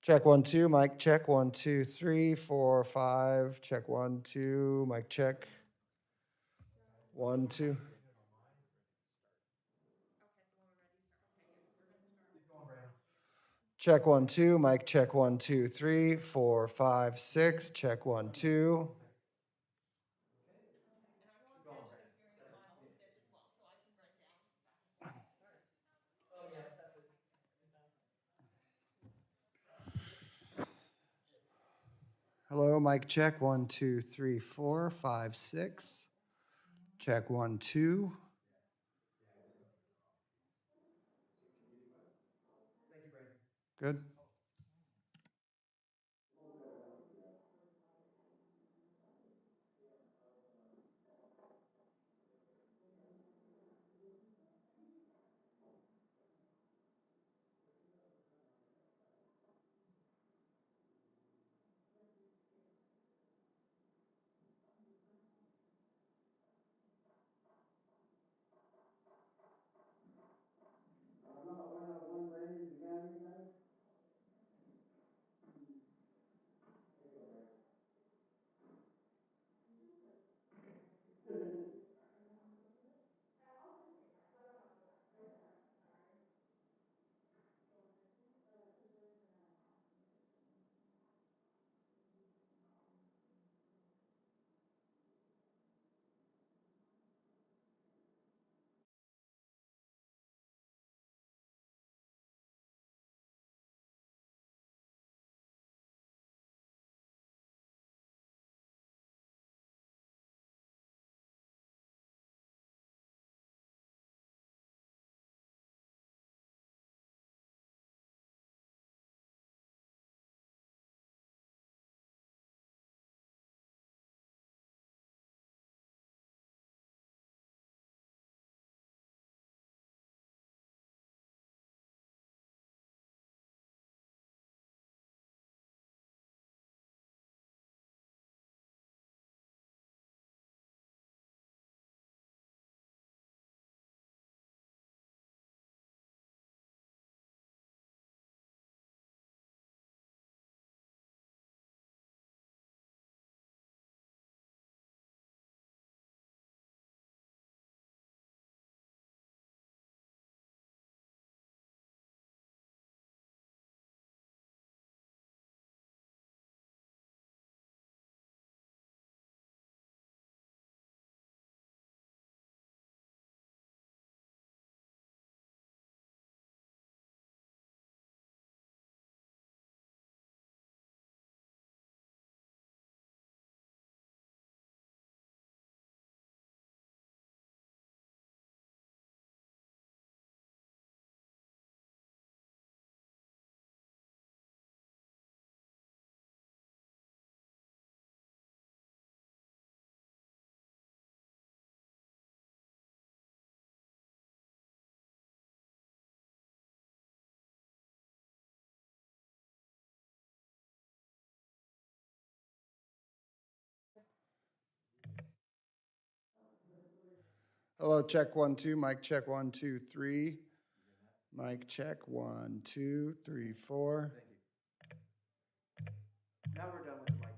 Check 1 2, mic check 1 2 3 4 5. Check 1 2, mic check 1 2. Check 1 2, mic check 1 2 3 4 5 6. Check 1 2. Hello, mic check 1 2 3 4 5 6. Check 1 2. Good. Hello, check 1 2, mic check 1 2 3. Mic check 1 2 3 4. Now we're done with the mic.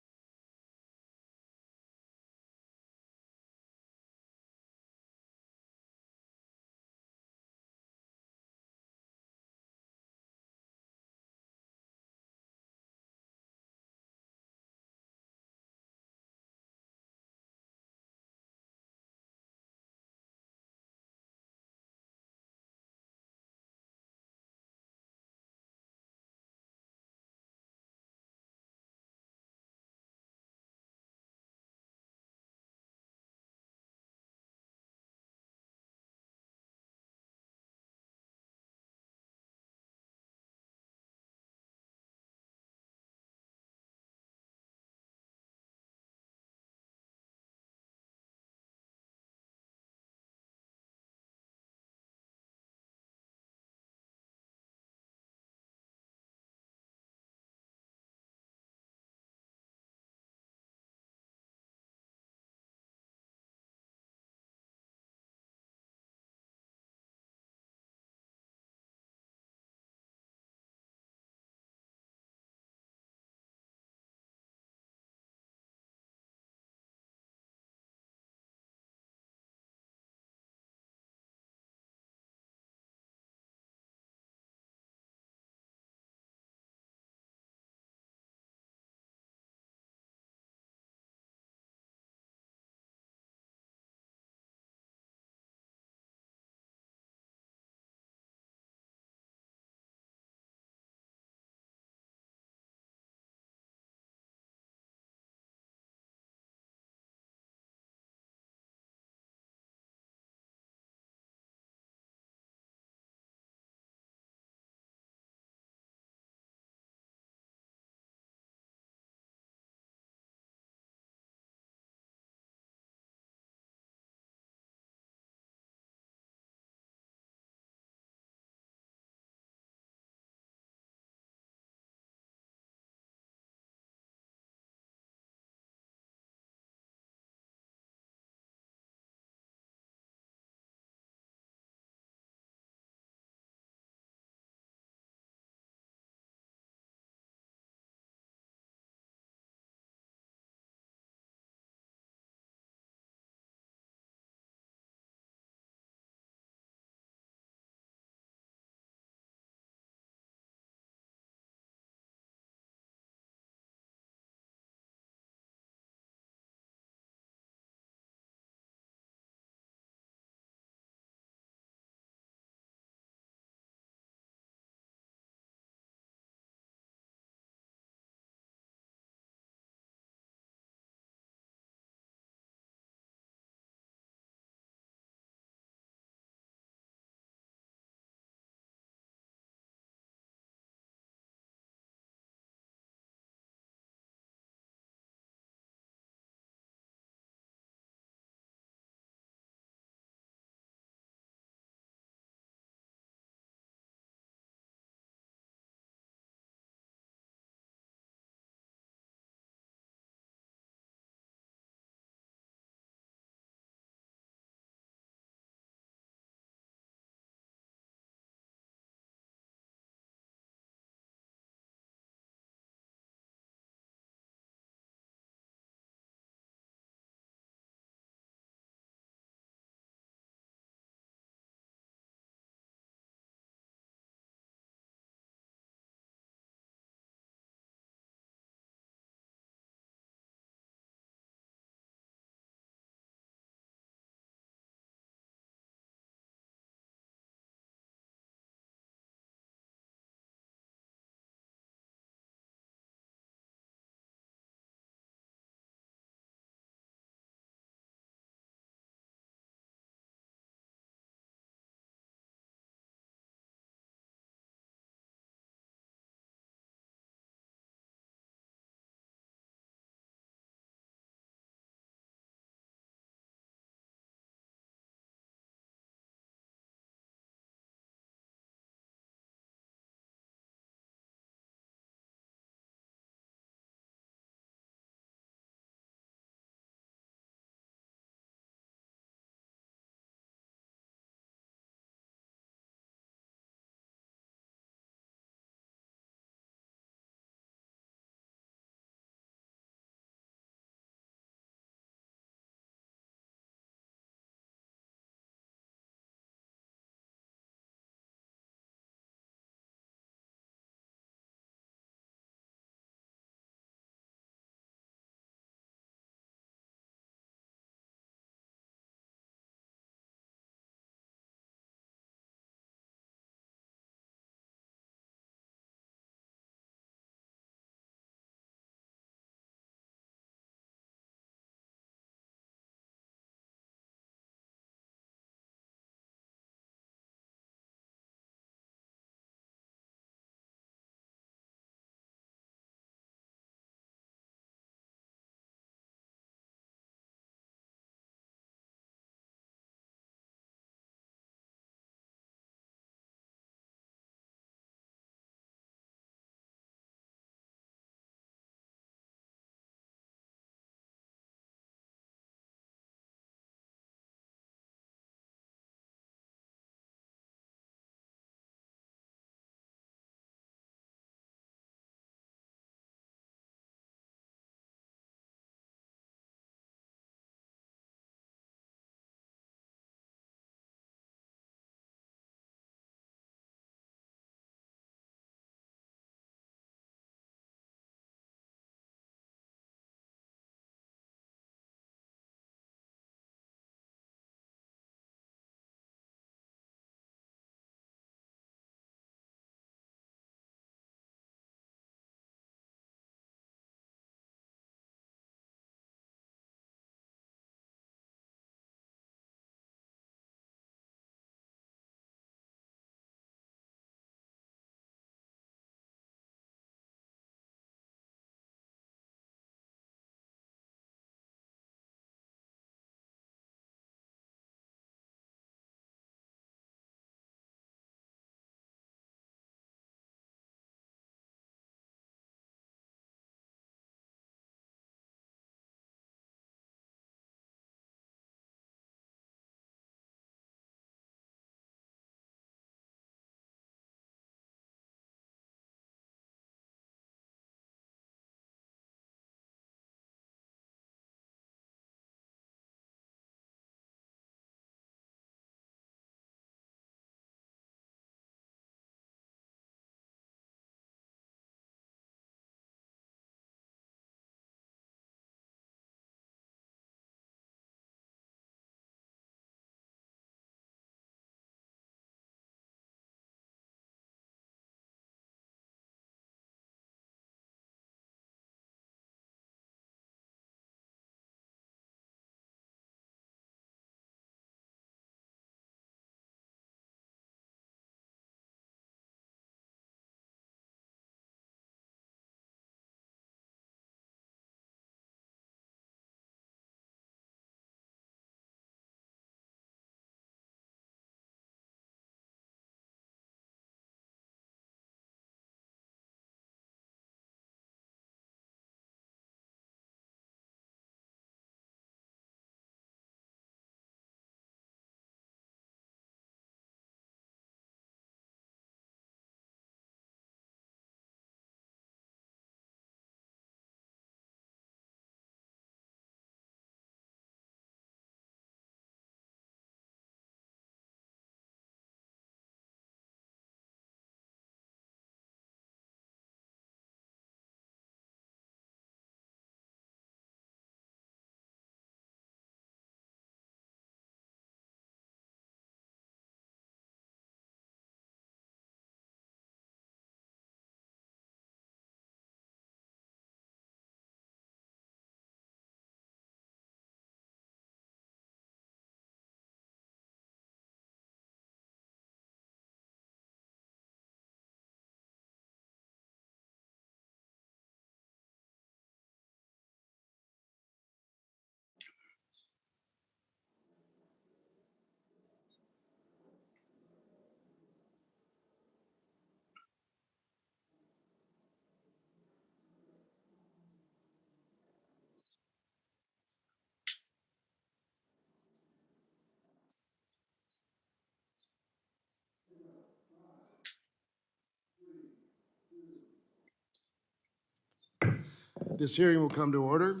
This hearing will come to order.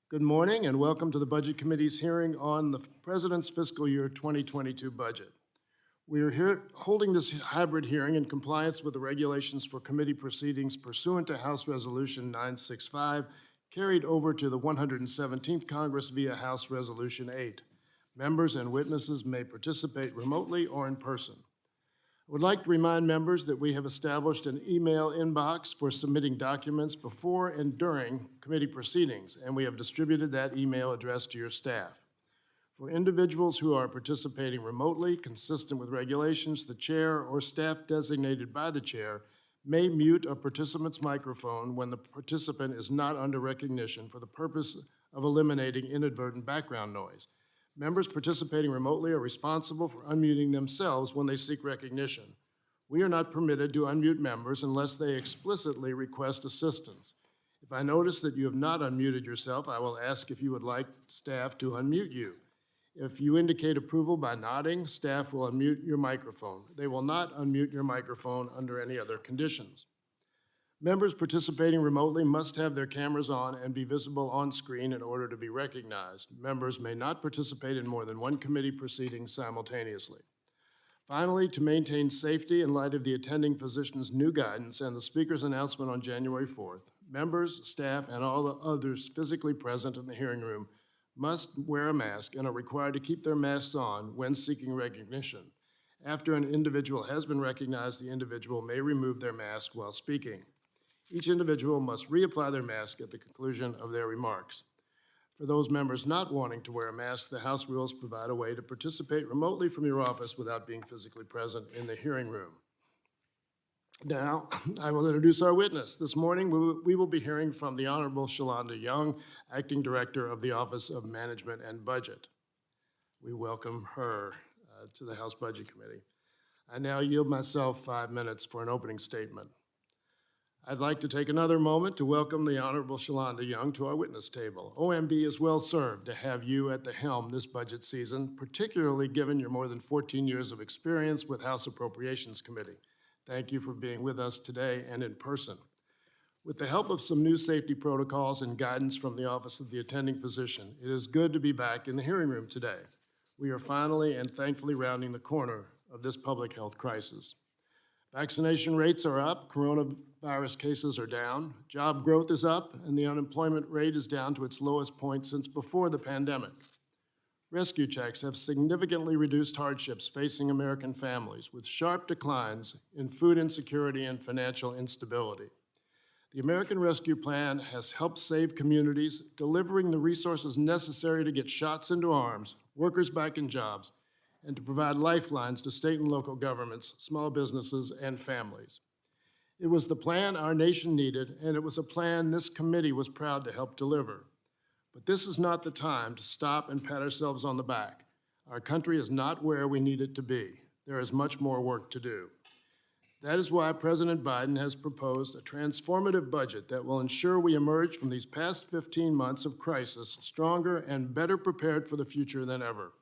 Good morning and welcome to the Budget Committee's hearing on the President's fiscal year 2022 budget. We are here holding this hybrid hearing in compliance with the regulations for committee proceedings pursuant to House Resolution 965, carried over to the 117th Congress via House Resolution 8. Members and witnesses may participate remotely or in person. I would like to remind members that we have established an email inbox for submitting documents before and during committee proceedings, and we have distributed that email address to your staff. For individuals who are participating remotely, consistent with regulations, the chair or staff designated by the chair may mute a participant's microphone when the participant is not under recognition for the purpose of eliminating inadvertent background noise. Members participating remotely are responsible for unmuting themselves when they seek recognition. We are not permitted to unmute members unless they explicitly request assistance. If I notice that you have not unmuted yourself, I will ask if you would like staff to unmute you. If you indicate approval by nodding, staff will unmute your microphone. They will not unmute your microphone under any other conditions. Members participating remotely must have their cameras on and be visible on screen in order to be recognized. Members may not participate in more than one committee proceeding simultaneously. Finally, to maintain safety in light of the attending physician's new guidance and the speaker's announcement on January 4th, members, staff, and all the others physically present in the hearing room must wear a mask and are required to keep their masks on when seeking recognition. After an individual has been recognized, the individual may remove their mask while speaking. Each individual must reapply their mask at the conclusion of their remarks. For those members not wanting to wear a mask, the House rules provide a way to participate remotely from your office without being physically present in the hearing room. Now, I will introduce our witness. This morning, we will be hearing from the Honorable Shalonda Young, Acting Director of the Office of Management and Budget. We welcome her to the House Budget Committee. I now yield myself 5 minutes for an opening statement. I'd like to take another moment to welcome the Honorable Shalonda Young to our witness table. OMB is well served to have you at the helm this budget season, particularly given your more than 14 years of experience with House Appropriations Committee. Thank you for being with us today and in person. With the help of some new safety protocols and guidance from the Office of the Attending Physician, it is good to be back in the hearing room today. We are finally and thankfully rounding the corner of this public health crisis. Vaccination rates are up, coronavirus cases are down, job growth is up, and the unemployment rate is down to its lowest point since before the pandemic. Rescue checks have significantly reduced hardships facing American families, with sharp declines in food insecurity and financial instability. The American Rescue Plan has helped save communities, delivering the resources necessary to get shots into arms, workers back in jobs, and to provide lifelines to state and local governments, small businesses, and families. It was the plan our nation needed, and it was a plan this committee was proud to help deliver. But this is not the time to stop and pat ourselves on the back. Our country is not where we need it to be. There is much more work to do. That is why President Biden has proposed a transformative budget that will ensure we emerge from these past 15 months of crisis stronger and better prepared for the future than ever.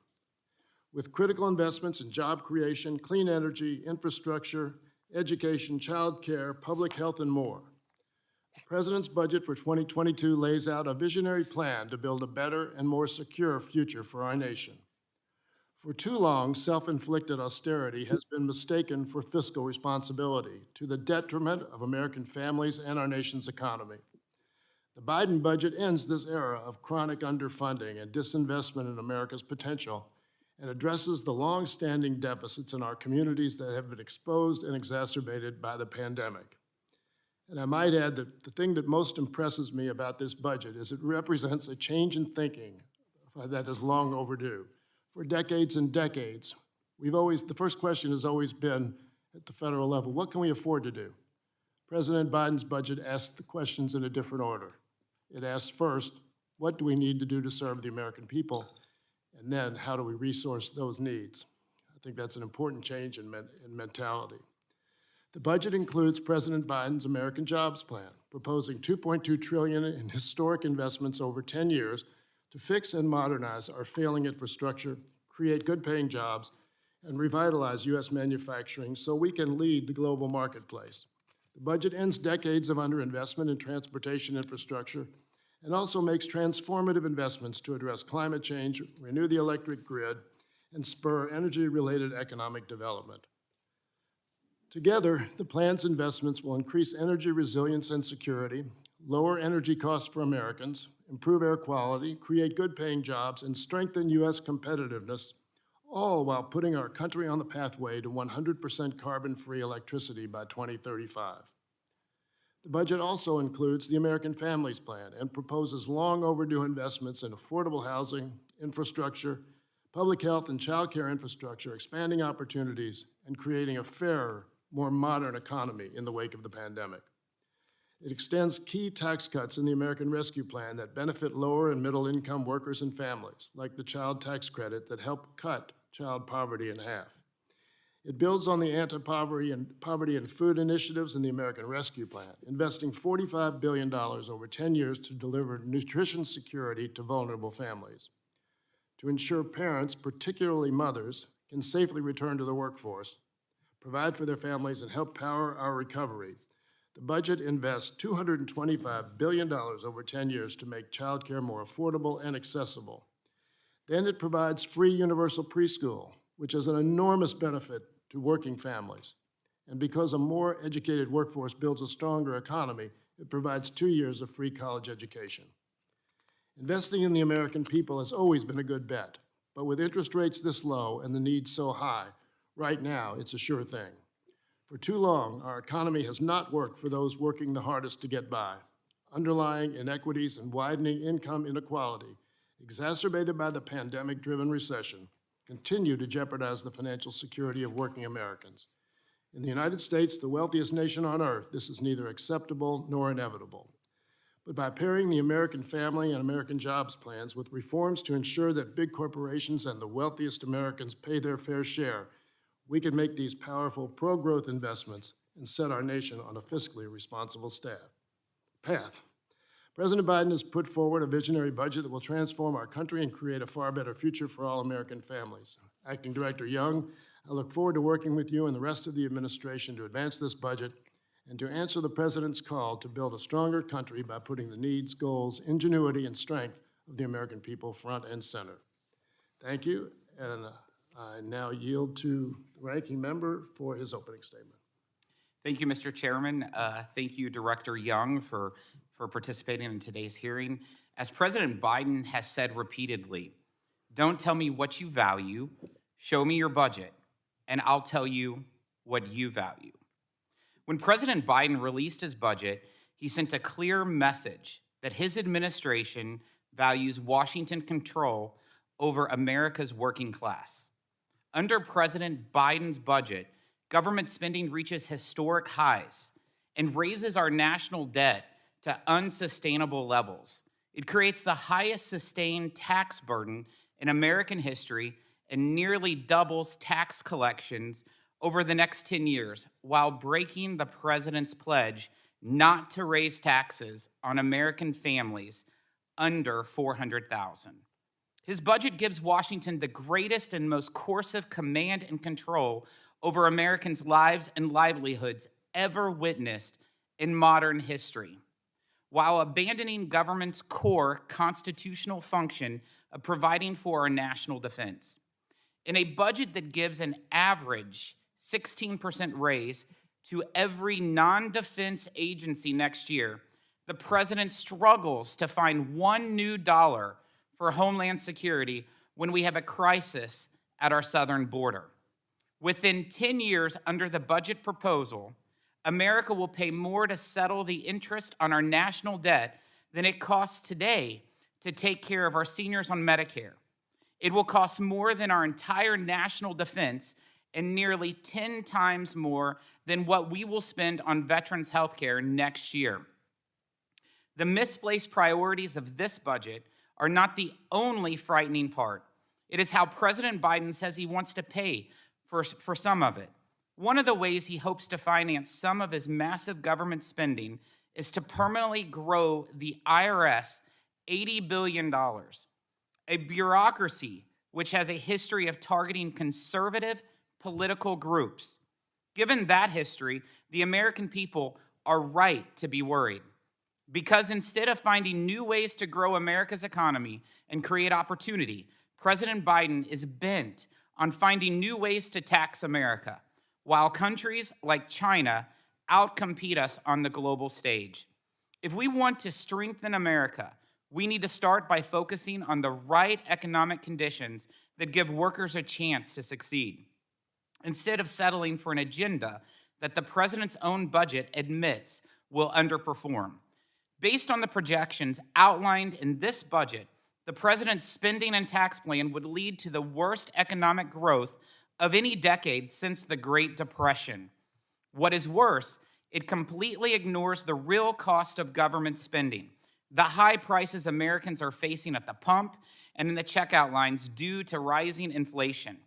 With critical investments in job creation, clean energy, infrastructure, education, child care, public health, and more. The President's budget for 2022 lays out a visionary plan to build a better and more secure future for our nation. For too long, self-inflicted austerity has been mistaken for fiscal responsibility, to the detriment of American families and our nation's economy. The Biden budget ends this era of chronic underfunding and disinvestment in America's potential and addresses the long-standing deficits in our communities that have been exposed and exacerbated by the pandemic. And I might add that the thing that most impresses me about this budget is it represents a change in thinking that is long overdue. For decades and decades, the first question has always been at the federal level, what can we afford to do? President Biden's budget asks the questions in a different order. It asks first, what do we need to do to serve the American people? And then, how do we resource those needs? I think that's an important change in mentality. The budget includes President Biden's American Jobs Plan, proposing $2.2 trillion in historic investments over 10 years to fix and modernize our failing infrastructure, create good-paying jobs, and revitalize U.S. manufacturing so we can lead the global marketplace. The budget ends decades of underinvestment in transportation infrastructure and also makes transformative investments to address climate change, renew the electric grid, and spur energy-related economic development. Together, the plan's investments will increase energy resilience and security, lower energy costs for Americans, improve air quality, create good-paying jobs, and strengthen U.S. competitiveness, all while putting our country on the pathway to 100% carbon-free electricity by 2035. The budget also includes the American Families Plan and proposes long overdue investments in affordable housing, infrastructure, public health and child care infrastructure, expanding opportunities, and creating a fairer, more modern economy in the wake of the pandemic. It extends key tax cuts in the American Rescue Plan that benefit lower and middle income workers and families, like the child tax credit that help cut child poverty in half. It builds on the anti-poverty and food initiatives in the American Rescue Plan, investing $45 billion over 10 years to deliver nutrition security to vulnerable families. To ensure parents, particularly mothers, can safely return to the workforce, provide for their families, and help power our recovery, the budget invests $225 billion over 10 years to make childcare more affordable and accessible. Then it provides free universal preschool, which is an enormous benefit to working families. And because a more educated workforce builds a stronger economy, it provides 2 years of free college education. Investing in the American people has always been a good bet, but with interest rates this low and the needs so high, right now it's a sure thing. For too long, our economy has not worked for those working the hardest to get by. Underlying inequities and widening income inequality, exacerbated by the pandemic-driven recession, continue to jeopardize the financial security of working Americans. In the United States, the wealthiest nation on earth, this is neither acceptable nor inevitable. But by pairing the American Family and American Jobs Plans with reforms to ensure that big corporations and the wealthiest Americans pay their fair share, we can make these powerful pro-growth investments and set our nation on a fiscally responsible path. President Biden has put forward a visionary budget that will transform our country and create a far better future for all American families. Acting Director Young, I look forward to working with you and the rest of the administration to advance this budget and to answer the President's call to build a stronger country by putting the needs, goals, ingenuity, and strength of the American people front and center. Thank you, and I now yield to the ranking member for his opening statement. Thank you, Mr. Chairman. Thank you, Director Young, for participating in today's hearing. As President Biden has said repeatedly, don't tell me what you value, show me your budget, and I'll tell you what you value. When President Biden released his budget, he sent a clear message that his administration values Washington control over America's working class. Under President Biden's budget, government spending reaches historic highs and raises our national debt to unsustainable levels. It creates the highest sustained tax burden in American history and nearly doubles tax collections over the next 10 years while breaking the president's pledge not to raise taxes on American families under $400,000. His budget gives Washington the greatest and most coercive command and control over Americans' lives and livelihoods ever witnessed in modern history, while abandoning government's core constitutional function of providing for our national defense. In a budget that gives an average 16% raise to every non-defense agency next year, the president struggles to find one new dollar for Homeland Security when we have a crisis at our southern border. Within 10 years under the budget proposal, America will pay more to settle the interest on our national debt than it costs today to take care of our seniors on Medicare. It will cost more than our entire national defense and nearly 10 times more than what we will spend on veterans' health care next year. The misplaced priorities of this budget are not the only frightening part. It is how President Biden says he wants to pay for some of it. One of the ways he hopes to finance some of his massive government spending is to permanently grow the IRS $80 billion, a bureaucracy which has a history of targeting conservative political groups. Given that history, the American people are right to be worried. Because instead of finding new ways to grow America's economy and create opportunity, President Biden is bent on finding new ways to tax America, while countries like China outcompete us on the global stage. If we want to strengthen America, we need to start by focusing on the right economic conditions that give workers a chance to succeed, instead of settling for an agenda that the president's own budget admits will underperform. Based on the projections outlined in this budget, the president's spending and tax plan would lead to the worst economic growth of any decade since the Great Depression. What is worse, it completely ignores the real cost of government spending, the high prices Americans are facing at the pump and in the checkout lines due to rising inflation.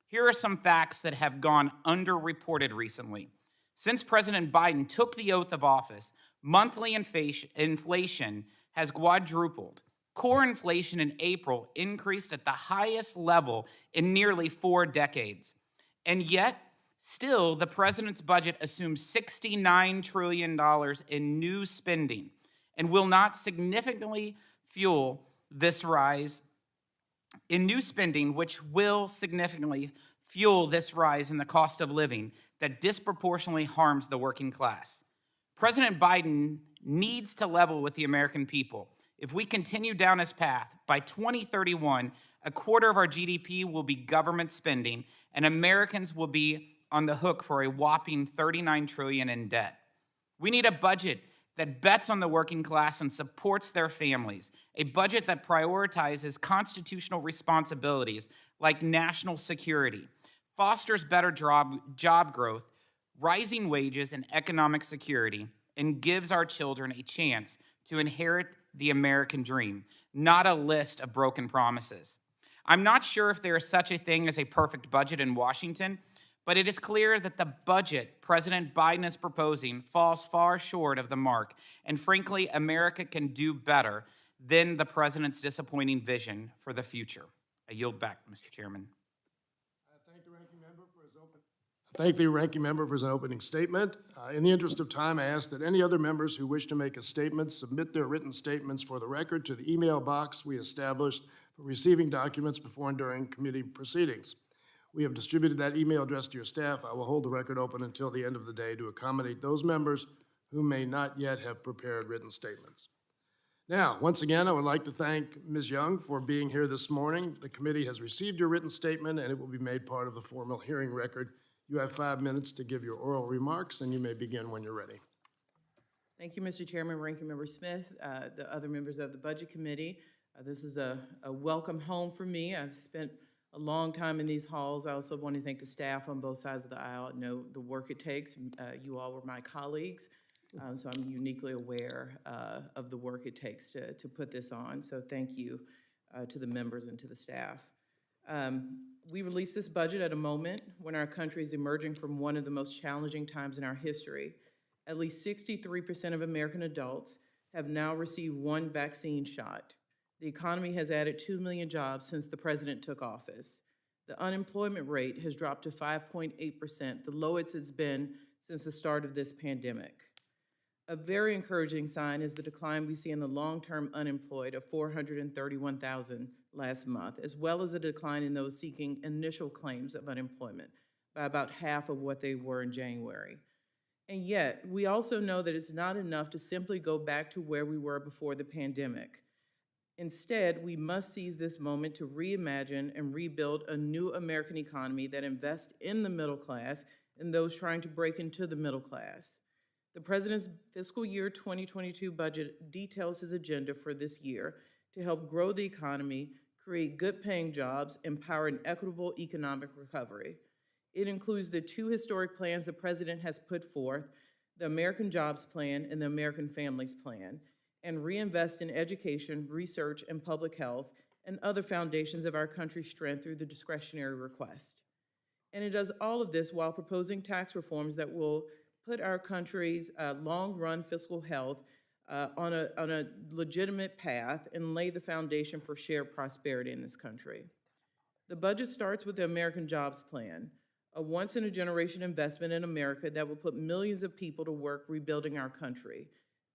Here are some facts that have gone underreported recently. Since President Biden took the oath of office, monthly inflation has quadrupled. Core inflation in April increased at the highest level in nearly 4 decades. And yet, still, the president's budget assumes $69 trillion in new spending and will not significantly fuel this rise in new spending, which will significantly fuel this rise in the cost of living that disproportionately harms the working class. President Biden needs to level with the American people. If we continue down his path, by 2031, a quarter of our GDP will be government spending, and Americans will be on the hook for a whopping $39 trillion in debt. We need a budget that bets on the working class and supports their families, a budget that prioritizes constitutional responsibilities like national security, fosters better job growth, rising wages, and economic security, and gives our children a chance to inherit the American dream, not a list of broken promises. I'm not sure if there is such a thing as a perfect budget in Washington, but it is clear that the budget President Biden is proposing falls far short of the mark, and frankly, America can do better than the president's disappointing vision for the future. I yield back, Mr. Chairman. Thank the ranking member for his opening statement. In the interest of time, I ask that any other members who wish to make a statement submit their written statements for the record to the email box we established for receiving documents before and during committee proceedings. We have distributed that email address to your staff. I will hold the record open until the end of the day to accommodate those members who may not yet have prepared written statements. Now, once again, I would like to thank Ms. Young for being here this morning. The committee has received your written statement, and it will be made part of the formal hearing record. You have 5 minutes to give your oral remarks, and you may begin when you're ready. Thank you, Mr. Chairman, Ranking Member Smith, the other members of the Budget Committee. This is a welcome home for me. I've spent a long time in these halls. I also want to thank the staff on both sides of the aisle. I know the work it takes. You all were my colleagues, so I'm uniquely aware of the work it takes to put this on. So thank you to the members and to the staff. We released this budget at a moment when our country is emerging from one of the most challenging times in our history. At least 63% of American adults have now received 1 vaccine shot. The economy has added 2 million jobs since the president took office. The unemployment rate has dropped to 5.8%, the lowest it's been since the start of this pandemic. A very encouraging sign is the decline we see in the long-term unemployed of 431,000 last month, as well as a decline in those seeking initial claims of unemployment by about half of what they were in January. And yet, we also know that it's not enough to simply go back to where we were before the pandemic. Instead, we must seize this moment to reimagine and rebuild a new American economy that invests in the middle class and those trying to break into the middle class. The president's fiscal year 2022 budget details his agenda for this year to help grow the economy, create good-paying jobs, and power an equitable economic recovery. It includes the 2 historic plans the president has put forth, the American Jobs Plan and the American Families Plan, and reinvest in education, research, and public health, and other foundations of our country's strength through the discretionary request. And it does all of this while proposing tax reforms that will put our country's long-run fiscal health on a legitimate path and lay the foundation for shared prosperity in this country. The budget starts with the American Jobs Plan, a once-in-a-generation investment in America that will put millions of people to work rebuilding our country,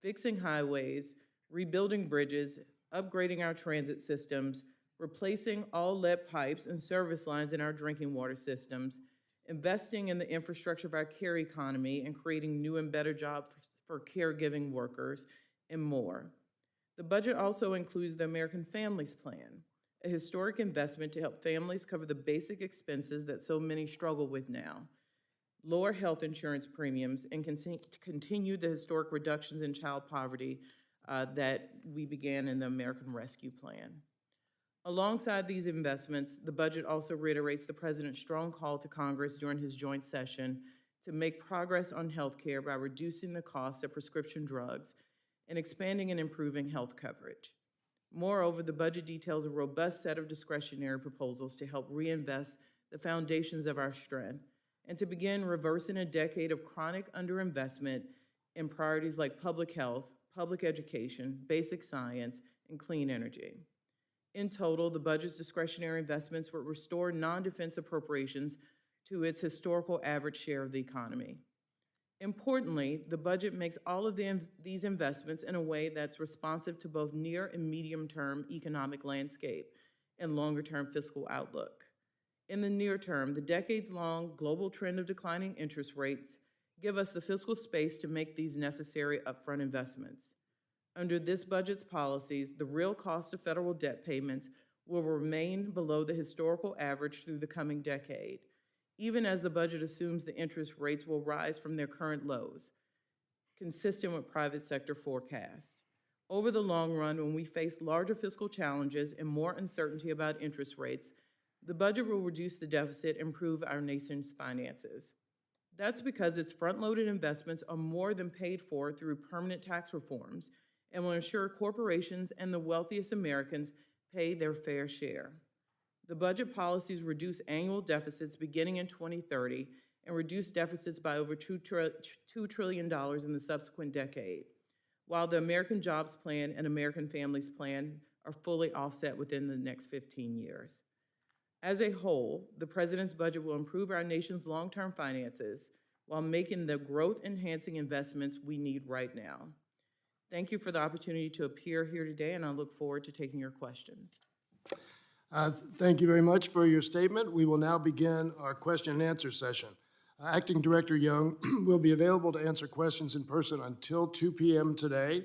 fixing highways, rebuilding bridges, upgrading our transit systems, replacing all lead pipes and service lines in our drinking water systems, investing in the infrastructure of our care economy and creating new and better jobs for caregiving workers, and more. The budget also includes the American Families Plan, a historic investment to help families cover the basic expenses that so many struggle with now, lower health insurance premiums, and continue the historic reductions in child poverty that we began in the American Rescue Plan. Alongside these investments, the budget also reiterates the President's strong call to Congress during his joint session to make progress on health care by reducing the cost of prescription drugs and expanding and improving health coverage. Moreover, the budget details a robust set of discretionary proposals to help reinvest the foundations of our strength and to begin reversing a decade of chronic underinvestment in priorities like public health, public education, basic science, and clean energy. In total, the budget's discretionary investments will restore non-defense appropriations to its historical average share of the economy. Importantly, the budget makes all of these investments in a way that's responsive to both near and medium-term economic landscape and longer-term fiscal outlook. In the near term, the decades-long global trend of declining interest rates give us the fiscal space to make these necessary upfront investments. Under this budget's policies, the real cost of federal debt payments will remain below the historical average through the coming decade, even as the budget assumes the interest rates will rise from their current lows, consistent with private sector forecasts. Over the long run, when we face larger fiscal challenges and more uncertainty about interest rates, the budget will reduce the deficit and improve our nation's finances. That's because its front-loaded investments are more than paid for through permanent tax reforms and will ensure corporations and the wealthiest Americans pay their fair share. The budget policies reduce annual deficits beginning in 2030 and reduce deficits by over $2 trillion in the subsequent decade, while the American Jobs Plan and American Families Plan are fully offset within the next 15 years. As a whole, the President's budget will improve our nation's long-term finances while making the growth-enhancing investments we need right now. Thank you for the opportunity to appear here today, and I look forward to taking your questions. Thank you very much for your statement. We will now begin our question and answer session. Acting Director Young will be available to answer questions in person until 2 p.m. today.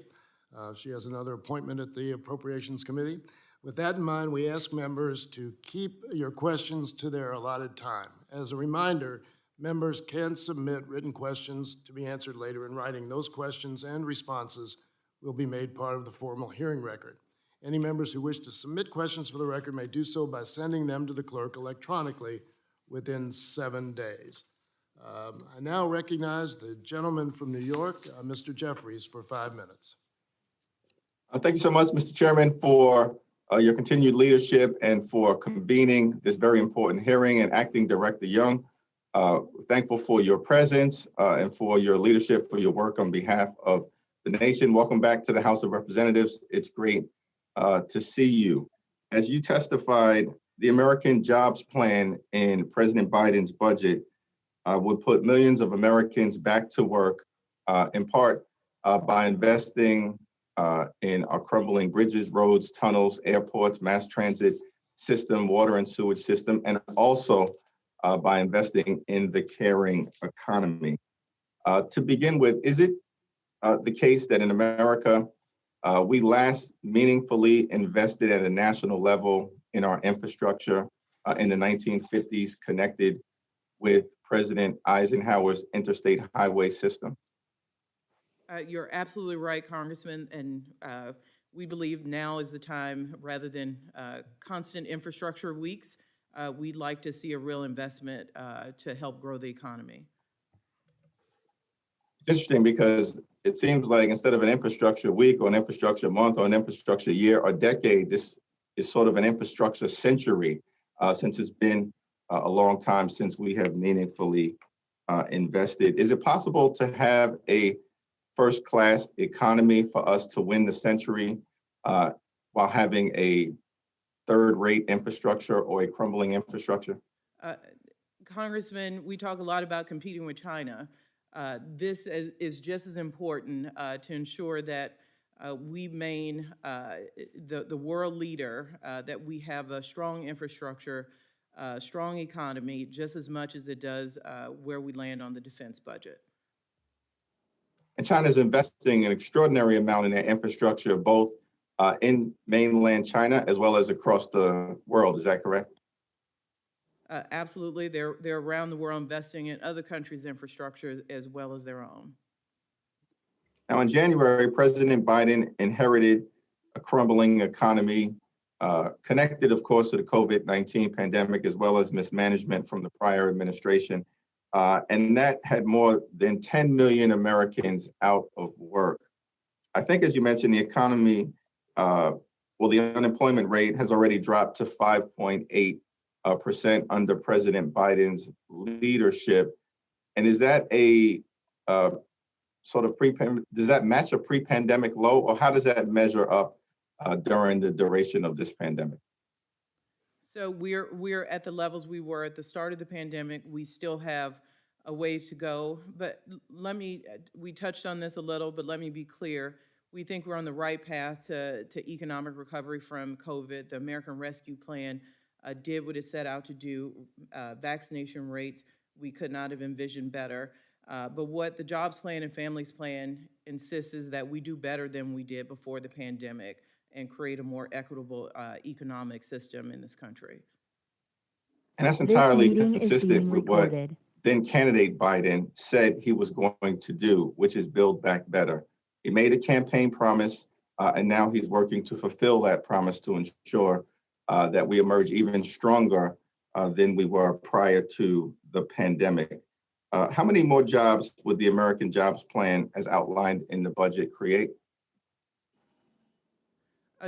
She has another appointment at the Appropriations Committee. With that in mind, we ask members to keep your questions to their allotted time. As a reminder, members can submit written questions to be answered later in writing. Those questions and responses will be made part of the formal hearing record. Any members who wish to submit questions for the record may do so by sending them to the clerk electronically within 7 days. I now recognize the gentleman from New York, Mr. Jeffries, for 5 minutes. Thank you so much, Mr. Chairman, for your continued leadership and for convening this very important hearing. And Acting Director Young, thankful for your presence and for your leadership, for your work on behalf of the nation. Welcome back to the House of Representatives. It's great to see you. As you testified, the American Jobs Plan in President Biden's budget would put millions of Americans back to work, in part by investing in our crumbling bridges, roads, tunnels, airports, mass transit system, water and sewage system, and also by investing in the caring economy. To begin with, is it the case that in America, we last meaningfully invested at a national level in our infrastructure in the 1950s, connected with President Eisenhower's interstate highway system? You're absolutely right, Congressman, and we believe now is the time, rather than constant infrastructure weeks, we'd like to see a real investment to help grow the economy. It's interesting because it seems like instead of an infrastructure week or an infrastructure month or an infrastructure year or decade, this is sort of an infrastructure century, since it's been a long time since we have meaningfully invested. Is it possible to have a first-class economy for us to win the century while having a third-rate infrastructure or a crumbling infrastructure? Congressman, we talk a lot about competing with China. This is just as important to ensure that we remain the world leader, that we have a strong infrastructure, strong economy, just as much as it does where we land on the defense budget. And China is investing an extraordinary amount in their infrastructure, both in mainland China as well as across the world. Is that correct? Absolutely, they're around the world investing in other countries' infrastructure as well as their own. Now, in January, President Biden inherited a crumbling economy, connected, of course, to the COVID-19 pandemic, as well as mismanagement from the prior administration. And that had more than 10 million Americans out of work. I think, as you mentioned, the economy, the unemployment rate has already dropped to 5.8% under President Biden's leadership. And is that a sort of does that match a pre-pandemic low, or how does that measure up during the duration of this pandemic? So we're at the levels we were at the start of the pandemic. We still have a way to go, but we touched on this a little, but let me be clear. We think we're on the right path to economic recovery from COVID. The American Rescue Plan did what it set out to do. Vaccination rates, we could not have envisioned better. But what the Jobs Plan and Families Plan insists is that we do better than we did before the pandemic and create a more equitable economic system in this country. And that's entirely consistent with what then candidate Biden said he was going to do, which is build back better. He made a campaign promise, and now he's working to fulfill that promise to ensure that we emerge even stronger than we were prior to the pandemic. How many more jobs would the American Jobs Plan, as outlined in the budget, create?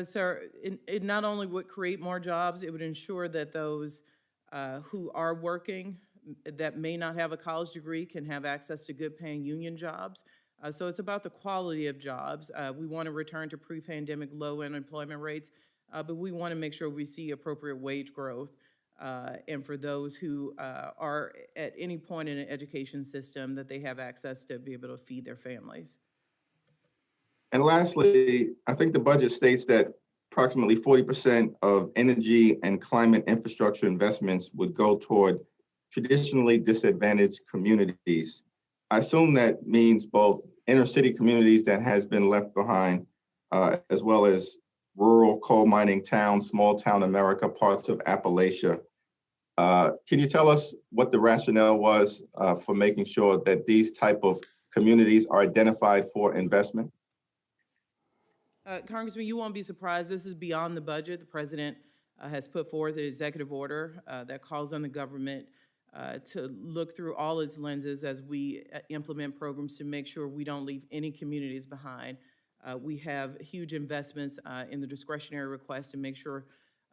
Sir, it not only would create more jobs, it would ensure that those who are working that may not have a college degree can have access to good paying union jobs. So it's about the quality of jobs. We want to return to pre-pandemic low unemployment rates, but we want to make sure we see appropriate wage growth. And for those who are at any point in an education system, that they have access to be able to feed their families. And lastly, I think the budget states that approximately 40% of energy and climate infrastructure investments would go toward traditionally disadvantaged communities. I assume that means both inner city communities that has been left behind, as well as rural coal mining towns, small town America, parts of Appalachia. Can you tell us what the rationale was for making sure that these type of communities are identified for investment? Congressman, you won't be surprised. This is beyond the budget. The president has put forth an executive order that calls on the government to look through all its lenses as we implement programs to make sure we don't leave any communities behind. We have huge investments in the discretionary request to make sure,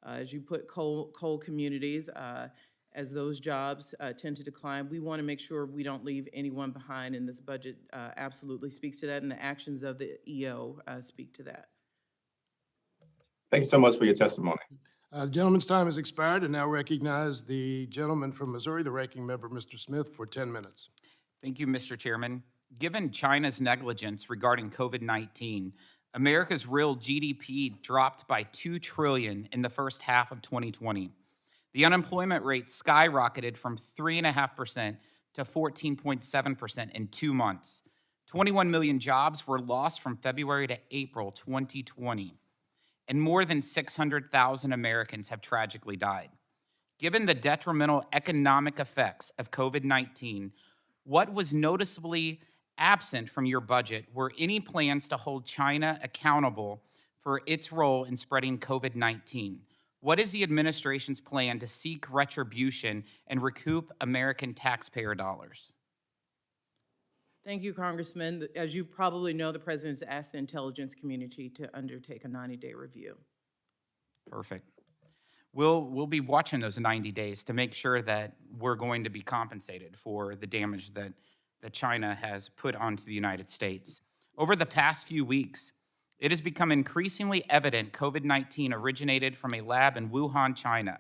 as you put coal communities, as those jobs tend to decline, we want to make sure we don't leave anyone behind, and this budget absolutely speaks to that, and the actions of the EO speak to that. Thank you so much for your testimony. The gentleman's time has expired, and now recognize the gentleman from Missouri, the ranking member, Mr. Smith, for 10 minutes. Thank you, Mr. Chairman. Given China's negligence regarding COVID-19, America's real GDP dropped by $2 trillion in the first half of 2020. The unemployment rate skyrocketed from 3.5% to 14.7% in 2 months. 21 million jobs were lost from February to April 2020, and more than 600,000 Americans have tragically died. Given the detrimental economic effects of COVID-19, what was noticeably absent from your budget were any plans to hold China accountable for its role in spreading COVID-19. What is the administration's plan to seek retribution and recoup American taxpayer dollars? Thank you, Congressman. As you probably know, the president has asked the intelligence community to undertake a 90-day review. Perfect. We'll be watching those 90 days to make sure that we're going to be compensated for the damage that China has put onto the United States. Over the past few weeks, it has become increasingly evident COVID-19 originated from a lab in Wuhan, China.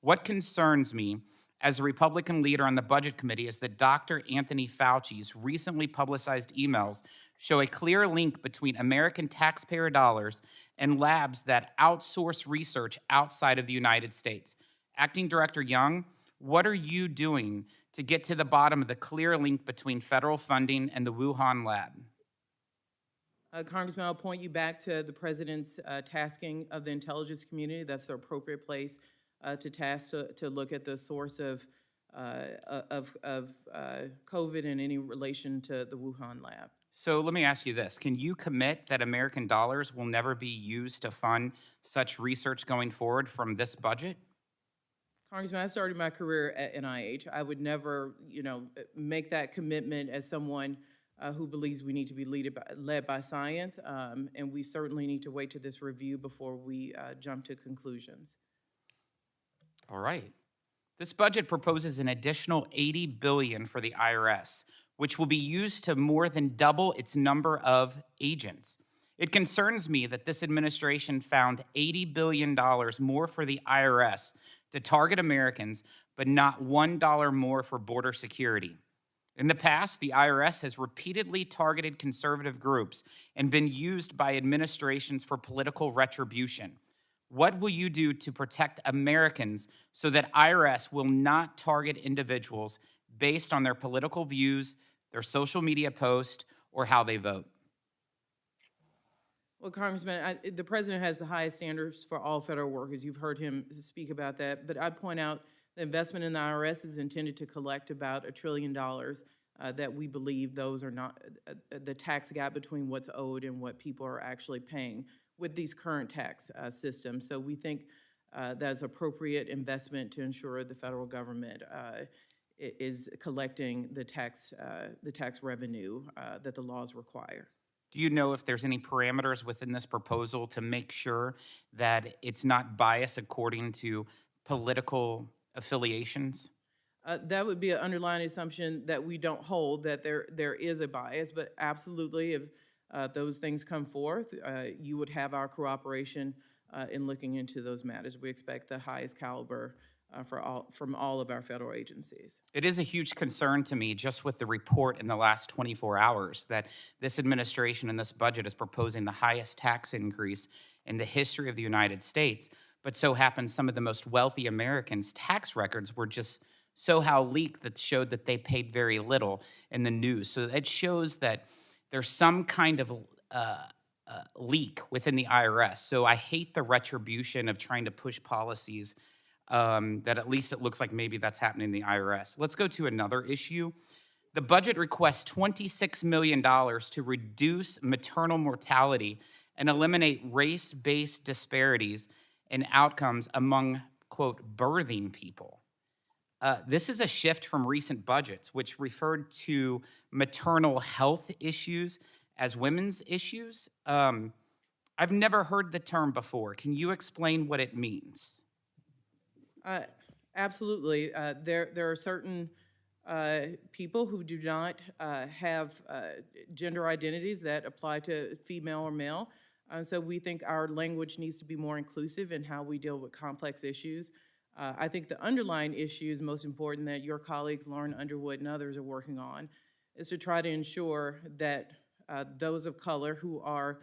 What concerns me as a Republican leader on the Budget Committee is that Dr. Anthony Fauci's recently publicized emails show a clear link between American taxpayer dollars and labs that outsource research outside of the United States. Acting Director Young, what are you doing to get to the bottom of the clear link between federal funding and the Wuhan lab? Congressman, I'll point you back to the president's tasking of the intelligence community. That's the appropriate place to task to look at the source of COVID and any relation to the Wuhan lab. So let me ask you this. Can you commit that American dollars will never be used to fund such research going forward from this budget? Congressman, I started my career at NIH. I would never, make that commitment as someone who believes we need to be led by science, and we certainly need to wait to this review before we jump to conclusions. All right. This budget proposes an additional $80 billion for the IRS, which will be used to more than double its number of agents. It concerns me that this administration found $80 billion more for the IRS to target Americans, but not $1 more for border security. In the past, the IRS has repeatedly targeted conservative groups and been used by administrations for political retribution. What will you do to protect Americans so that IRS will not target individuals based on their political views, their social media posts, or how they vote? Well, Congressman, the president has the highest standards for all federal workers. You've heard him speak about that. But I'd point out the investment in the IRS is intended to collect about $1 trillion that we believe those are not the tax gap between what's owed and what people are actually paying with these current tax systems. So we think that's appropriate investment to ensure the federal government is collecting the tax revenue that the laws require. Do you know if there's any parameters within this proposal to make sure that it's not biased according to political affiliations? That would be an underlying assumption that we don't hold, that there is a bias, but absolutely, if those things come forth, you would have our cooperation in looking into those matters. We expect the highest caliber from all of our federal agencies. It is a huge concern to me, just with the report in the last 24 hours, that this administration and this budget is proposing the highest tax increase in the history of the United States. But so happens some of the most wealthy Americans' tax records were just somehow leaked that showed that they paid very little in the news. So it shows that there's some kind of leak within the IRS. So I hate the retribution of trying to push policies that at least it looks like maybe that's happening in the IRS. Let's go to another issue. The budget requests $26 million to reduce maternal mortality and eliminate race-based disparities in outcomes among, quote, birthing people. This is a shift from recent budgets, which referred to maternal health issues as women's issues. I've never heard the term before. Can you explain what it means? Absolutely. There are certain people who do not have gender identities that apply to female or male. So we think our language needs to be more inclusive in how we deal with complex issues. I think the underlying issues most important that your colleagues, Lauren Underwood and others, are working on is to try to ensure that those of color who are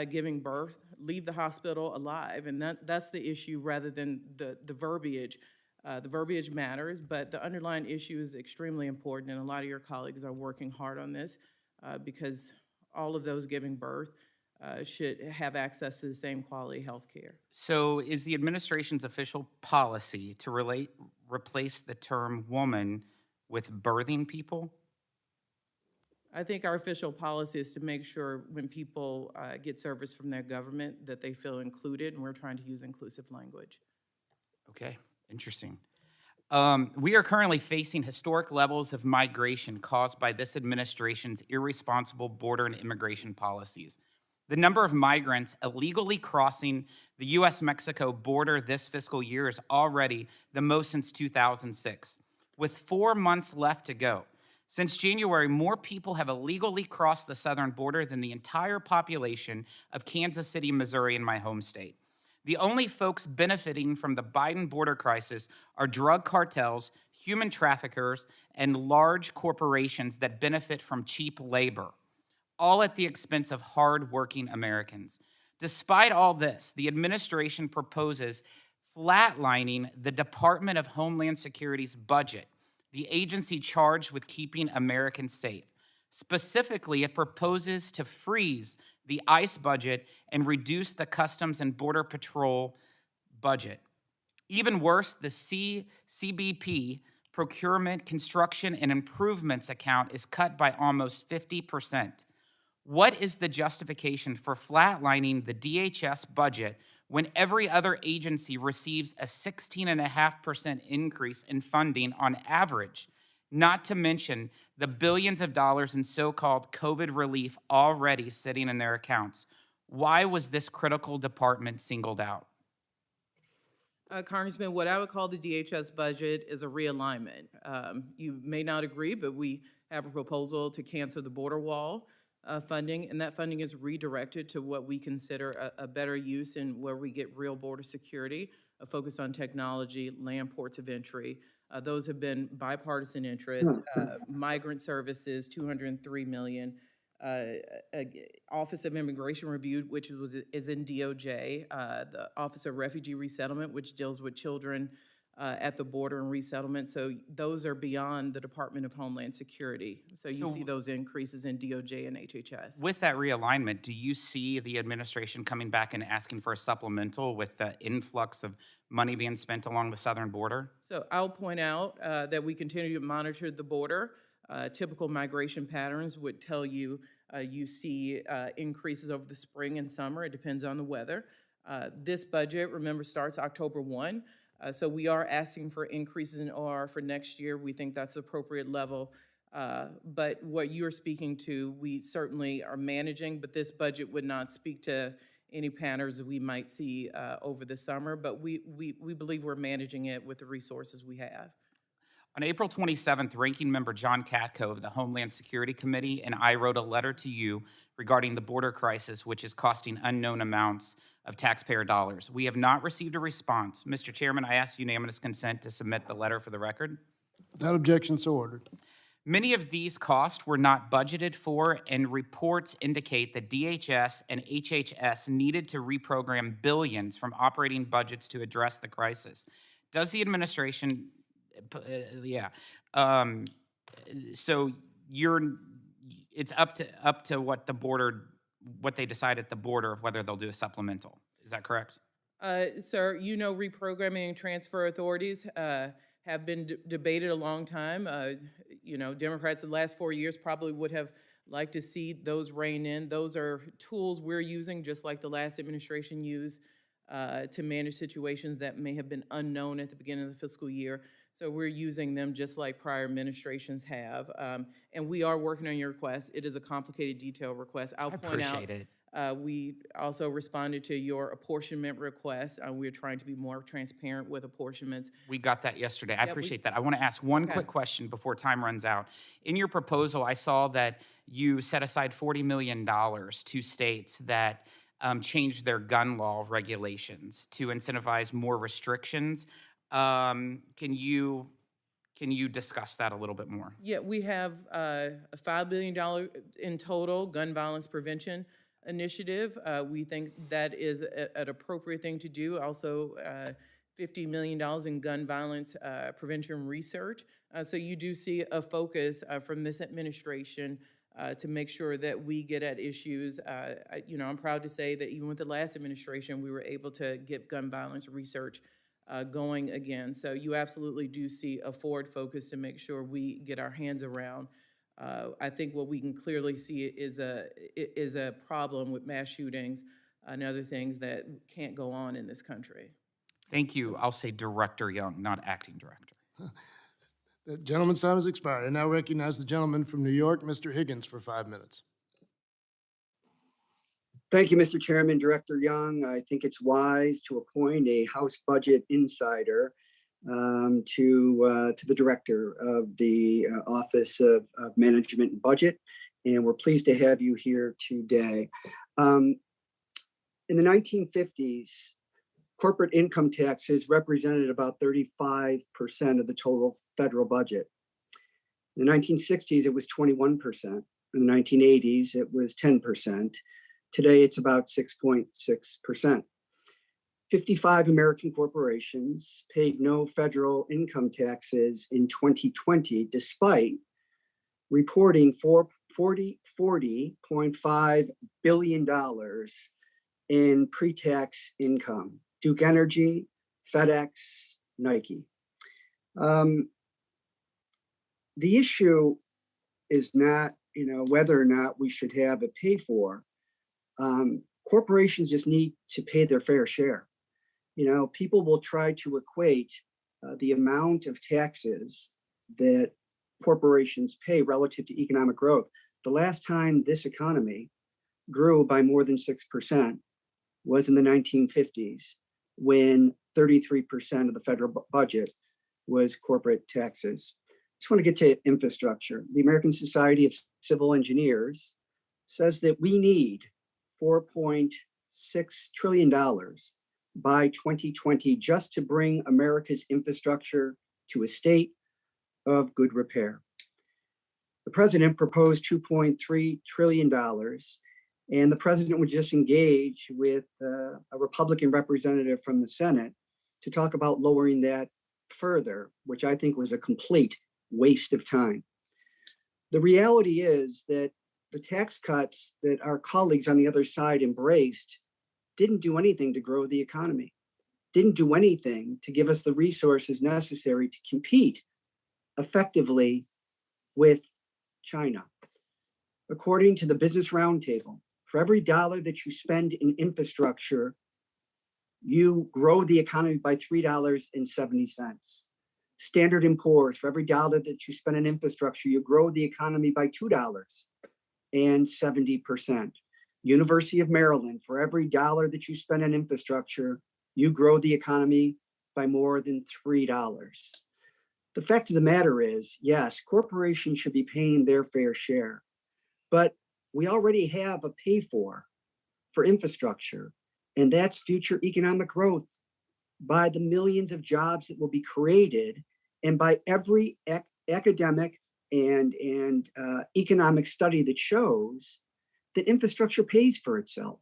giving birth leave the hospital alive. And that's the issue rather than the verbiage. The verbiage matters, but the underlying issue is extremely important, and a lot of your colleagues are working hard on this because all of those giving birth should have access to the same quality health care. So is the administration's official policy to replace the term woman with birthing people? I think our official policy is to make sure when people get service from their government that they feel included, and we're trying to use inclusive language. Okay, interesting. We are currently facing historic levels of migration caused by this administration's irresponsible border and immigration policies. The number of migrants illegally crossing the U.S.-Mexico border this fiscal year is already the most since 2006, with 4 months left to go. Since January, more people have illegally crossed the southern border than the entire population of Kansas City, Missouri, and my home state. The only folks benefiting from the Biden border crisis are drug cartels, human traffickers, and large corporations that benefit from cheap labor, all at the expense of hardworking Americans. Despite all this, the administration proposes flatlining the Department of Homeland Security's budget, the agency charged with keeping Americans safe. Specifically, it proposes to freeze the ICE budget and reduce the Customs and Border Patrol budget. Even worse, the CBP, Procurement, Construction, and Improvements account is cut by almost 50%. What is the justification for flatlining the DHS budget when every other agency receives a 16.5% increase in funding on average? Not to mention the billions of dollars in so-called COVID relief already sitting in their accounts. Why was this critical department singled out? Congressman, what I would call the DHS budget is a realignment. You may not agree, but we have a proposal to cancel the border wall funding, and that funding is redirected to what we consider a better use and where we get real border security, a focus on technology, land ports of entry. Those have been bipartisan interests. Migrant services, $203 million. Office of Immigration Review, which is in DOJ, the Office of Refugee Resettlement, which deals with children at the border and resettlement. So those are beyond the Department of Homeland Security. So you see those increases in DOJ and HHS. With that realignment, do you see the administration coming back and asking for a supplemental with the influx of money being spent along the southern border? So I'll point out that we continue to monitor the border. Typical migration patterns would tell you you see increases over the spring and summer. It depends on the weather. This budget, remember, starts October 1. So we are asking for increases in OR for next year. We think that's the appropriate level. But what you're speaking to, we certainly are managing, but this budget would not speak to any patterns that we might see over the summer. But we believe we're managing it with the resources we have. On April 27th, Ranking Member John Katko of the Homeland Security Committee and I wrote a letter to you regarding the border crisis, which is costing unknown amounts of taxpayer dollars. We have not received a response. Mr. Chairman, I ask unanimous consent to submit the letter for the record. Without objection, so ordered. Many of these costs were not budgeted for, and reports indicate that DHS and HHS needed to reprogram billions from operating budgets to address the crisis. Does the administration so it's up to what they decide at the border of whether they'll do a supplemental. Is that correct? Sir, you know, reprogramming and transfer authorities have been debated a long time. You know, Democrats in the last 4 years probably would have liked to see those rein in. Those are tools we're using, just like the last administration used to manage situations that may have been unknown at the beginning of the fiscal year. So we're using them just like prior administrations have. And we are working on your request. It is a complicated, detailed request. I'll point out, appreciate it. we also responded to your apportionment request. We're trying to be more transparent with apportionments. We got that yesterday. I appreciate that. I want to ask one quick question before time runs out. In your proposal, I saw that you set aside $40 million to states that changed their gun law regulations to incentivize more restrictions. Can you discuss that a little bit more? Yeah, we have a $5 billion in total gun violence prevention initiative. We think that is an appropriate thing to do. Also, $50 million in gun violence prevention research. So you do see a focus from this administration to make sure that we get at issues. You know, I'm proud to say that even with the last administration, we were able to get gun violence research going again. So you absolutely do see a forward focus to make sure we get our hands around. I think what we can clearly see is a problem with mass shootings and other things that can't go on in this country. Thank you. I'll say Director Young, not Acting Director. The gentleman's time has expired. I now recognize the gentleman from New York, Mr. Higgins, for 5 minutes. Thank you, Mr. Chairman. Director Young, I think it's wise to appoint a House budget insider to the director of the Office of Management and Budget, and we're pleased to have you here today. In the 1950s, corporate income taxes represented about 35% of the total federal budget. In the 1960s, it was 21%. In the 1980s, it was 10%. Today, it's about 6.6%. 55 American corporations paid no federal income taxes in 2020, despite reporting $40.5 billion in pre-tax income. Duke Energy, FedEx, Nike. The issue is not, whether or not we should have a pay for. Corporations just need to pay their fair share. People will try to equate the amount of taxes that corporations pay relative to economic growth. The last time this economy grew by more than 6% was in the 1950s, when 33% of the federal budget was corporate taxes. Just want to get to infrastructure. The American Society of Civil Engineers says that we need $4.6 trillion by 2020 just to bring America's infrastructure to a state of good repair. The president proposed $2.3 trillion, and the president would just engage with a Republican representative from the Senate to talk about lowering that further, which I think was a complete waste of time. The reality is that the tax cuts that our colleagues on the other side embraced didn't do anything to grow the economy, didn't do anything to give us the resources necessary to compete effectively with China. According to the Business Roundtable, for every dollar that you spend in infrastructure, you grow the economy by $3.70. Standard & Poor's, for every dollar that you spend in infrastructure, you grow the economy by $2.70. University of Maryland, for every dollar that you spend on infrastructure, you grow the economy by more than $3. The fact of the matter is, yes, corporations should be paying their fair share, but we already have a pay for infrastructure, and that's future economic growth by the millions of jobs that will be created, and by every academic and economic study that shows that infrastructure pays for itself.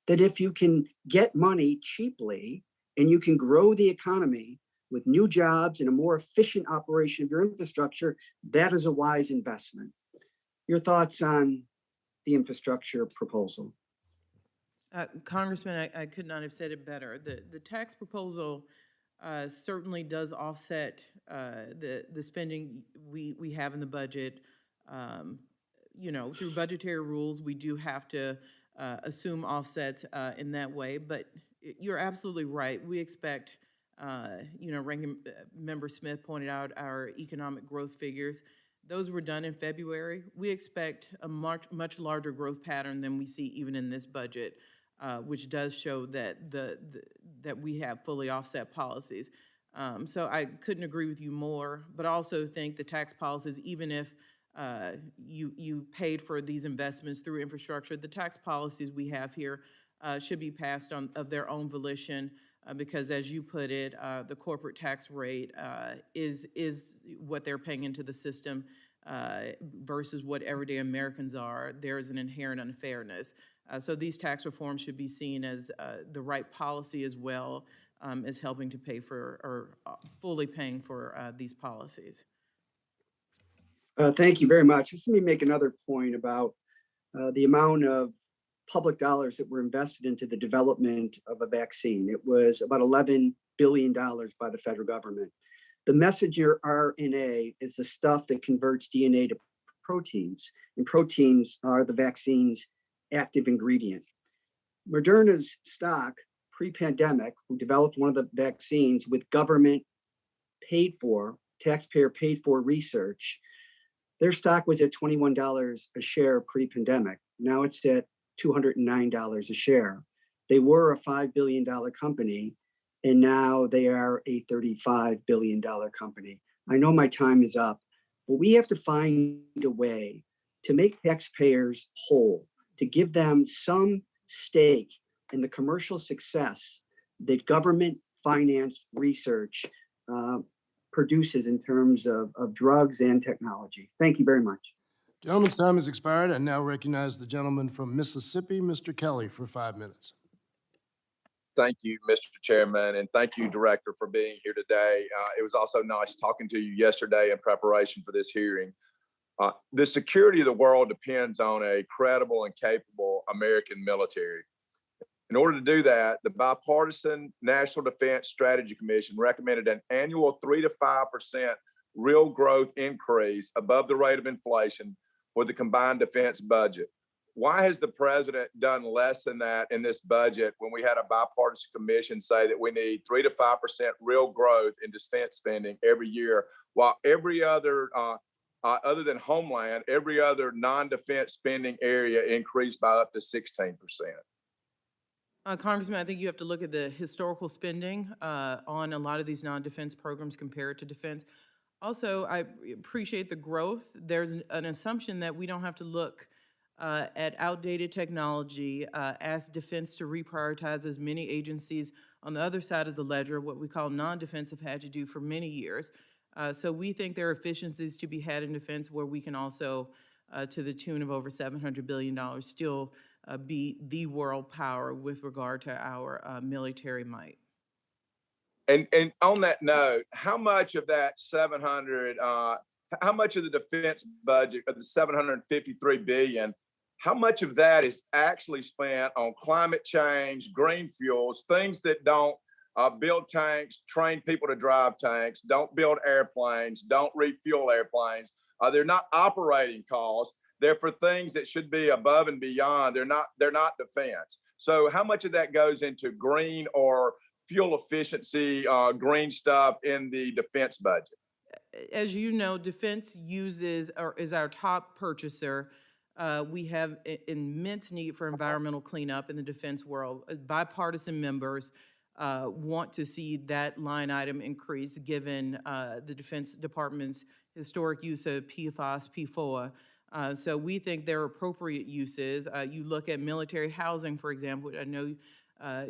That if you can get money cheaply and you can grow the economy with new jobs and a more efficient operation of your infrastructure, that is a wise investment. Your thoughts on the infrastructure proposal? Congressman, I could not have said it better. The tax proposal certainly does offset the spending we have in the budget. Through budgetary rules, we do have to assume offsets in that way. But you're absolutely right. We expect, Ranking Member Smith pointed out our economic growth figures. Those were done in February. We expect a much larger growth pattern than we see even in this budget, which does show that that we have fully offset policies. So I couldn't agree with you more, but also think the tax policies, even if you paid for these investments through infrastructure, the tax policies we have here should be passed on of their own volition, because as you put it, the corporate tax rate is what they're paying into the system versus what everyday Americans are. There is an inherent unfairness. So these tax reforms should be seen as the right policy as well as helping to pay for or fully paying for these policies. Thank you very much. Just let me make another point about the amount of public dollars that were invested into the development of a vaccine. It was about $11 billion by the federal government. The messenger RNA is the stuff that converts DNA to proteins, and proteins are the vaccine's active ingredient. Moderna's stock, pre-pandemic, who developed one of the vaccines with government paid for, taxpayer paid for research, their stock was at $21 a share pre-pandemic. Now it's at $209 a share. They were a $5 billion company, and now they are a $35 billion company. I know my time is up, but we have to find a way to make taxpayers whole, to give them some stake in the commercial success that government financed research produces in terms of drugs and technology. Thank you very much. Gentleman's time has expired. I now recognize the gentleman from Mississippi, Mr. Kelly, for 5 minutes. Thank you, Mr. Chairman, and thank you, Director, for being here today. It was also nice talking to you yesterday in preparation for this hearing. The security of the world depends on a credible and capable American military. In order to do that, the bipartisan National Defense Strategy Commission recommended an annual 3 to 5% real growth increase above the rate of inflation for the combined defense budget. Why has the president done less than that in this budget when we had a bipartisan commission say that we need 3 to 5% real growth in defense spending every year, while every other, other than Homeland, every other non-defense spending area increased by up to 16%? Congressman, I think you have to look at the historical spending on a lot of these non-defense programs compared to defense. Also, I appreciate the growth. There's an assumption that we don't have to look at outdated technology, ask defense to reprioritize, as many agencies on the other side of the ledger, what we call non-defense, have had to do for many years. So we think there are efficiencies to be had in defense where we can also, to the tune of over $700 billion, still be the world power with regard to our military might. And on that note, how much of that 700, how much of the defense budget of the 753 billion, how much of that is actually spent on climate change, green fuels, things that don't build tanks, train people to drive tanks, don't build airplanes, don't refuel airplanes? They're not operating costs. They're for things that should be above and beyond. They're not defense. So how much of that goes into green or fuel efficiency, green stuff in the defense budget? As you know, defense uses or is our top purchaser. We have immense need for environmental cleanup in the defense world. Bipartisan members want to see that line item increase given the Defense Department's historic use of PFAS, PFOA. So we think they're appropriate uses. You look at military housing, for example. I know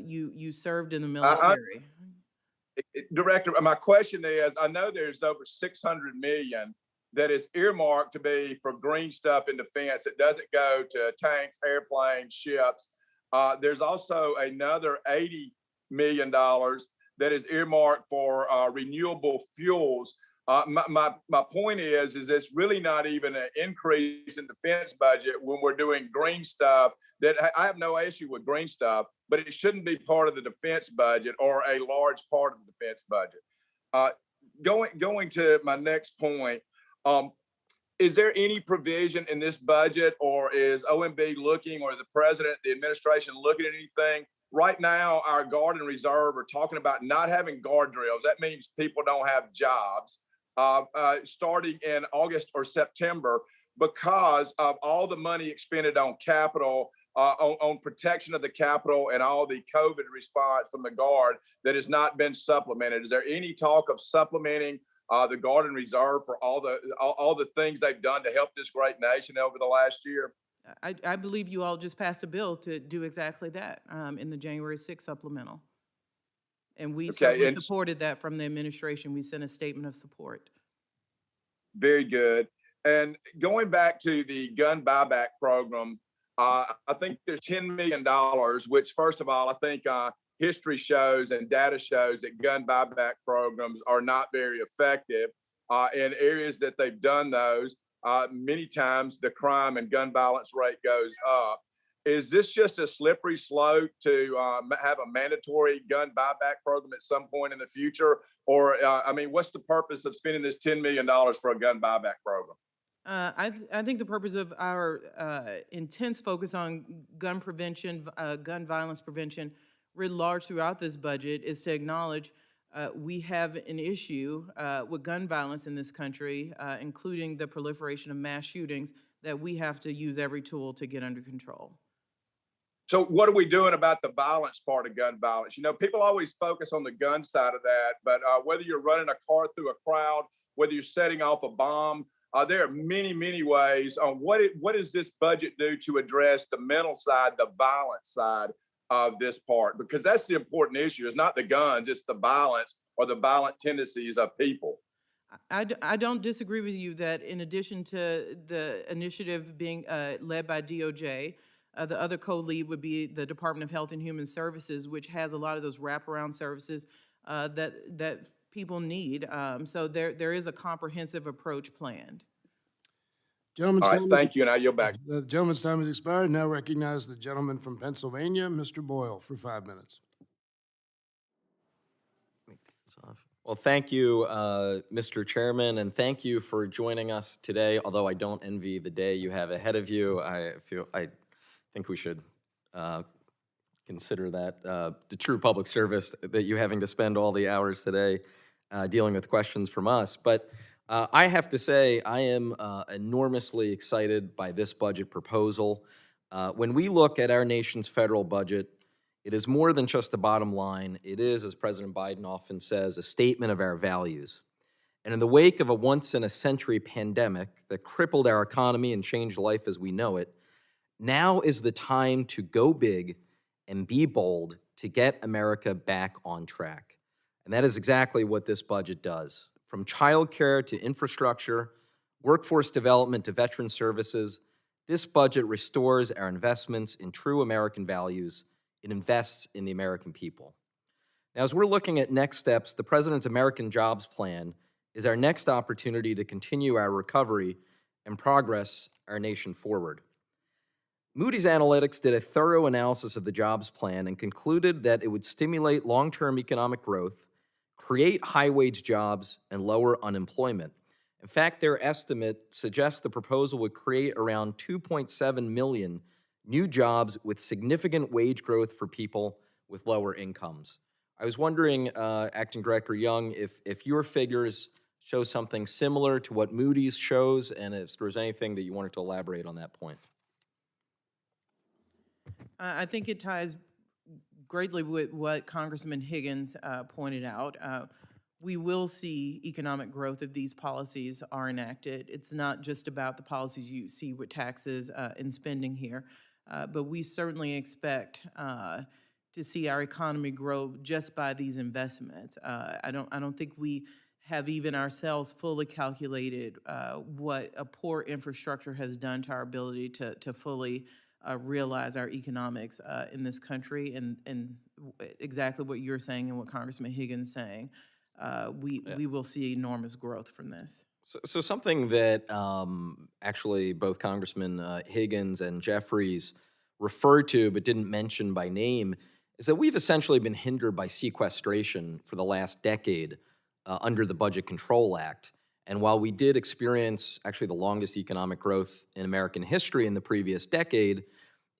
you served in the military. Director, my question is, I know there's over 600 million that is earmarked to be for green stuff in defense. It doesn't go to tanks, airplanes, ships. There's also another $80 million that is earmarked for renewable fuels. My point is it's really not even an increase in defense budget when we're doing green stuff. That I have no issue with green stuff, but it shouldn't be part of the defense budget or a large part of the defense budget. Going to my next point, is there any provision in this budget, or is OMB looking, or the president, the administration looking at anything? Right now, our Guard and Reserve are talking about not having guard drills. That means people don't have jobs starting in August or September because of all the money expended on capital, on protection of the Capitol and all the COVID response from the Guard that has not been supplemented. Is there any talk of supplementing the Guard and Reserve for all the things they've done to help this great nation over the last year? I believe you all just passed a bill to do exactly that in the January 6th supplemental. And we supported that from the administration. We sent a statement of support. Very good. And going back to the gun buyback program, I think there's $10 million, which first of all, I think history shows and data shows that gun buyback programs are not very effective. In areas that they've done those, many times the crime and gun violence rate goes up. Is this just a slippery slope to have a mandatory gun buyback program at some point in the future? Or, I mean, what's the purpose of spending this $10 million for a gun buyback program? I think the purpose of our intense focus on gun prevention, gun violence prevention, writ large throughout this budget is to acknowledge we have an issue with gun violence in this country, including the proliferation of mass shootings, that we have to use every tool to get under control. So what are we doing about the violence part of gun violence? You know, people always focus on the gun side of that, but whether you're running a car through a crowd, whether you're setting off a bomb, there are many, many ways. What does this budget do to address the mental side, the violence side of this part? Because that's the important issue. It's not the guns, it's the violence or the violent tendencies of people. I don't disagree with you that in addition to the initiative being led by DOJ, the other co-lead would be the Department of Health and Human Services, which has a lot of those wraparound services that people need. So there is a comprehensive approach planned. Gentleman's All right, time is- thank you, and I yield back. The gentleman's time has expired. Now recognize the gentleman from Pennsylvania, Mr. Boyle, for 5 minutes. Well, thank you, Mr. Chairman, and thank you for joining us today. Although I don't envy the day you have ahead of you, I think we should consider that the true public service that you having to spend all the hours today dealing with questions from us. But I have to say, I am enormously excited by this budget proposal. When we look at our nation's federal budget, it is more than just a bottom line. It is, as President Biden often says, a statement of our values. And in the wake of a once-in-a-century pandemic that crippled our economy and changed life as we know it, now is the time to go big and be bold to get America back on track. And that is exactly what this budget does. From childcare to infrastructure, workforce development to veteran services, this budget restores our investments in true American values. It invests in the American people. Now, as we're looking at next steps, the President's American Jobs Plan is our next opportunity to continue our recovery and progress our nation forward. Moody's Analytics did a thorough analysis of the jobs plan and concluded that it would stimulate long-term economic growth, create high-wage jobs, and lower unemployment. In fact, their estimate suggests the proposal would create around 2.7 million new jobs with significant wage growth for people with lower incomes. I was wondering, Acting Director Young, if your figures show something similar to what Moody's shows, and if there's anything that you wanted to elaborate on that point. I think it ties greatly with what Congressman Higgins pointed out. We will see economic growth if these policies are enacted. It's not just about the policies you see with taxes and spending here, but we certainly expect to see our economy grow just by these investments. I don't think we have even ourselves fully calculated what a poor infrastructure has done to our ability to fully realize our economics in this country, and exactly what you're saying and what Congressman Higgins is saying. We will see enormous growth from this. So something that actually both Congressman Higgins and Jeffries referred to but didn't mention by name is that we've essentially been hindered by sequestration for the last decade under the Budget Control Act. And while we did experience actually the longest economic growth in American history in the previous decade,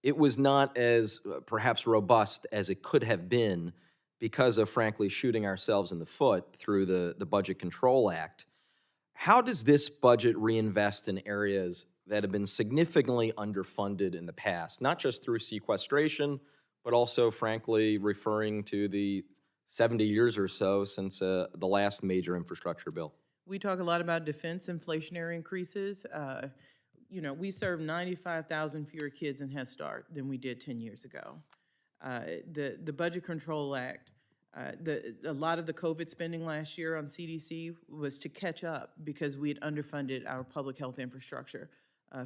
it was not as perhaps robust as it could have been because of, frankly, shooting ourselves in the foot through the Budget Control Act. How does this budget reinvest in areas that have been significantly underfunded in the past, not just through sequestration, but also, frankly, referring to the 70 years or so since the last major infrastructure bill? We talk a lot about defense inflationary increases. We serve 95,000 fewer kids in Head Start than we did 10 years ago. The Budget Control Act, a lot of the COVID spending last year on CDC was to catch up because we had underfunded our public health infrastructure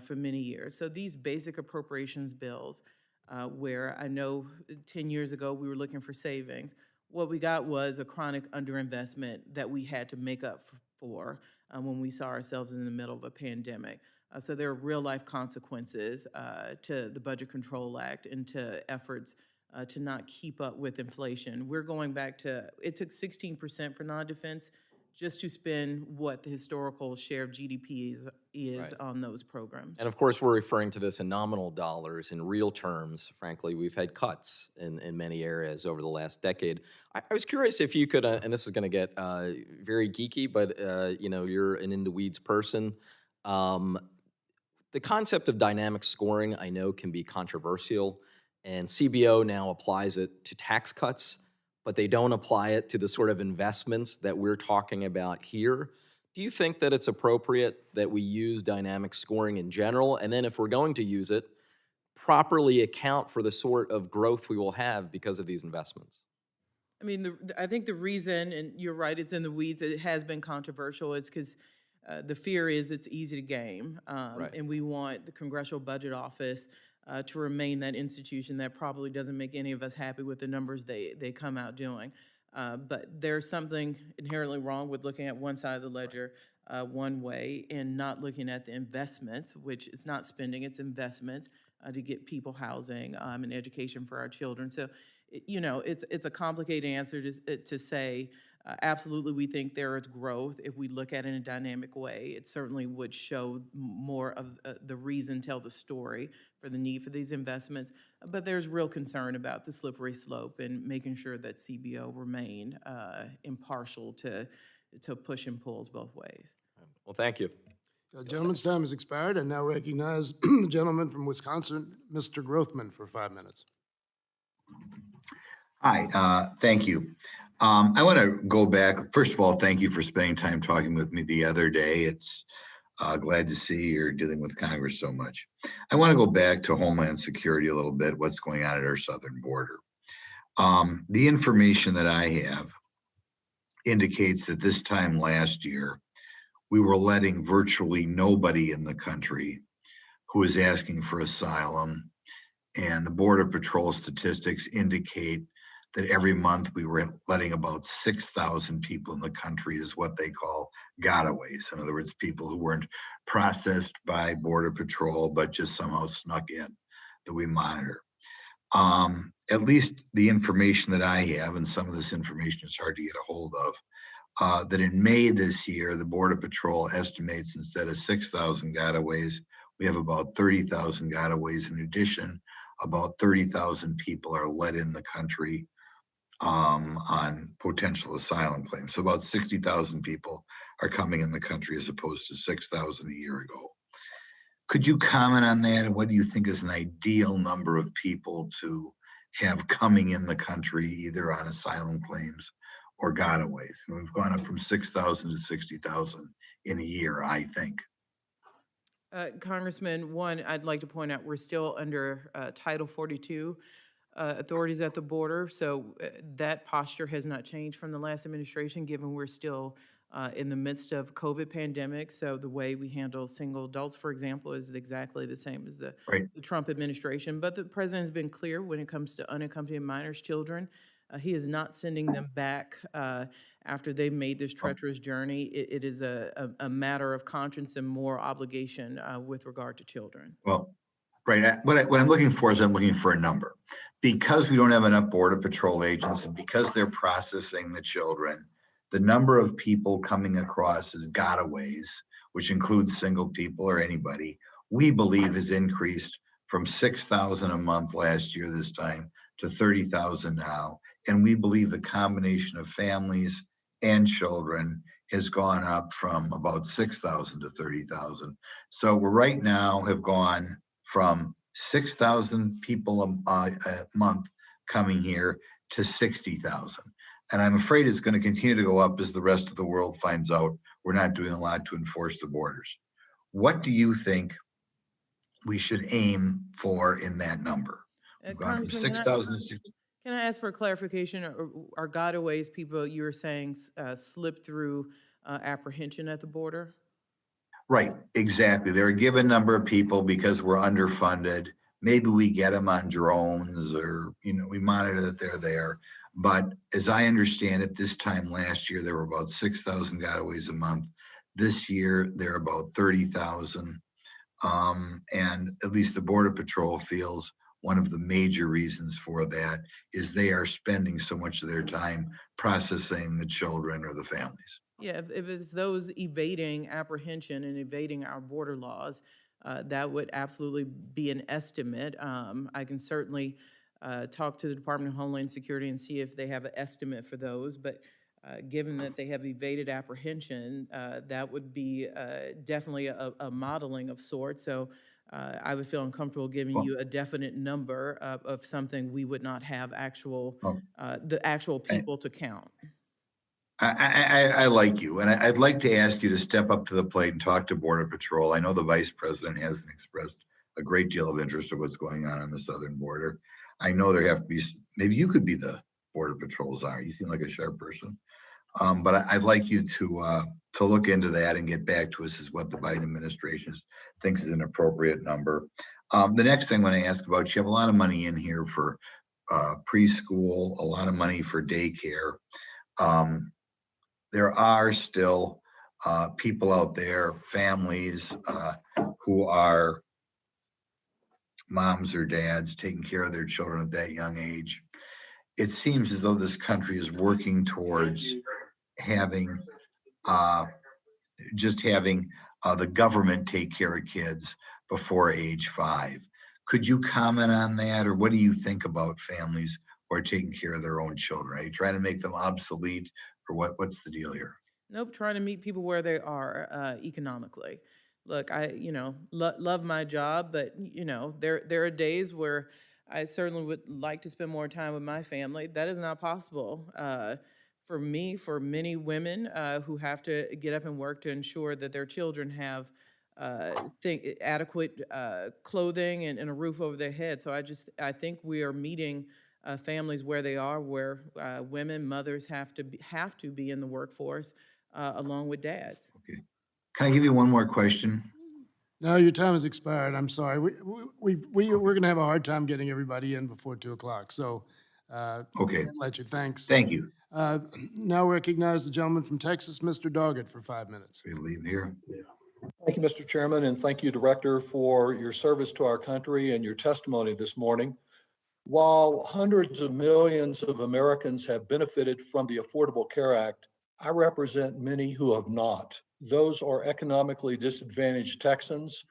for many years. So these basic appropriations bills, where I know 10 years ago we were looking for savings, what we got was a chronic underinvestment that we had to make up for when we saw ourselves in the middle of a pandemic. So there are real-life consequences to the Budget Control Act and to efforts to not keep up with inflation. We're going back to, it took 16% for non-defense just to spend what the historical share of GDP is Right. on those programs. And of course, we're referring to this in nominal dollars. In real terms, frankly, we've had cuts in many areas over the last decade. I was curious if you could, and this is going to get very geeky, but you're an in-the-weeds person. The concept of dynamic scoring, I know, can be controversial, and CBO now applies it to tax cuts, but they don't apply it to the sort of investments that we're talking about here. Do you think that it's appropriate that we use dynamic scoring in general? And then if we're going to use it, properly account for the sort of growth we will have because of these investments? I mean, I think the reason, and you're right, it's in the weeds, it has been controversial, is because the fear is it's easy to game. Right. And we want the Congressional Budget Office to remain that institution that probably doesn't make any of us happy with the numbers they come out doing. But there's something inherently wrong with looking at one side of the ledger one way and not looking at the investments, which is not spending, it's investment to get people housing and education for our children. So, it's a complicated answer to say, absolutely, we think there is growth if we look at it in a dynamic way. It certainly would show more of the reason, tell the story for the need for these investments. But there's real concern about the slippery slope and making sure that CBO remain impartial to push and pulls both ways. Well, thank you. The gentleman's time has expired. I now recognize the gentleman from Wisconsin, Mr. Grothman, for 5 minutes. Hi, thank you. I want to go back. First of all, thank you for spending time talking with me the other day. It's glad to see you're dealing with Congress so much. I want to go back to Homeland Security a little bit, what's going on at our southern border. The information that I have indicates that this time last year, we were letting virtually nobody in the country who was asking for asylum. And the Border Patrol statistics indicate that every month we were letting about 6,000 people in the country is what they call gotaways. In other words, people who weren't processed by Border Patrol, but just somehow snuck in that we monitor. At least the information that I have, and some of this information is hard to get a hold of, that in May this year, the Border Patrol estimates instead of 6,000 gotaways, we have about 30,000 gotaways. In addition, about 30,000 people are let in the country on potential asylum claims. So about 60,000 people are coming in the country as opposed to 6,000 a year ago. Could you comment on that? And what do you think is an ideal number of people to have coming in the country, either on asylum claims or gotaways? And we've gone up from 6,000 to 60,000 in a year, I think. Congressman, one, I'd like to point out we're still under Title 42 authorities at the border. So that posture has not changed from the last administration, given we're still in the midst of COVID pandemic. So the way we handle single adults, for example, is exactly the same as the Trump administration. But the president has been clear when it comes to unaccompanied minors, children. He is not sending them back after they've made this treacherous journey. It is a matter of conscience and moral obligation with regard to children. Well, right. What I'm looking for is I'm looking for a number. Because we don't have enough Border Patrol agents and because they're processing the children, the number of people coming across as gotaways, which includes single people or anybody, we believe has increased from 6,000 a month last year this time to 30,000 now. And we believe the combination of families and children has gone up from about 6,000 to 30,000. So we're right now have gone from 6,000 people a month coming here to 60,000. And I'm afraid it's going to continue to go up as the rest of the world finds out we're not doing a lot to enforce the borders. What do you think we should aim for in that number? We've gone from 6,000 to 60,000. Can I ask for clarification? Are gotaways people you were saying slip through apprehension at the border? Right, exactly. There are a given number of people because we're underfunded. Maybe we get them on drones or, we monitor that they're there. But as I understand it, this time last year, there were about 6,000 gotaways a month. This year, there are about 30,000. And at least the Border Patrol feels one of the major reasons for that is they are spending so much of their time processing the children or the families. Yeah, if it's those evading apprehension and evading our border laws, that would absolutely be an estimate. I can certainly talk to the Department of Homeland Security and see if they have an estimate for those. But given that they have evaded apprehension, that would be definitely a modeling of sorts. So I would feel uncomfortable giving you a definite number of something we would not have the actual people to count. I like you, and I'd like to ask you to step up to the plate and talk to Border Patrol. I know the Vice President hasn't expressed a great deal of interest of what's going on the southern border. I know there have to be, maybe you could be the Border Patrol czar. You seem like a sharp person. But I'd like you to look into that and get back to us as what the Biden administration thinks is an appropriate number. The next thing I want to ask about, you have a lot of money in here for preschool, a lot of money for daycare. There are still people out there, families who are moms or dads taking care of their children at that young age. It seems as though this country is working towards having the government take care of kids before age 5. Could you comment on that, or what do you think about families who are taking care of their own children? Are you trying to make them obsolete, or what's the deal here? Nope, trying to meet people where they are economically. Look, I love my job, but there are days where I certainly would like to spend more time with my family. That is not possible for me, for many women who have to get up and work to ensure that their children have adequate clothing and a roof over their head. So I think we are meeting families where they are, where women, mothers have to be in the workforce along with dads. Okay. Can I give you one more question? No, your time has expired. I'm sorry. We're going to have a hard time getting everybody in before 2 o'clock. So, Okay. can't let you. Thanks. Thank you. Now recognize the gentleman from Texas, Mr. Doggett, for 5 minutes. We leave here. Thank you, Mr. Chairman, and thank you, Director, for your service to our country and your testimony this morning. While hundreds of millions of Americans have benefited from the Affordable Care Act, I represent many who have not. Those are economically disadvantaged Texans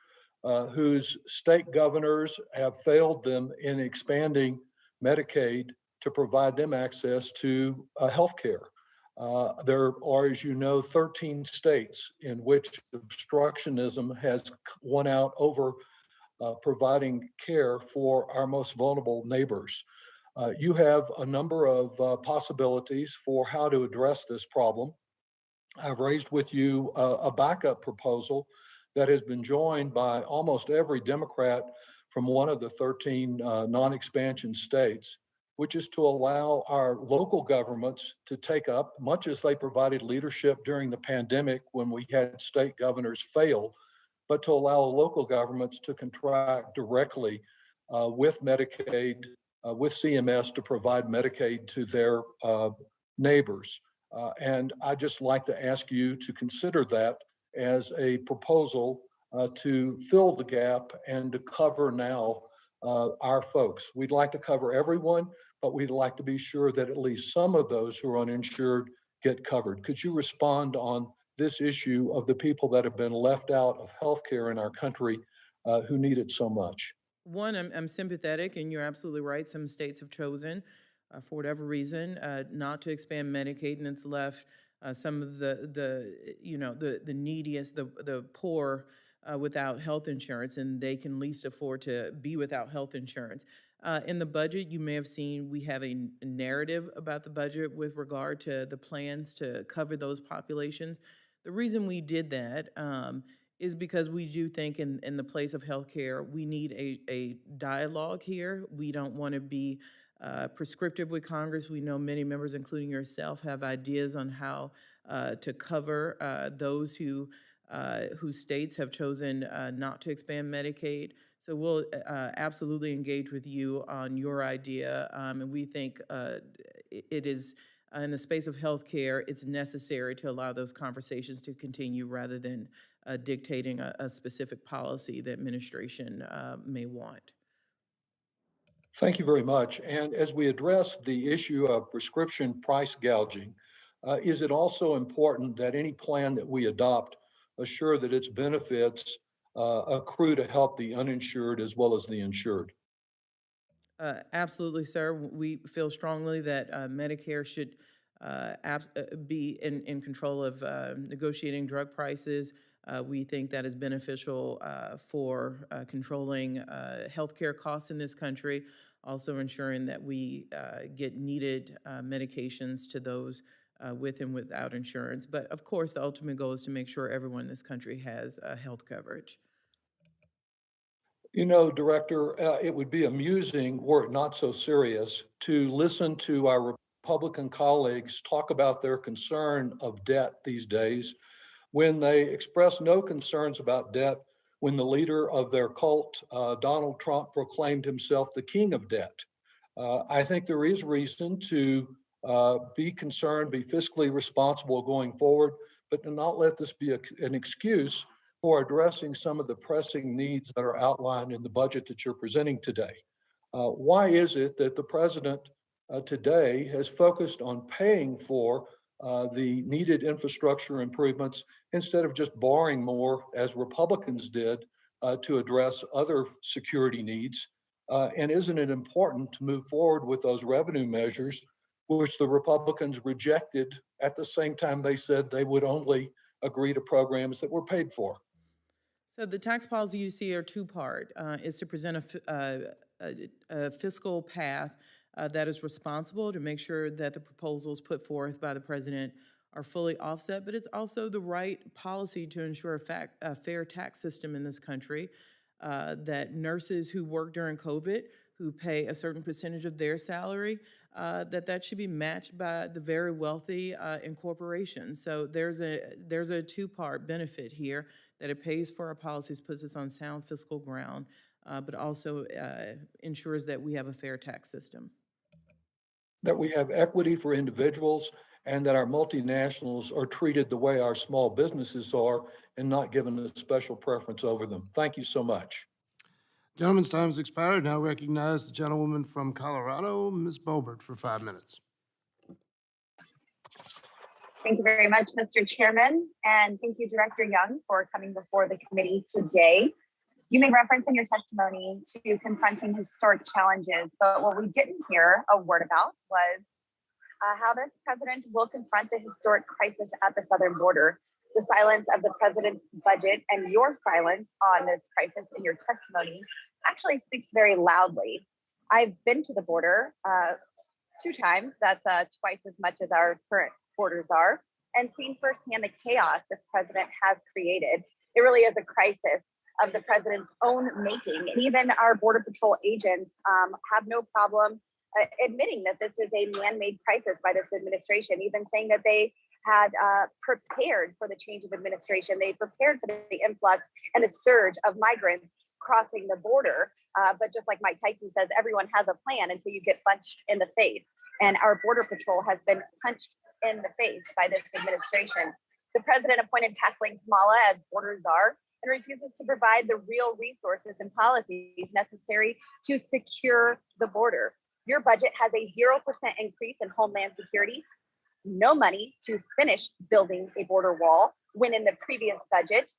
whose state governors have failed them in expanding Medicaid to provide them access to health care. There are, as you know, 13 states in which obstructionism has won out over providing care for our most vulnerable neighbors. You have a number of possibilities for how to address this problem. I've raised with you a backup proposal that has been joined by almost every Democrat from one of the 13 non-expansion states, which is to allow our local governments to take up, much as they provided leadership during the pandemic when we had state governors fail, but to allow local governments to contract directly with Medicaid, with CMS to provide Medicaid to their neighbors. And I'd just like to ask you to consider that as a proposal to fill the gap and to cover now our folks. We'd like to cover everyone, but we'd like to be sure that at least some of those who are uninsured get covered. Could you respond on this issue of the people that have been left out of healthcare in our country who need it so much? One, I'm sympathetic, and you're absolutely right. Some states have chosen, for whatever reason, not to expand Medicaid, and it's left some of the neediest, the poor, without health insurance, and they can least afford to be without health insurance. In the budget, you may have seen we have a narrative about the budget with regard to the plans to cover those populations. The reason we did that is because we do think in the place of healthcare, we need a dialogue here. We don't want to be prescriptive with Congress. We know many members, including yourself, have ideas on how to cover those whose states have chosen not to expand Medicaid. So we'll absolutely engage with you on your idea, and we think it is, in the space of healthcare, it's necessary to allow those conversations to continue rather than dictating a specific policy the administration may want. Thank you very much. And as we address the issue of prescription price gouging, is it also important that any plan that we adopt assure that its benefits accrue to help the uninsured as well as the insured? Absolutely, sir. We feel strongly that Medicare should be in control of negotiating drug prices. We think that is beneficial for controlling healthcare costs in this country, also ensuring that we get needed medications to those with and without insurance. But of course, the ultimate goal is to make sure everyone in this country has health coverage. You know, Director, it would be amusing, were it not so serious, to listen to our Republican colleagues talk about their concern of debt these days when they express no concerns about debt when the leader of their cult, Donald Trump, proclaimed himself the king of debt. I think there is reason to be concerned, be fiscally responsible going forward, but to not let this be an excuse for addressing some of the pressing needs that are outlined in the budget that you're presenting today. Why is it that the president today has focused on paying for the needed infrastructure improvements instead of just borrowing more, as Republicans did, to address other security needs? And isn't it important to move forward with those revenue measures, which the Republicans rejected at the same time they said they would only agree to programs that were paid for? So the tax policy you see are two-part. Is to present a fiscal path that is responsible to make sure that the proposals put forth by the president are fully offset, but it's also the right policy to ensure a fair tax system in this country, that nurses who work during COVID, who pay a certain percentage of their salary, that should be matched by the very wealthy and corporations. So there's a two-part benefit here, that it pays for our policies, puts us on sound fiscal ground, but also ensures that we have a fair tax system. That we have equity for individuals and that our multinationals are treated the way our small businesses are and not given a special preference over them. Thank you so much. Gentleman's time has expired. Now recognize the gentlewoman from Colorado, Ms. Boebert, for 5 minutes. Thank you very much, Mr. Chairman, and thank you, Director Young, for coming before the committee today. You made reference in your testimony to confronting historic challenges, but what we didn't hear a word about was how this president will confront the historic crisis at the southern border. The silence of the president's budget and your silence on this crisis in your testimony actually speaks very loudly. I've been to the border 2 times, that's twice as much as our current borders are, and seen firsthand the chaos this president has created. It really is a crisis of the president's own making. And even our Border Patrol agents have no problem admitting that this is a man-made crisis by this administration, even saying that they had prepared for the change of administration. They prepared for the influx and the surge of migrants crossing the border. But just like Mike Tyson says, everyone has a plan until you get punched in the face. And our Border Patrol has been punched in the face by this administration. The president appointed Kathleen Kamala as border czar and refuses to provide the real resources and policies necessary to secure the border. Your budget has a 0% increase in Homeland Security, no money to finish building a border wall, when in the previous budget,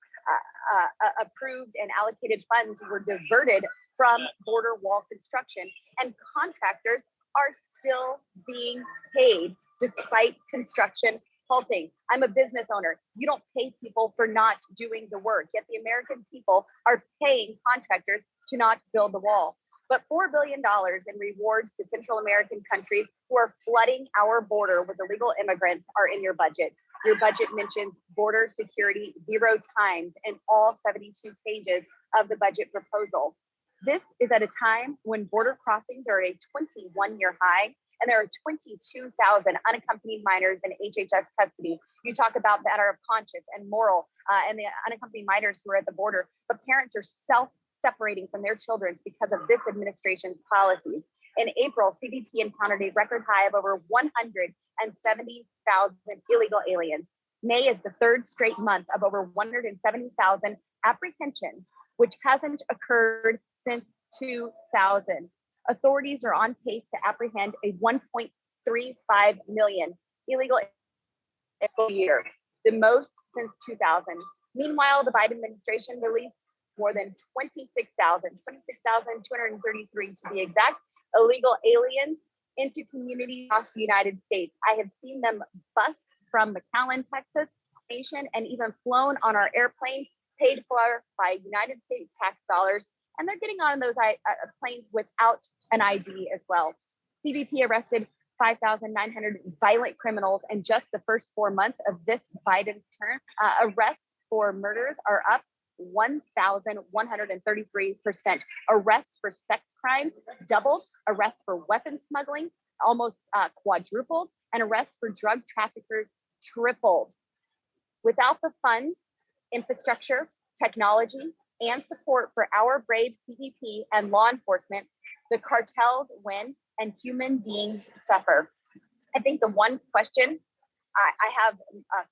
approved and allocated funds were diverted from border wall construction, and contractors are still being paid despite construction halting. I'm a business owner. You don't pay people for not doing the work, yet the American people are paying contractors to not build the wall. But $4 billion in rewards to Central American countries who are flooding our border with illegal immigrants are in your budget. Your budget mentions border security 0 times in all 72 pages of the budget proposal. This is at a time when border crossings are at a 21-year high, and there are 22,000 unaccompanied minors in HHS custody. You talk about the matter of conscience and moral and the unaccompanied minors who are at the border, but parents are self-separating from their children because of this administration's policies. In April, CBP encountered a record high of over 170,000 illegal aliens. May is the 3rd straight month of over 170,000 apprehensions, which hasn't occurred since 2000. Authorities are on pace to apprehend a 1.35 million illegal a year, the most since 2000. Meanwhile, the Biden administration released more than 26,233 to be exact, illegal aliens into communities across the United States. I have seen them bust from McAllen, Texas, nation, and even flown on our airplanes paid for by United States tax dollars. And they're getting on those planes without an ID as well. CBP arrested 5,900 violent criminals in just the first 4 months of this Biden's term. Arrests for murders are up 1,133%. Arrests for sex crimes doubled. Arrests for weapons smuggling almost quadrupled. And arrests for drug traffickers tripled. Without the funds, infrastructure, technology, and support for our brave CBP and law enforcement, the cartels win and human beings suffer. I think the one question I have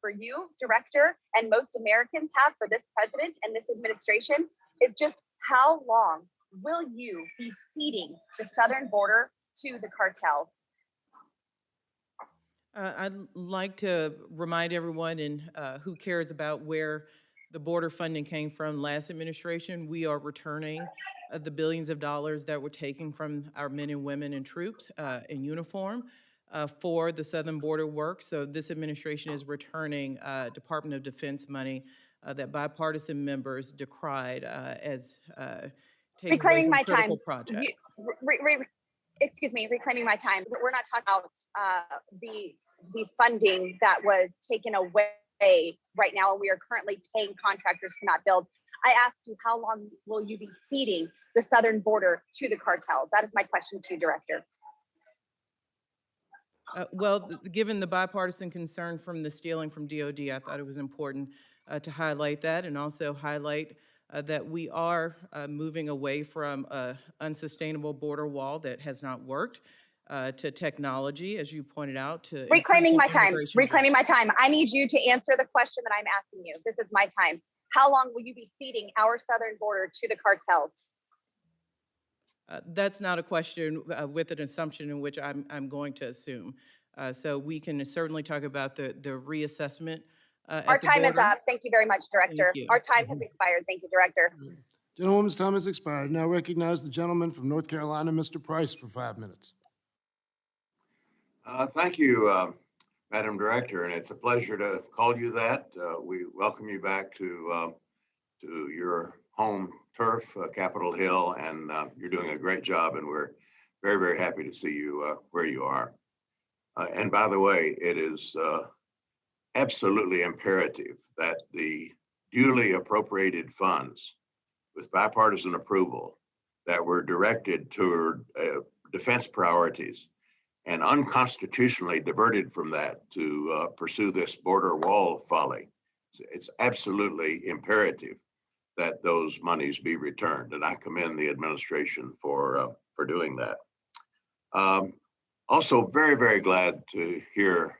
for you, Director, and most Americans have for this president and this administration is just how long will you be ceding the southern border to the cartels? I'd like to remind everyone who cares about where the border funding came from last administration. We are returning the billions of dollars that were taken from our men and women and troops in uniform for the southern border work. So this administration is returning Department of Defense money that bipartisan members decried as taking away from critical projects. Excuse me, reclaiming my time. We're not talking about the funding that was taken away right now, and we are currently paying contractors to not build. I asked you, how long will you be ceding the southern border to the cartels? That is my question to you, Director. Given the bipartisan concern from the stealing from DOD, I thought it was important to highlight that, and also highlight that we are moving away from an unsustainable border wall that has not worked to technology, as you pointed out, to reclaiming my time. Reclaiming my time. I need you to answer the question that I'm asking you. This is my time. How long will you be ceding our southern border to the cartels? That's not a question with an assumption in which I'm going to assume. So we can certainly talk about the reassessment. Our time is up. Thank you very much, Director. Our time has expired. Thank you, Director. Gentlewoman's time has expired. Now recognize the gentleman from North Carolina, Mr. Price, for 5 minutes. Thank you, Madam Director, and it's a pleasure to call you that. We welcome you back to your home turf, Capitol Hill, and you're doing a great job, and we're very, very happy to see you where you are. And by the way, it is absolutely imperative that the duly appropriated funds with bipartisan approval that were directed toward defense priorities and unconstitutionally diverted from that to pursue this border wall folly. It's absolutely imperative that those monies be returned, and I commend the administration for doing that. Also, very, very glad to hear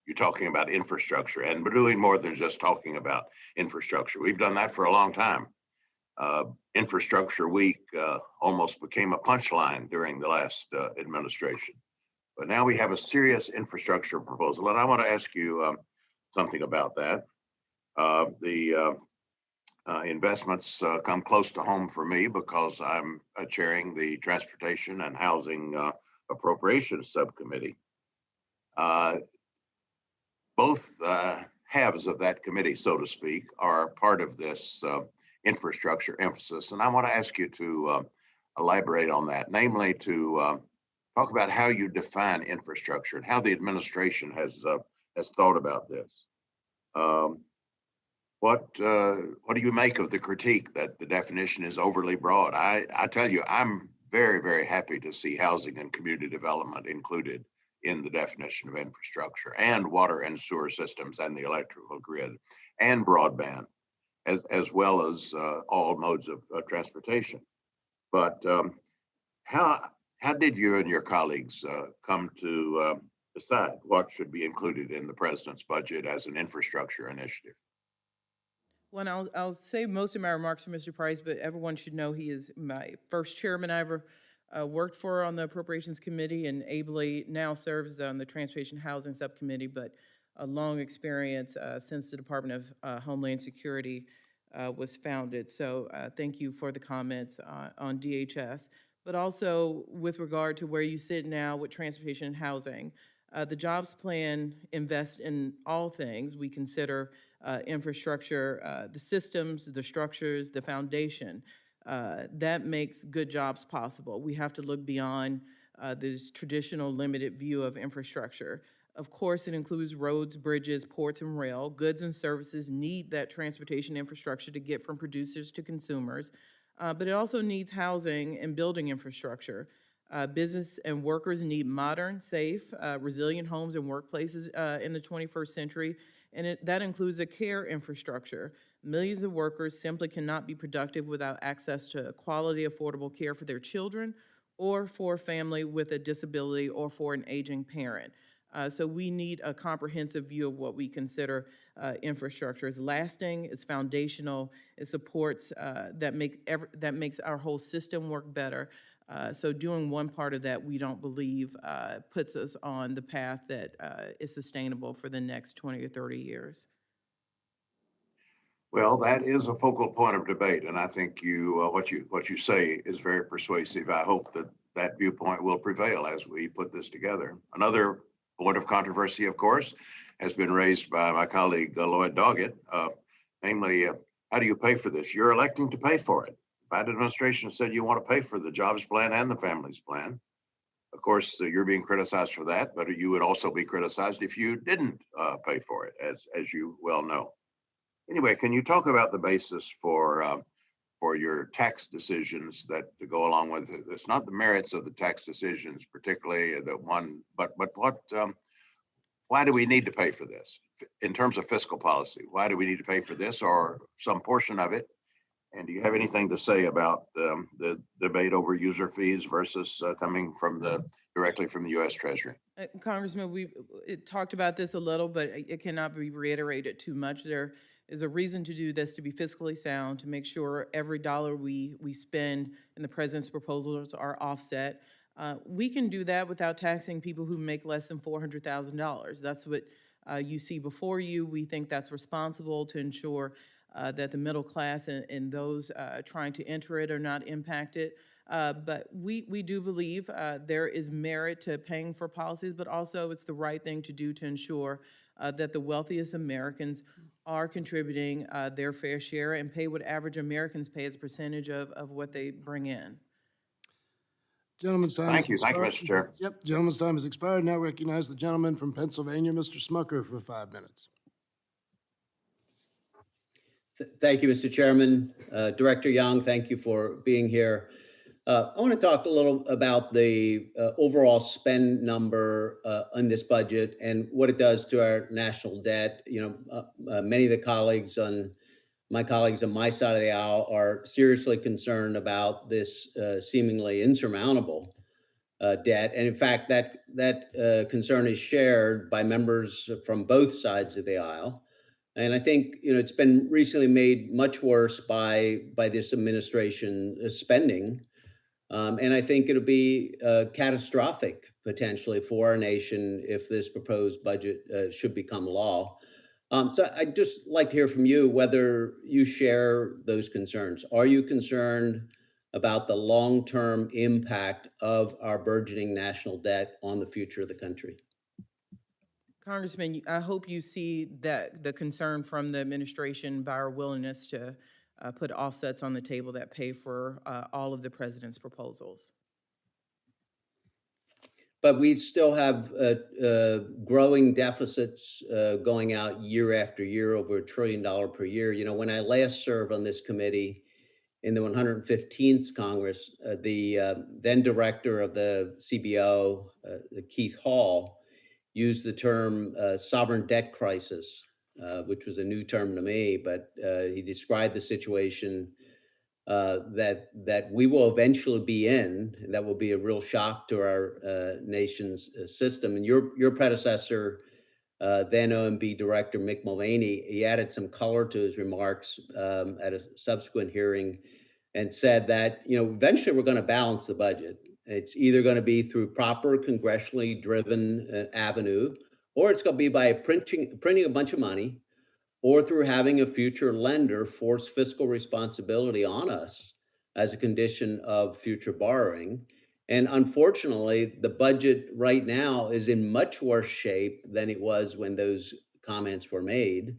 you talking about infrastructure, and we're doing more than just talking about infrastructure. We've done that for a long time. Infrastructure Week almost became a punchline during the last administration. But now we have a serious infrastructure proposal, and I want to ask you something about that. The investments come close to home for me because I'm chairing the Transportation and Housing Appropriations Subcommittee. Both halves of that committee, so to speak, are part of this infrastructure emphasis. And I want to ask you to elaborate on that, namely to talk about how you define infrastructure and how the administration has thought about this. What do you make of the critique that the definition is overly broad? I tell you, I'm very, very happy to see housing and community development included in the definition of infrastructure, and water and sewer systems and the electrical grid and broadband, as well as all modes of transportation. But how did you and your colleagues come to decide what should be included in the president's budget as an infrastructure initiative? Well, I'll save most of my remarks for Mr. Price, but everyone should know he is my first chairman I ever worked for on the Appropriations Committee, and ably now serves on the Transportation Housing Subcommittee, but a long experience since the Department of Homeland Security was founded. So thank you for the comments on DHS, but also with regard to where you sit now with transportation and housing. The jobs plan invests in all things. We consider infrastructure, the systems, the structures, the foundation. That makes good jobs possible. We have to look beyond this traditional limited view of infrastructure. Of course, it includes roads, bridges, ports, and rail. Goods and services need that transportation infrastructure to get from producers to consumers, but it also needs housing and building infrastructure. Business and workers need modern, safe, resilient homes and workplaces in the 21st century, and that includes a care infrastructure. Millions of workers simply cannot be productive without access to quality, affordable care for their children or for a family with a disability or for an aging parent. So we need a comprehensive view of what we consider infrastructure. It's lasting, it's foundational, it supports that makes our whole system work better. So doing one part of that, we don't believe puts us on the path that is sustainable for the next 20 or 30 years. Well, that is a focal point of debate, and I think what you say is very persuasive. I hope that that viewpoint will prevail as we put this together. Another point of controversy, of course, has been raised by my colleague Lloyd Doggett, namely, how do you pay for this? You're electing to pay for it. The Biden administration said you want to pay for the jobs plan and the families plan. Of course, you're being criticized for that, but you would also be criticized if you didn't pay for it, as you well know. Anyway, can you talk about the basis for your tax decisions that to go along with it? It's not the merits of the tax decisions, particularly the one, but what? Why do we need to pay for this in terms of fiscal policy? Why do we need to pay for this or some portion of it? And do you have anything to say about the debate over user fees versus coming from directly from the U.S. Treasury? Congressman, we've talked about this a little, but it cannot be reiterated too much. There is a reason to do this, to be fiscally sound, to make sure every dollar we spend in the president's proposals are offset. We can do that without taxing people who make less than $400,000. That's what you see before you. We think that's responsible to ensure that the middle class and those trying to enter it are not impacted. But we do believe there is merit to paying for policies, but also it's the right thing to do to ensure that the wealthiest Americans are contributing their fair share and pay what average Americans pay as a percentage of what they bring in. Gentleman's time Thank has you. Thank you, expired. Mr. Chair. Yep, gentleman's time has expired. Now recognize the gentleman from Pennsylvania, Mr. Smucker, for 5 minutes. Thank you, Mr. Chairman. Director Young, thank you for being here. I want to talk a little about the overall spend number on this budget and what it does to our national debt. You know, many of the my colleagues on my side of the aisle are seriously concerned about this seemingly insurmountable debt. And in fact, that concern is shared by members from both sides of the aisle. And I think, you know, it's been recently made much worse by this administration spending. And I think it'll be catastrophic potentially for our nation if this proposed budget should become law. So I'd just like to hear from you whether you share those concerns. Are you concerned about the long-term impact of our burgeoning national debt on the future of the country? Congressman, I hope you see that the concern from the administration by our willingness to put offsets on the table that pay for all of the president's proposals. But we still have growing deficits going out year after year, over $1 trillion per year. You know, when I last served on this committee in the 115th Congress, the then director of the CBO, Keith Hall, used the term sovereign debt crisis, which was a new term to me, but he described the situation that we will eventually be in, and that will be a real shock to our nation's system. And your predecessor, then OMB Director Mick Mulvaney, he added some color to his remarks at a subsequent hearing and said that, you know, eventually we're going to balance the budget. It's either going to be through proper congressionally driven avenue, or it's going to be by printing a bunch of money, or through having a future lender force fiscal responsibility on us as a condition of future borrowing. And unfortunately, the budget right now is in much worse shape than it was when those comments were made.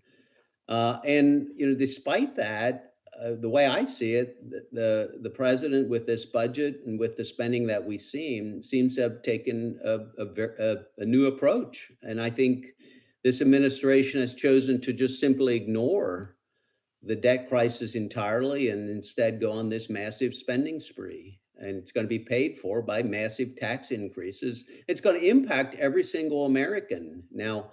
And you know, despite that, the way I see it, the president with this budget and with the spending that we seems to have taken a new approach. And I think this administration has chosen to just simply ignore the debt crisis entirely and instead go on this massive spending spree. And it's going to be paid for by massive tax increases. It's going to impact every single American. Now,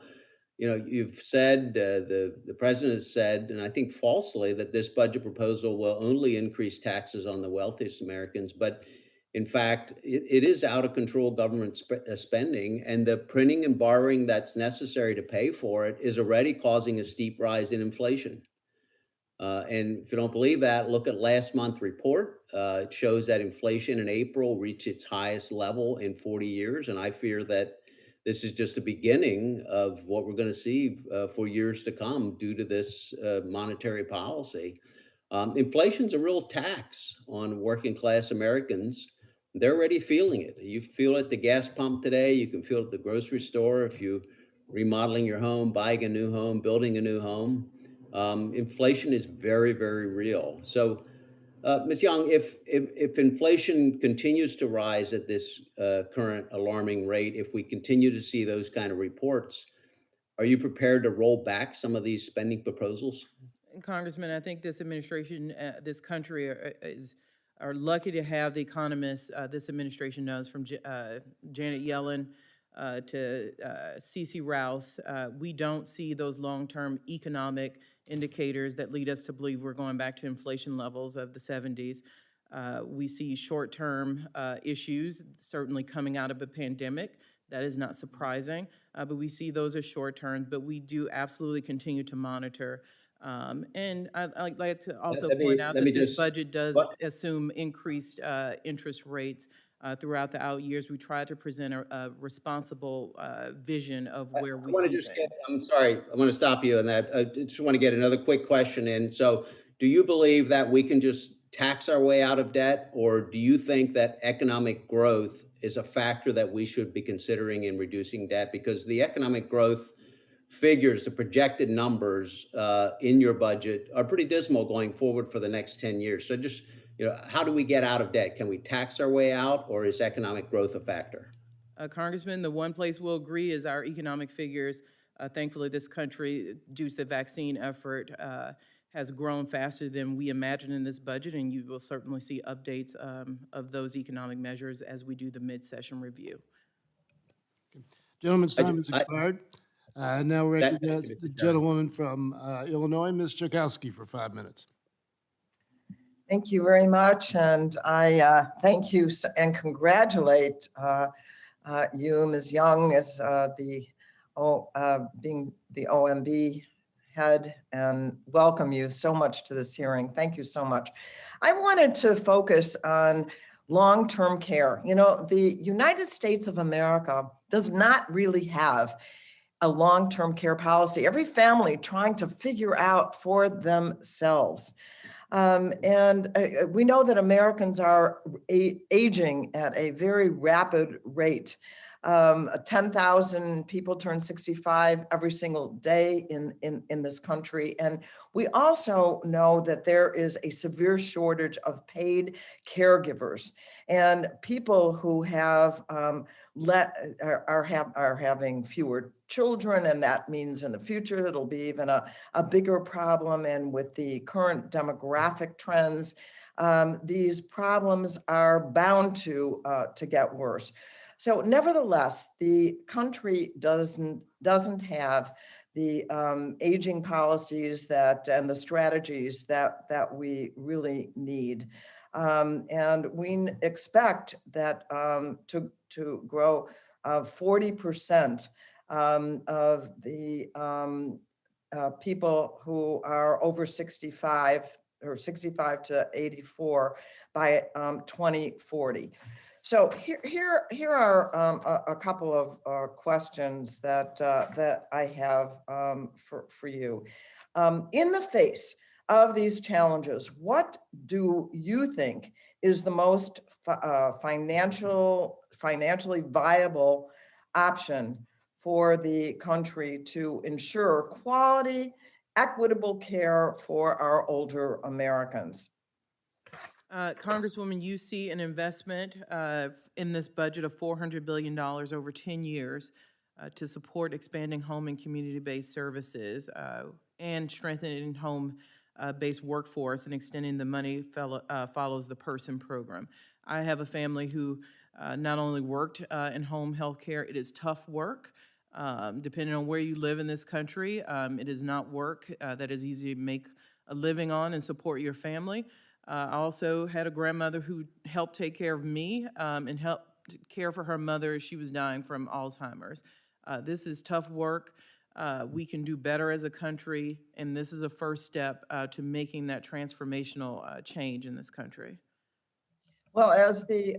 you've said, the president has said, and I think falsely, that this budget proposal will only increase taxes on the wealthiest Americans. But in fact, it is out of control government spending, and the printing and borrowing that's necessary to pay for it is already causing a steep rise in inflation. And if you don't believe that, look at last month's report. It shows that inflation in April reached its highest level in 40 years. And I fear that this is just the beginning of what we're going to see for years to come due to this monetary policy. Inflation's a real tax on working class Americans. They're already feeling it. You feel it at the gas pump today. You can feel it at the grocery store if you're remodeling your home, buying a new home, building a new home. Inflation is very, very real. So, Ms. Young, if inflation continues to rise at this current alarming rate, if we continue to see those kind of reports, are you prepared to roll back some of these spending proposals? Congressman, I think this administration, this country are lucky to have the economists this administration does, from Janet Yellen to C.C. Rouse. We don't see those long-term economic indicators that lead us to believe we're going back to inflation levels of the 70s. We see short-term issues, certainly coming out of a pandemic. That is not surprising, but we see those as short-term, but we do absolutely continue to monitor. And I'd like to also point out that this budget does assume increased interest rates throughout the out years. We try to present a responsible vision of where we see things. I'm sorry, I want to stop you on that. I just want to get another quick question in. So do you believe that we can just tax our way out of debt, or do you think that economic growth is a factor that we should be considering in reducing debt? Because the economic growth figures, the projected numbers in your budget are pretty dismal going forward for the next 10 years. So just, how do we get out of debt? Can we tax our way out, or is economic growth a factor? Congressman, the one place we'll agree is our economic figures. Thankfully, this country, due to the vaccine effort, has grown faster than we imagined in this budget, and you will certainly see updates of those economic measures as we do the mid-session review. Gentleman's time has expired. Now we recognize the gentlewoman from Illinois, Ms. Czachowski, for 5 minutes. Thank you very much, and I thank you and congratulate you, Ms. Young, as being the OMB head, and welcome you so much to this hearing. Thank you so much. I wanted to focus on long-term care. The United States of America does not really have a long-term care policy. Every family trying to figure out for themselves. And we know that Americans are aging at a very rapid rate. 10,000 people turn 65 every single day in this country. And we also know that there is a severe shortage of paid caregivers, and people who have are having fewer children, and that means in the future it'll be even a bigger problem. And with the current demographic trends, these problems are bound to get worse. So nevertheless, the country doesn't have the aging policies and the strategies that we really need. And we expect that to grow 40% of the people who are over 65 or 65 to 84 by 2040. So here are a couple of questions that I have for you. In the face of these challenges, what do you think is the most financially viable option for the country to ensure quality, equitable care for our older Americans. Congresswoman, you see an investment in this budget of $400 billion over 10 years to support expanding home and community-based services and strengthening home-based workforce and extending the money follows the person program. I have a family who not only worked in home health care, it is tough work. Depending on where you live in this country, it is not work that is easy to make a living on and support your family. I also had a grandmother who helped take care of me and helped care for her mother as she was dying from Alzheimer's. This is tough work. We can do better as a country, and this is a first step to making that transformational change in this country. Well, as the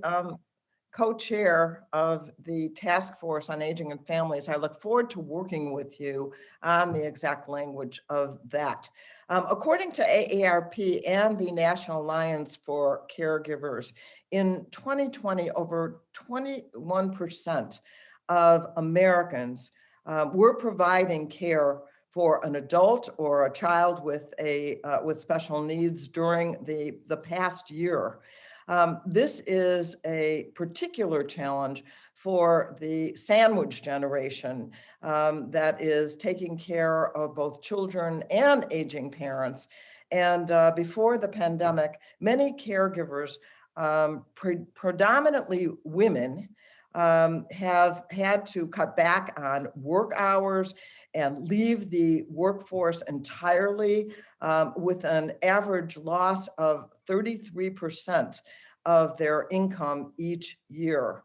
co-chair of the Task Force on Aging and Families, I look forward to working with you on the exact language of that. According to AARP and the National Alliance for Caregivers, in 2020, over 21% of Americans were providing care for an adult or a child with special needs during the past year. This is a particular challenge for the sandwich generation that is taking care of both children and aging parents. And before the pandemic, many caregivers, predominantly women, have had to cut back on work hours and leave the workforce entirely with an average loss of 33% of their income each year.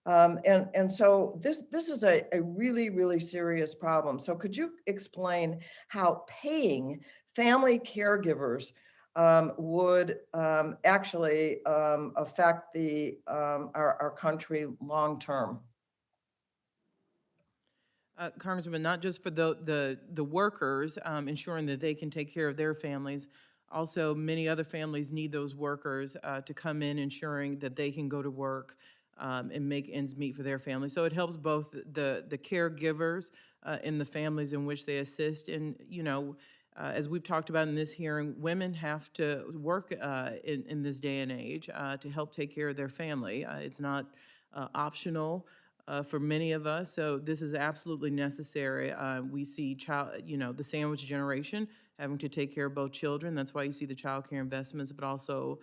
And so this is a really, really serious problem. So could you explain how paying family caregivers would actually affect our country long term? Congressman, not just for the workers, ensuring that they can take care of their families. Also, many other families need those workers to come in, ensuring that they can go to work and make ends meet for their family. So it helps both the caregivers and the families in which they assist. And, you know, as we've talked about in this hearing, women have to work in this day and age to help take care of their family. It's not optional for many of us, so this is absolutely necessary. We see the sandwich generation having to take care of both children. That's why you see the child care investments, but also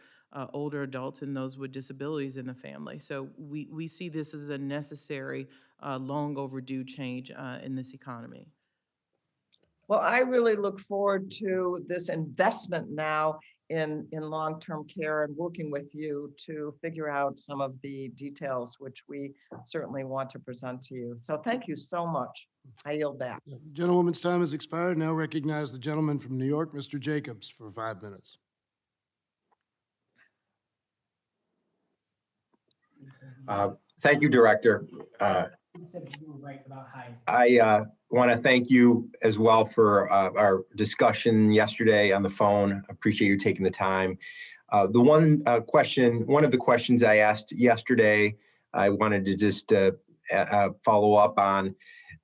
older adults and those with disabilities in the family. So we see this as a necessary, long overdue change in this economy. Well, I really look forward to this investment now in long-term care and working with you to figure out some of the details, which we certainly want to present to you. So thank you so much. I yield back. Gentlewoman's time has expired. Now recognize the gentleman from New York, Mr. Jacobs, for 5 minutes. Thank you, Director. I want to thank you as well for our discussion yesterday on the phone. I appreciate you taking the time. One of the questions I asked yesterday, I wanted to just follow up on.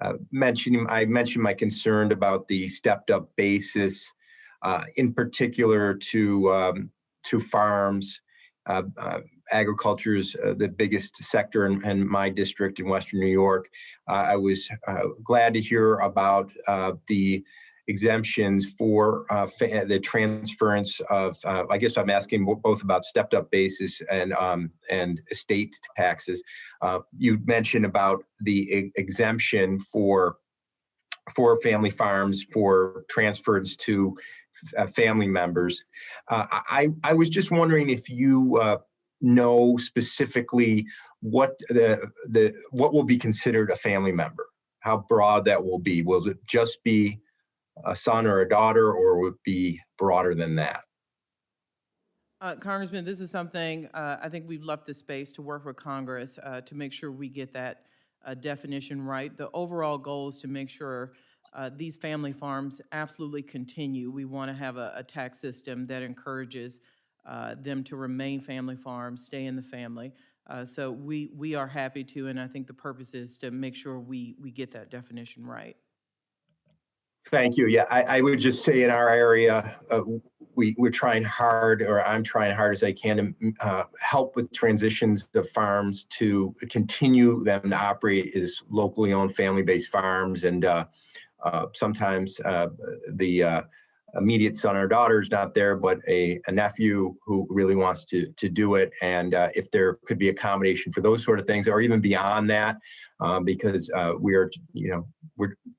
I mentioned my concern about the stepped up basis, in particular to farms. Agriculture is the biggest sector in my district in Western New York. I was glad to hear about the exemptions for the transference of, I guess I'm asking both about stepped up basis and estate taxes. You mentioned about the exemption for family farms for transfers to family members. I was just wondering if you know specifically what what will be considered a family member, how broad that will be. Will it just be a son or a daughter, or will it be broader than that? Congressman, this is something I think we've left the space to work with Congress to make sure we get that definition right. The overall goal is to make sure these family farms absolutely continue. We want to have a tax system that encourages them to remain family farms, stay in the family. So we are happy to, and I think the purpose is to make sure we get that definition right. Thank you. Yeah, I would just say in our area, we're trying hard, or I'm trying hard as I can to help with transitions of farms to continue them to operate as locally owned family-based farms. And sometimes the immediate son or daughter is not there, but a nephew who really wants to do it. And if there could be accommodation for those sort of things, or even beyond that, because we are,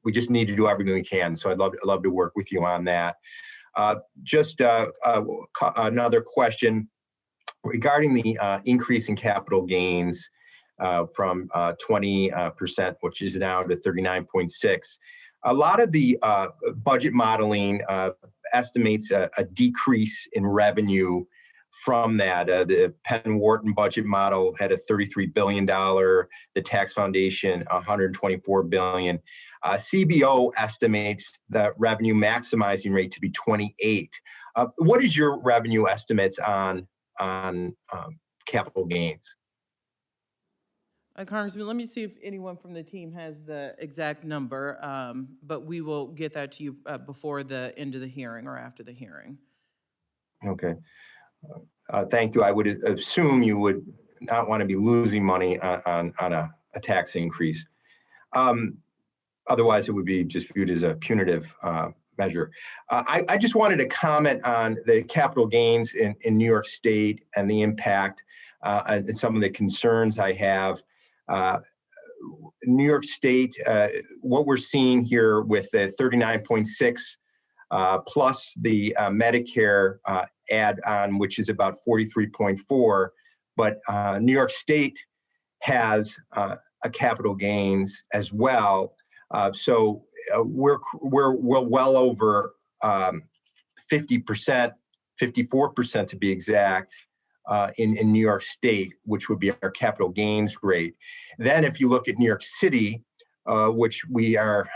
we just need to do everything we can. So I'd love to work with you on that. Just another question regarding the increase in capital gains from 20%, which is now to 39.6. A lot of the budget modeling estimates a decrease in revenue from that. The Penn-Wharton budget model had a $33 billion, the Tax Foundation, $124 billion. CBO estimates the revenue maximizing rate to be 28. What is your revenue estimates on capital gains? Congressman, let me see if anyone from the team has the exact number, but we will get that to you before the end of the hearing or after the hearing. Okay. Thank you. I would assume you would not want to be losing money on a tax increase. Otherwise, it would be just viewed as a punitive measure. I just wanted to comment on the capital gains in New York State and the impact and some of the concerns I have. New York State, what we're seeing here with the 39.6 plus the Medicare add-on, which is about 43.4, but New York State has a capital gains as well. So we're well over 50%, 54% to be exact, in New York State, which would be our capital gains rate. Then if you look at New York City, which we are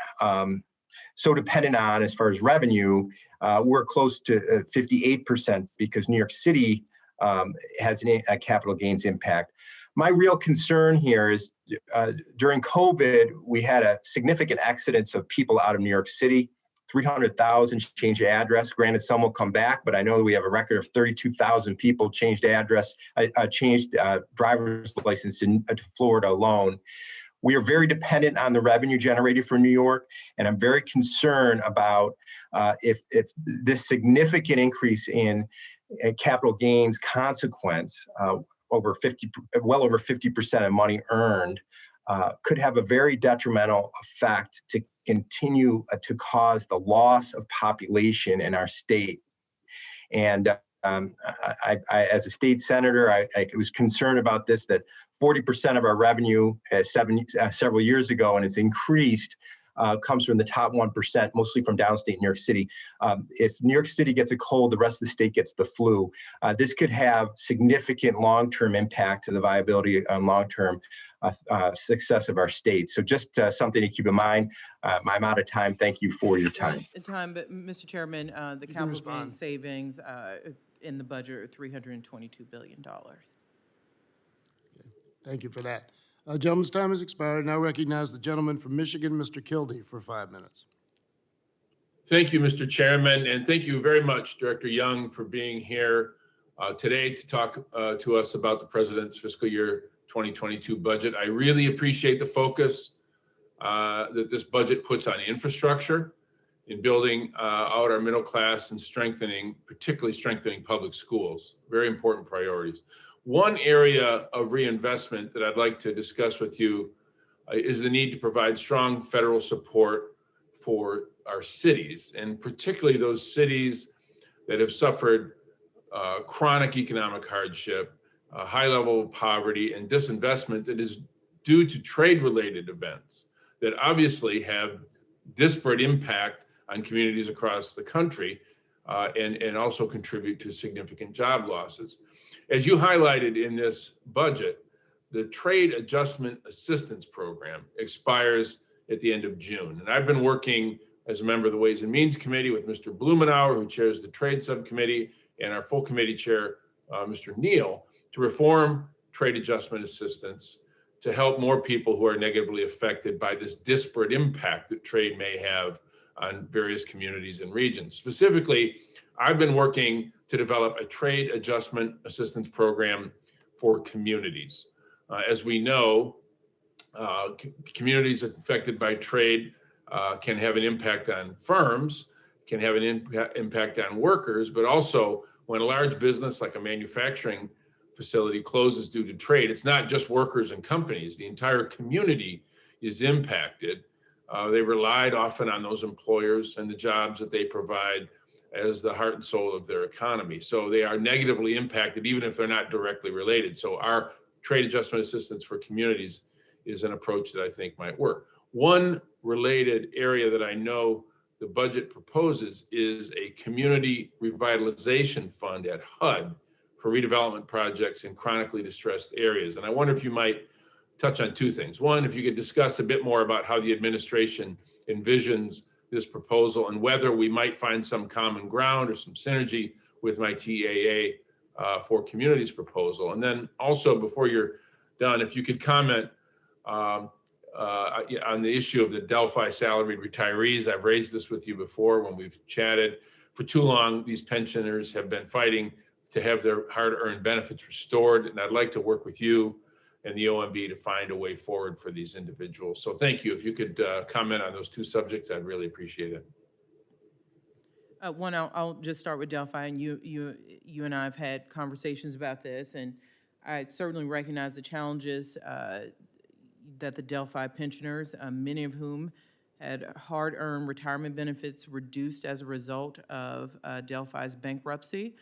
so dependent on as far as revenue, we're close to 58% because New York City has a capital gains impact. My real concern here is during COVID, we had a significant exodus of people out of New York City. 300,000 changed address. Granted, some will come back, but I know that we have a record of 32,000 people changed address, changed driver's license to Florida alone. We are very dependent on the revenue generated from New York, and I'm very concerned about if this significant increase in capital gains consequence, well over 50% of money earned, could have a very detrimental effect to continue to cause the loss of population in our state. And I, as a state senator, I was concerned about this, that 40% of our revenue several years ago, and it's increased, comes from the top 1%, mostly from downstate New York City. If New York City gets a cold, the rest of the state gets the flu. This could have significant long-term impact to the viability and long-term success of our state. So just something to keep in mind. I'm out of time. Thank you for your time. But Mr. Chairman, the capital gains savings in the budget are $322 billion. Thank you for that. Gentleman's time has expired. Now recognize the gentleman from Michigan, Mr. Kildee, for 5 minutes. Thank you, Mr. Chairman, and thank you very much, Director Young, for being here today to talk to us about the President's fiscal year 2022 budget. I really appreciate the focus that this budget puts on infrastructure, in building out our middle class and particularly strengthening public schools. Very important priorities. One area of reinvestment that I'd like to discuss with you is the need to provide strong federal support for our cities, and particularly those cities that have suffered chronic economic hardship, high level of poverty, and disinvestment that is due to trade-related events that obviously have disparate impact on communities across the country and also contribute to significant job losses. As you highlighted in this budget, the Trade Adjustment Assistance Program expires at the end of June. And I've been working as a member of the Ways and Means Committee with Mr. Blumenauer, who chairs the Trade Subcommittee, and our full committee chair, Mr. Neal, to reform trade adjustment assistance to help more people who are negatively affected by this disparate impact that trade may have on various communities and regions. Specifically, I've been working to develop a trade adjustment assistance program for communities. As we know, communities affected by trade can have an impact on firms, can have an impact on workers, but also when a large business like a manufacturing facility closes due to trade, it's not just workers and companies, the entire community is impacted. They relied often on those employers and the jobs that they provide as the heart and soul of their economy. So they are negatively impacted, even if they're not directly related. So our trade adjustment assistance for communities is an approach that I think might work. One related area that I know the budget proposes is a community revitalization fund at HUD for redevelopment projects in chronically distressed areas. And I wonder if you might touch on two things. One, if you could discuss a bit more about how the administration envisions this proposal and whether we might find some common ground or some synergy with my TAA for communities proposal. And then also, before you're done, if you could comment on the issue of the Delphi salaried retirees. I've raised this with you before when we've chatted. For too long, these pensioners have been fighting to have their hard-earned benefits restored, and I'd like to work with you and the OMB to find a way forward for these individuals. So thank you. If you could comment on those two subjects, I'd really appreciate it. One, I'll just start with Delphi, and you and I have had conversations about this, and I certainly recognize the challenges that the Delphi pensioners, many of whom had hard-earned retirement benefits reduced as a result of Delphi's bankruptcy.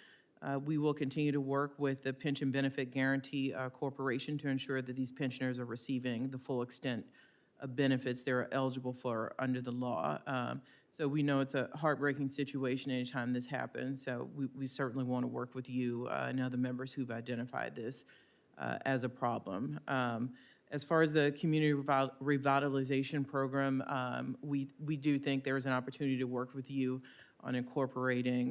We will continue to work with the Pension Benefit Guarantee Corporation to ensure that these pensioners are receiving the full extent of benefits they're eligible for under the law. So we know it's a heartbreaking situation anytime this happens. So we certainly want to work with you and other members who've identified this as a problem. As far as the community revitalization program, we do think there's an opportunity to work with you on incorporating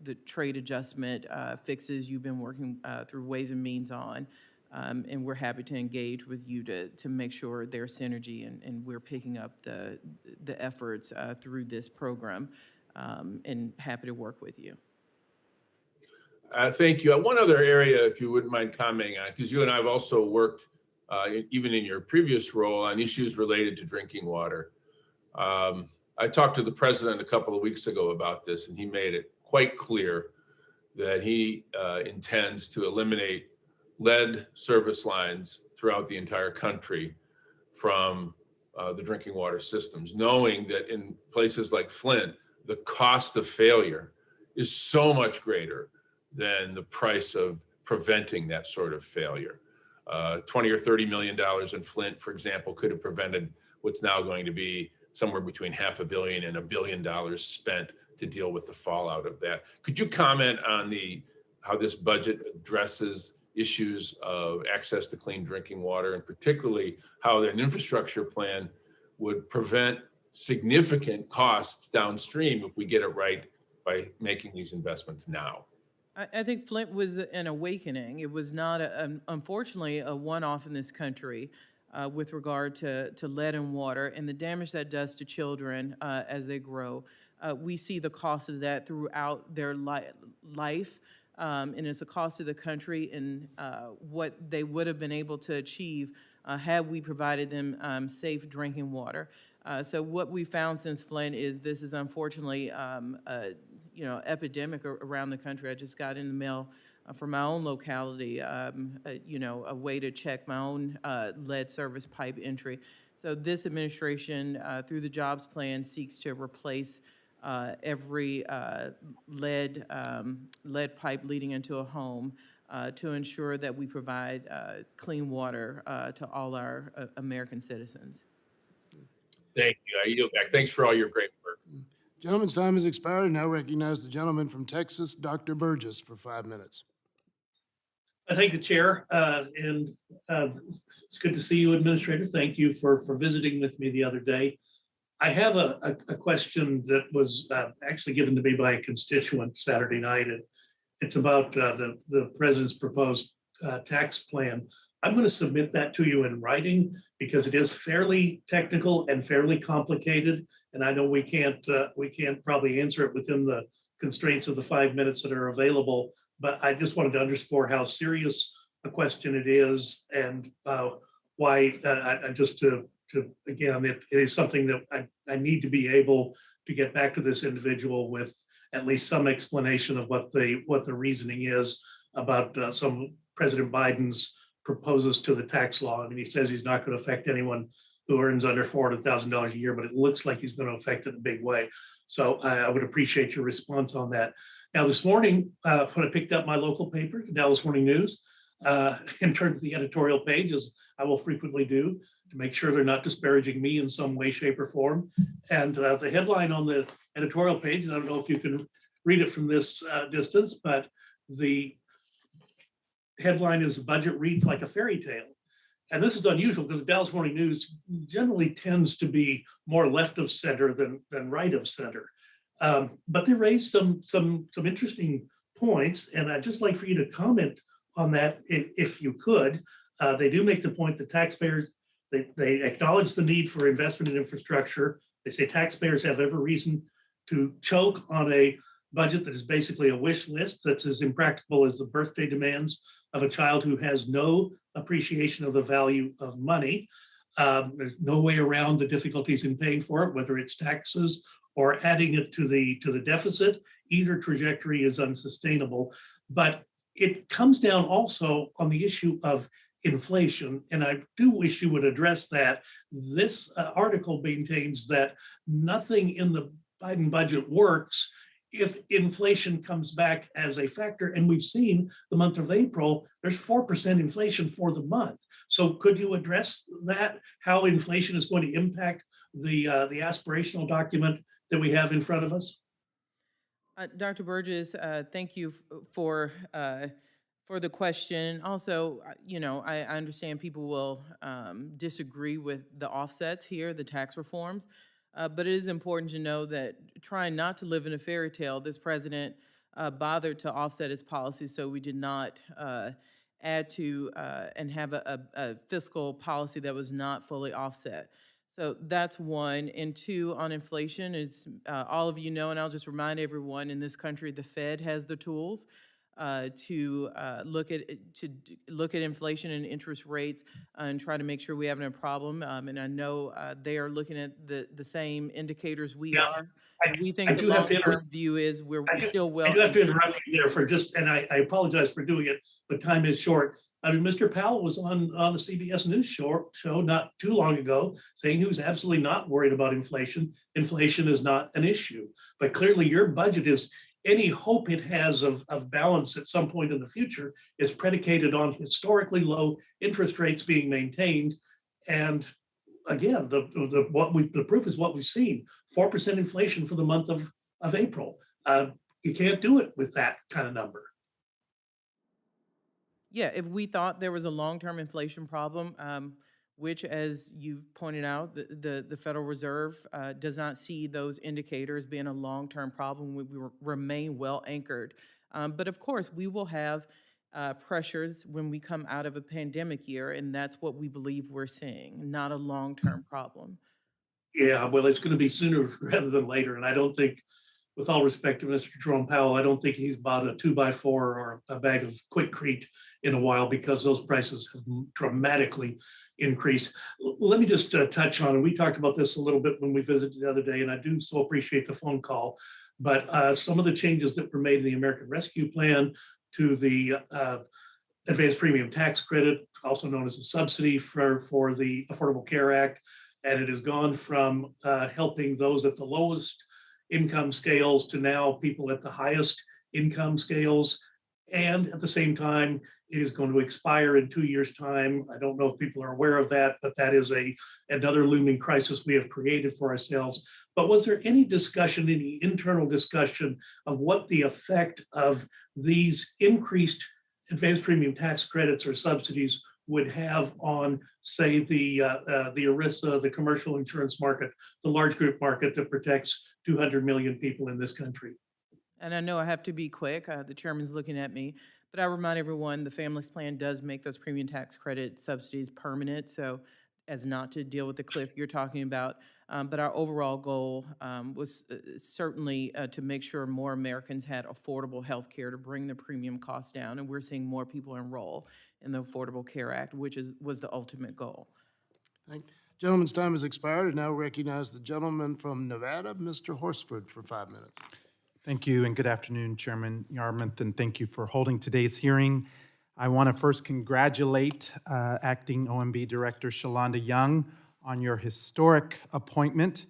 the trade adjustment fixes you've been working through Ways and Means on. And we're happy to engage with you to make sure there's synergy and we're picking up the efforts through this program, and happy to work with you. Thank you. One other area, if you wouldn't mind commenting on, because you and I have also worked, even in your previous role, on issues related to drinking water. I talked to the president a couple of weeks ago about this, and he made it quite clear that he intends to eliminate lead service lines throughout the entire country from the drinking water systems, knowing that in places like Flint, the cost of failure is so much greater than the price of preventing that sort of failure. $20 or $30 million in Flint, for example, could have prevented what's now going to be somewhere between $500 million and $1 billion spent to deal with the fallout of that. Could you comment on how this budget addresses issues of access to clean drinking water, and particularly how an infrastructure plan would prevent significant costs downstream if we get it right by making these investments now? I think Flint was an awakening. It was not, unfortunately, a one-off in this country with regard to lead and water and the damage that does to children as they grow. We see the cost of that throughout their life, and it's a cost to the country and what they would have been able to achieve had we provided them safe drinking water. So what we found since Flint is this is unfortunately epidemic around the country. I just got in the mail from my own locality, a way to check my own lead service pipe entry. So this administration, through the jobs plan, seeks to replace every lead pipe leading into a home to ensure that we provide clean water to all our American citizens. Thank you. I yield back. Thanks for all your great work. Gentleman's time has expired. I now recognize the gentleman from Texas, Dr. Burgess, for 5 minutes. I thank the chair, and it's good to see you, Administrator. Thank you for visiting with me the other day. I have a question that was actually given to me by a constituent Saturday night. And it's about the president's proposed tax plan. I'm going to submit that to you in writing because it is fairly technical and fairly complicated. And I know we can't probably answer it within the constraints of the 5 minutes that are available, but I just wanted to underscore how serious a question it is and why, just to again, it is something that I need to be able to get back to this individual with at least some explanation of what the reasoning is about some President Biden's proposals to the tax law. I mean, he says he's not going to affect anyone who earns under $400,000 a year, but it looks like he's going to affect it in a big way. So I would appreciate your response on that. Now, this morning, when I picked up my local paper, the Dallas Morning News, and turned to the editorial page, as I will frequently do, to make sure they're not disparaging me in some way, shape, or form. And the headline on the editorial page, and I don't know if you can read it from this distance, but the headline is "Budget Reads Like a Fairy Tale." And this is unusual because the Dallas Morning News generally tends to be more left of center than right of center. But they raised some interesting points, and I'd just like for you to comment on that if you could. They do make the point that taxpayers, they acknowledge the need for investment in infrastructure. They say taxpayers have every reason to choke on a budget that is basically a wish list that's as impractical as the birthday demands of a child who has no appreciation of the value of money. There's no way around the difficulties in paying for it, whether it's taxes or adding it to the deficit. Either trajectory is unsustainable. But it comes down also on the issue of inflation, and I do wish you would address that. This article maintains that nothing in the Biden budget works if inflation comes back as a factor. And we've seen the month of April, there's 4% inflation for the month. So could you address that, how inflation is going to impact the aspirational document that we have in front of us? Dr. Burgess, thank you for the question. Also, I understand people will disagree with the offsets here, the tax reforms, but it is important to know that trying not to live in a fairy tale, this president bothered to offset his policies, so we did not add to and have a fiscal policy that was not fully offset. So that's one. And two, on inflation, is all of you know, and I'll just remind everyone, in this country, the Fed has the tools to look at inflation and interest rates and try to make sure we have a problem. And I know they are looking at the same indicators we are. And we think the long-term view is we're still well. I do have to interrupt you there for just, and I apologize for doing it, but time is short. I mean, Mr. Powell was on the CBS News show not too long ago saying he was absolutely not worried about inflation. Inflation is not an issue. But clearly your budget is, any hope it has of balance at some point in the future is predicated on historically low interest rates being maintained. And again, the proof is what we've seen: 4% inflation for the month of April. You can't do it with that kind of number. Yeah, if we thought there was a long-term inflation problem, which, as you pointed out, the Federal Reserve does not see those indicators being a long-term problem. We remain well anchored. But of course, we will have pressures when we come out of a pandemic year, and that's what we believe we're seeing, not a long-term problem. Yeah, well, it's going to be sooner rather than later. And I don't think, with all respect to Mr. Jerome Powell, I don't think he's bought a 2x4 or a bag of Quikrete in a while, because those prices have dramatically increased. Let me just touch on, and we talked about this a little bit when we visited the other day, and I do so appreciate the phone call, but some of the changes that were made in the American Rescue Plan to the advanced premium tax credit, also known as the subsidy for the Affordable Care Act, and it has gone from helping those at the lowest income scales to now people at the highest income scales. And at the same time, it is going to expire in 2 years' time. I don't know if people are aware of that, but that is another looming crisis we have created for ourselves. But was there any discussion, any internal discussion of what the effect of these increased advanced premium tax credits or subsidies would have on, say, the ERISA, the commercial insurance market, the large group market that protects 200 million people in this country? And I know I have to be quick. The chairman's looking at me. But I remind everyone, the Families Plan does make those premium tax credit subsidies permanent, so as not to deal with the cliff you're talking about. But our overall goal was certainly to make sure more Americans had affordable health care to bring the premium costs down. And we're seeing more people enroll in the Affordable Care Act, which was the ultimate goal. Thank you. Gentleman's time has expired. I now recognize the gentleman from Nevada, Mr. Horsford, for 5 minutes. Thank you, and good afternoon, Chairman Yarmuth, and thank you for holding today's hearing. I want to first congratulate Acting OMB Director Shalonda Young on your historic appointment.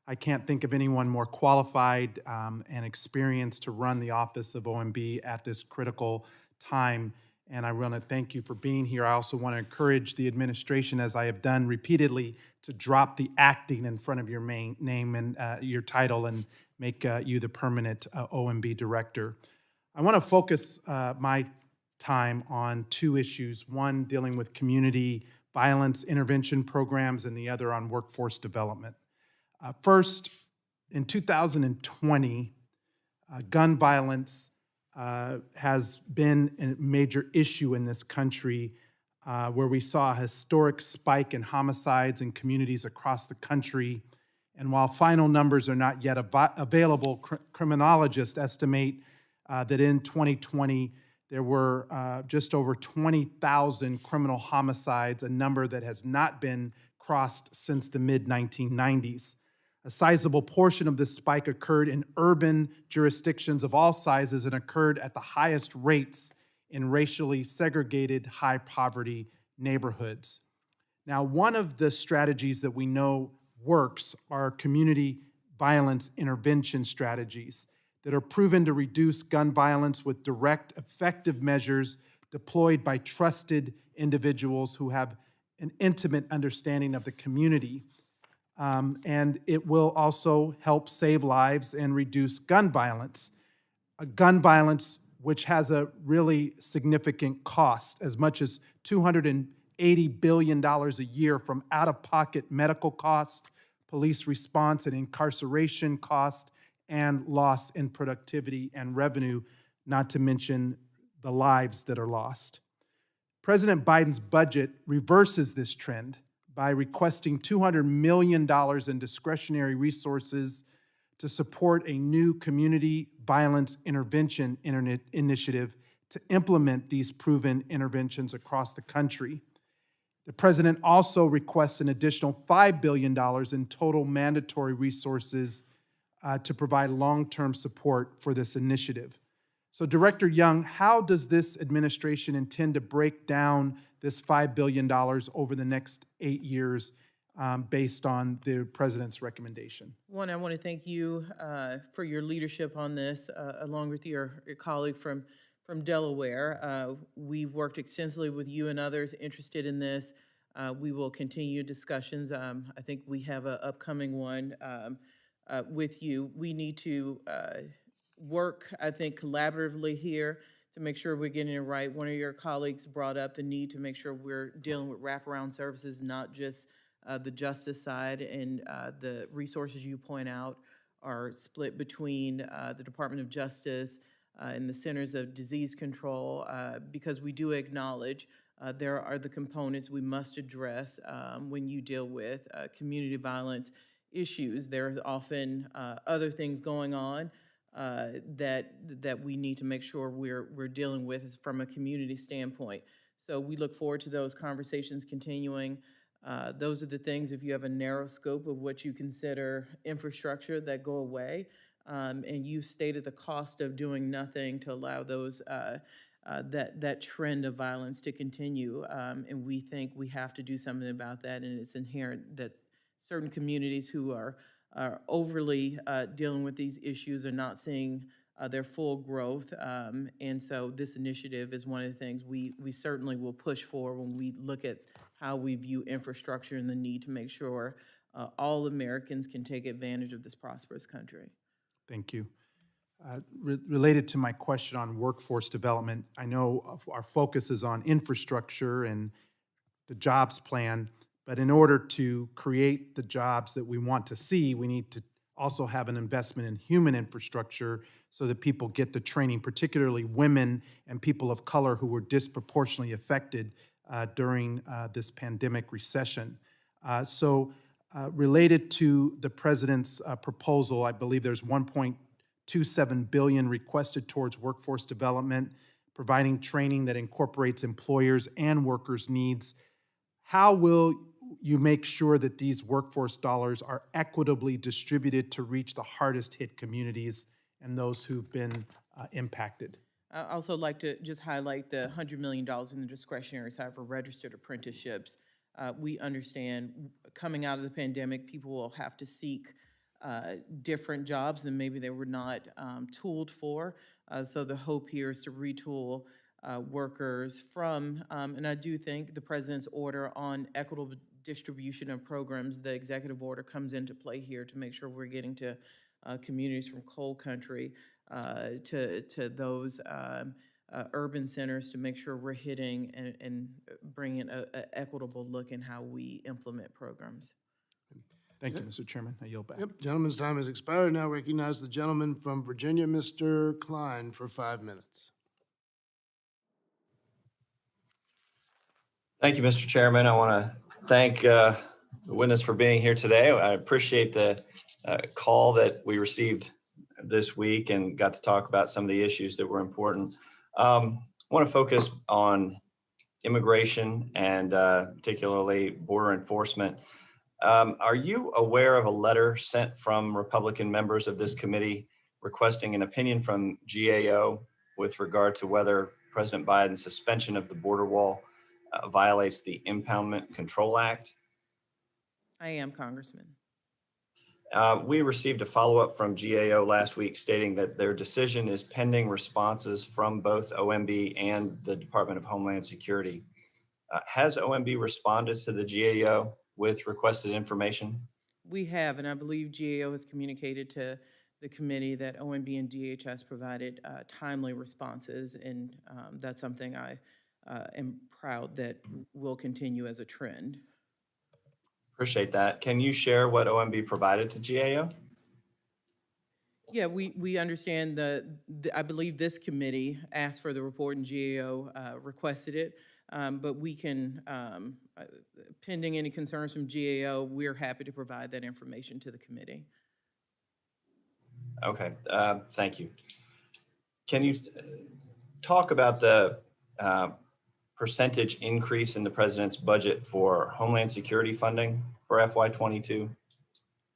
I can't think of anyone more qualified and experienced to run the office of OMB at this critical time, and I want to thank you for being here. I also want to encourage the administration, as I have done repeatedly, to drop the acting in front of your main name and your title and make you the permanent OMB Director. I want to focus my time on two issues, one dealing with community violence intervention programs and the other on workforce development. First, in 2020, gun violence has been a major issue in this country, where we saw a historic spike in homicides in communities across the country. And while final numbers are not yet available, criminologists estimate that in 2020, there were just over 20,000 criminal homicides, a number that has not been crossed since the mid-1990s. A sizable portion of this spike occurred in urban jurisdictions of all sizes and occurred at the highest rates in racially segregated, high-poverty neighborhoods. Now, one of the strategies that we know works are community violence intervention strategies that are proven to reduce gun violence with direct, effective measures deployed by trusted individuals who have an intimate understanding of the community. And it will also help save lives and reduce gun violence. Gun violence, which has a really significant cost, as much as $280 billion a year from out-of-pocket medical costs, police response and incarceration costs, and loss in productivity and revenue, not to mention the lives that are lost. President Biden's budget reverses this trend by requesting $200 million in discretionary resources to support a new community violence intervention initiative to implement these proven interventions across the country. The president also requests an additional $5 billion in total mandatory resources to provide long-term support for this initiative. So, Director Young, how does this administration intend to break down this $5 billion over the next 8 years based on the president's recommendation? One, I want to thank you for your leadership on this, along with your colleague from Delaware. We've worked extensively with you and others interested in this. We will continue discussions. I think we have an upcoming one with you. We need to work, I think, collaboratively here to make sure we're getting it right. One of your colleagues brought up the need to make sure we're dealing with wraparound services, not just the justice side, and the resources you point out are split between the Department of Justice and the Centers of Disease Control, because we do acknowledge there are the components we must address when you deal with community violence issues. There's often other things going on that we need to make sure we're dealing with from a community standpoint. So we look forward to those conversations continuing. Those are the things, if you have a narrow scope of what you consider infrastructure, that go away. And you stated the cost of doing nothing to allow those that trend of violence to continue. And we think we have to do something about that, and it's inherent that certain communities who are overly dealing with these issues are not seeing their full growth. And so this initiative is one of the things we certainly will push for when we look at how we view infrastructure and the need to make sure all Americans can take advantage of this prosperous country. Thank you. Related to my question on workforce development, I know our focus is on infrastructure and the jobs plan, but in order to create the jobs that we want to see, we need to also have an investment in human infrastructure so that people get the training, particularly women and people of color who were disproportionately affected during this pandemic recession. So related to the president's proposal, I believe there's 1.27 billion requested towards workforce development, providing training that incorporates employers' and workers' needs. How will you make sure that these workforce dollars are equitably distributed to reach the hardest hit communities and those who've been impacted? I also like to just highlight the $100 million in the discretionary side for registered apprenticeships. We understand coming out of the pandemic, people will have to seek different jobs than maybe they were not tooled for. So the hope here is to retool workers from, and I do think the president's order on equitable distribution of programs, the executive order comes into play here to make sure we're getting to communities from coal country to those urban centers, to make sure we're hitting and bringing an equitable look in how we implement programs. Thank you, Mr. Chairman. I yield back. Yep, gentleman's time has expired. Now recognize the gentleman from Virginia, Mr. Klein, for 5 minutes. Thank you, Mr. Chairman. I want to thank the witness for being here today. I appreciate the call that we received this week and got to talk about some of the issues that were important. I want to focus on immigration and particularly border enforcement. Are you aware of a letter sent from Republican members of this committee requesting an opinion from GAO with regard to whether President Biden's suspension of the border wall violates the Impoundment Control Act? I am, Congressman. We received a follow-up from GAO last week stating that their decision is pending responses from both OMB and the Department of Homeland Security. Has OMB responded to the GAO with requested information? We have, and I believe GAO has communicated to the committee that OMB and DHS provided timely responses, and that's something I am proud that will continue as a trend. Appreciate that. Can you share what OMB provided to GAO? Yeah, we understand I believe this committee asked for the report and GAO requested it, but we can, pending any concerns from GAO, we're happy to provide that information to the committee. Okay, thank you. Can you talk about the percentage increase in the president's budget for Homeland Security funding for FY22?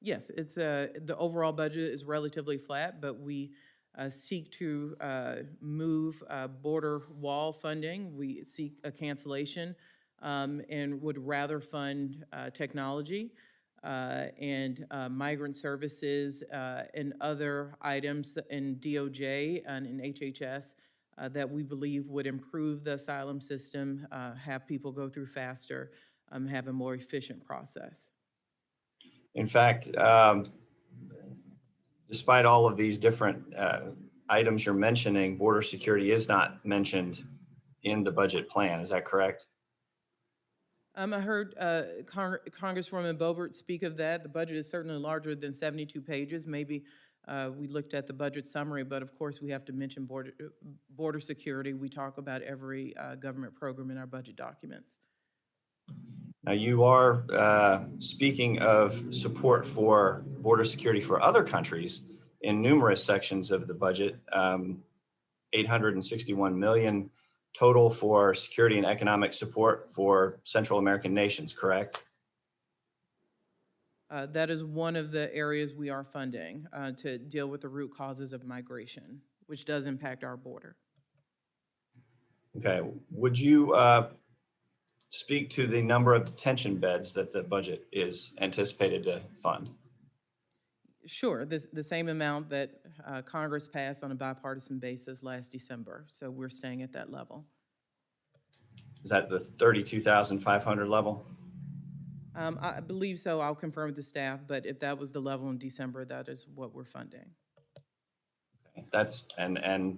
Yes, it's the overall budget is relatively flat, but we seek to move border wall funding. We seek a cancellation and would rather fund technology and migrant services and other items in DOJ and in HHS that we believe would improve the asylum system, have people go through faster, have a more efficient process. In fact, despite all of these different items you're mentioning, border security is not mentioned in the budget plan. Is that correct? I heard Congresswoman Boebert speak of that. The budget is certainly larger than 72 pages. Maybe we looked at the budget summary, but of course we have to mention border security. We talk about every government program in our budget documents. Now you are speaking of support for border security for other countries in numerous sections of the budget, 861 million total for security and economic support for Central American nations, correct? That is one of the areas we are funding to deal with the root causes of migration, which does impact our border. Okay, would you speak to the number of detention beds that the budget is anticipated to fund? Sure, the same amount that Congress passed on a bipartisan basis last December. So we're staying at that level. Is that the 32,500 level? I believe so. I'll confirm with the staff, but if that was the level in December, that is what we're funding. Okay. That's, and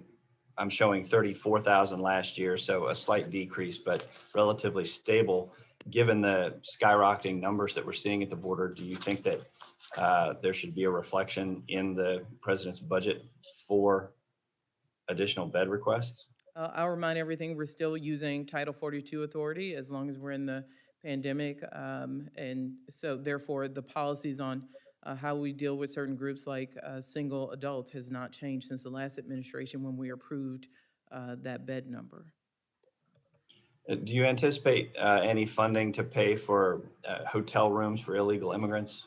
I'm showing 34,000 last year, so a slight decrease, but relatively stable. Given the skyrocketing numbers that we're seeing at the border, do you think that there should be a reflection in the president's budget for additional bed requests? I'll remind everything, we're still using Title 42 authority as long as we're in the pandemic. And so therefore, the policies on how we deal with certain groups like single adults has not changed since the last administration when we approved that bed number. Do you anticipate any funding to pay for hotel rooms for illegal immigrants?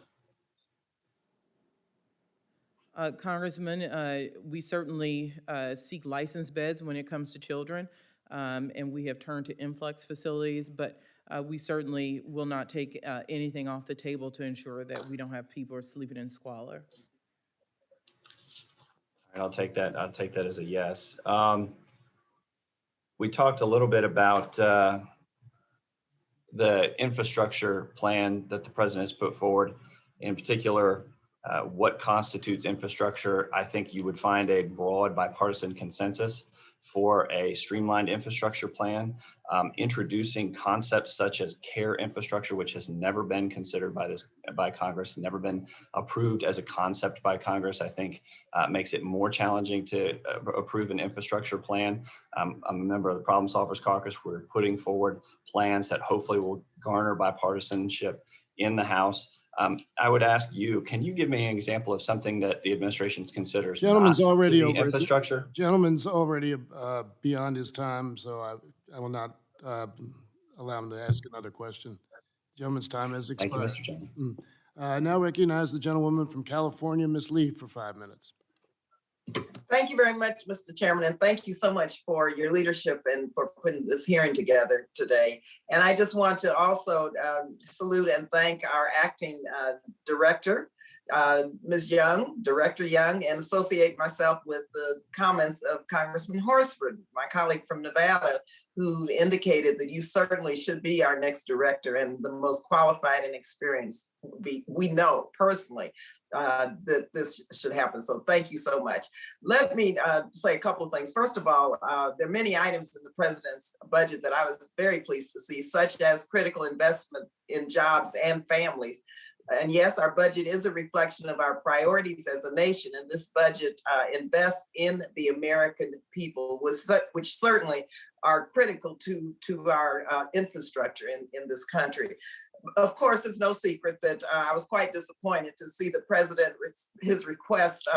Congressman, we certainly seek licensed beds when it comes to children, and we have turned to influx facilities, but we certainly will not take anything off the table to ensure that we don't have people sleeping in squalor. All right, I'll take that. I'll take that as a yes. We talked a little bit about the infrastructure plan that the president has put forward. In particular, what constitutes infrastructure. I think you would find a broad bipartisan consensus for a streamlined infrastructure plan, introducing concepts such as care infrastructure, which has never been considered by Congress, never been approved as a concept by Congress. I think makes it more challenging to approve an infrastructure plan. I'm a member of the Problem Solvers Caucus. We're putting forward plans that hopefully will garner bipartisanship in the House. I would ask you, can you give me an example of something that the administration considers Gentleman's not already to be over. infrastructure? Gentleman's already beyond his time, so I will not allow him to ask another question. Gentleman's time has expired. Thank you, Mr. Chairman. Now recognize the gentlewoman from California, Ms. Lee, for 5 minutes. Thank you very much, Mr. Chairman, and thank you so much for your leadership and for putting this hearing together today. And I just want to also salute and thank our acting director, Ms. Young, Director Young, and associate myself with the comments of Congressman Horsford, my colleague from Nevada, who indicated that you certainly should be our next director and the most qualified and experienced. We know personally that this should happen. So thank you so much. Let me say a couple of things. First of all, there are many items in the president's budget that I was very pleased to see, such as critical investments in jobs and families. And yes, our budget is a reflection of our priorities as a nation, and this budget invests in the American people, which certainly are critical to our infrastructure in this country. Of course, it's no secret that I was quite disappointed to see the president, his request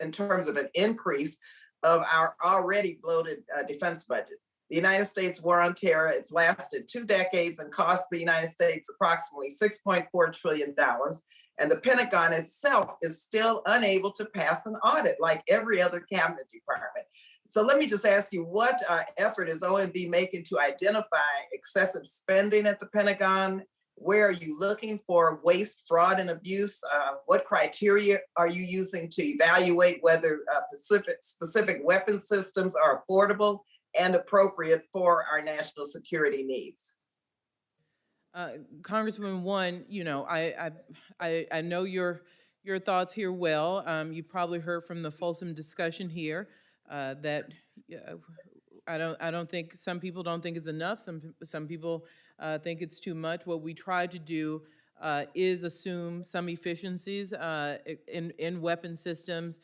in terms of an increase of our already bloated defense budget. The United States war on terror, it's lasted 2 decades and cost the United States approximately $6.4 trillion. And the Pentagon itself is still unable to pass an audit like every other cabinet department. So let me just ask you, what effort is OMB making to identify excessive spending at the Pentagon? Where are you looking for waste, fraud, and abuse? What criteria are you using to evaluate whether specific weapon systems are affordable and appropriate for our national security needs? Congressman, you know, I know your thoughts here well. You probably heard from the fulsome discussion here that I don't think, some people don't think it's enough. Some people think it's too much. What we try to do is assume some efficiencies in weapon systems.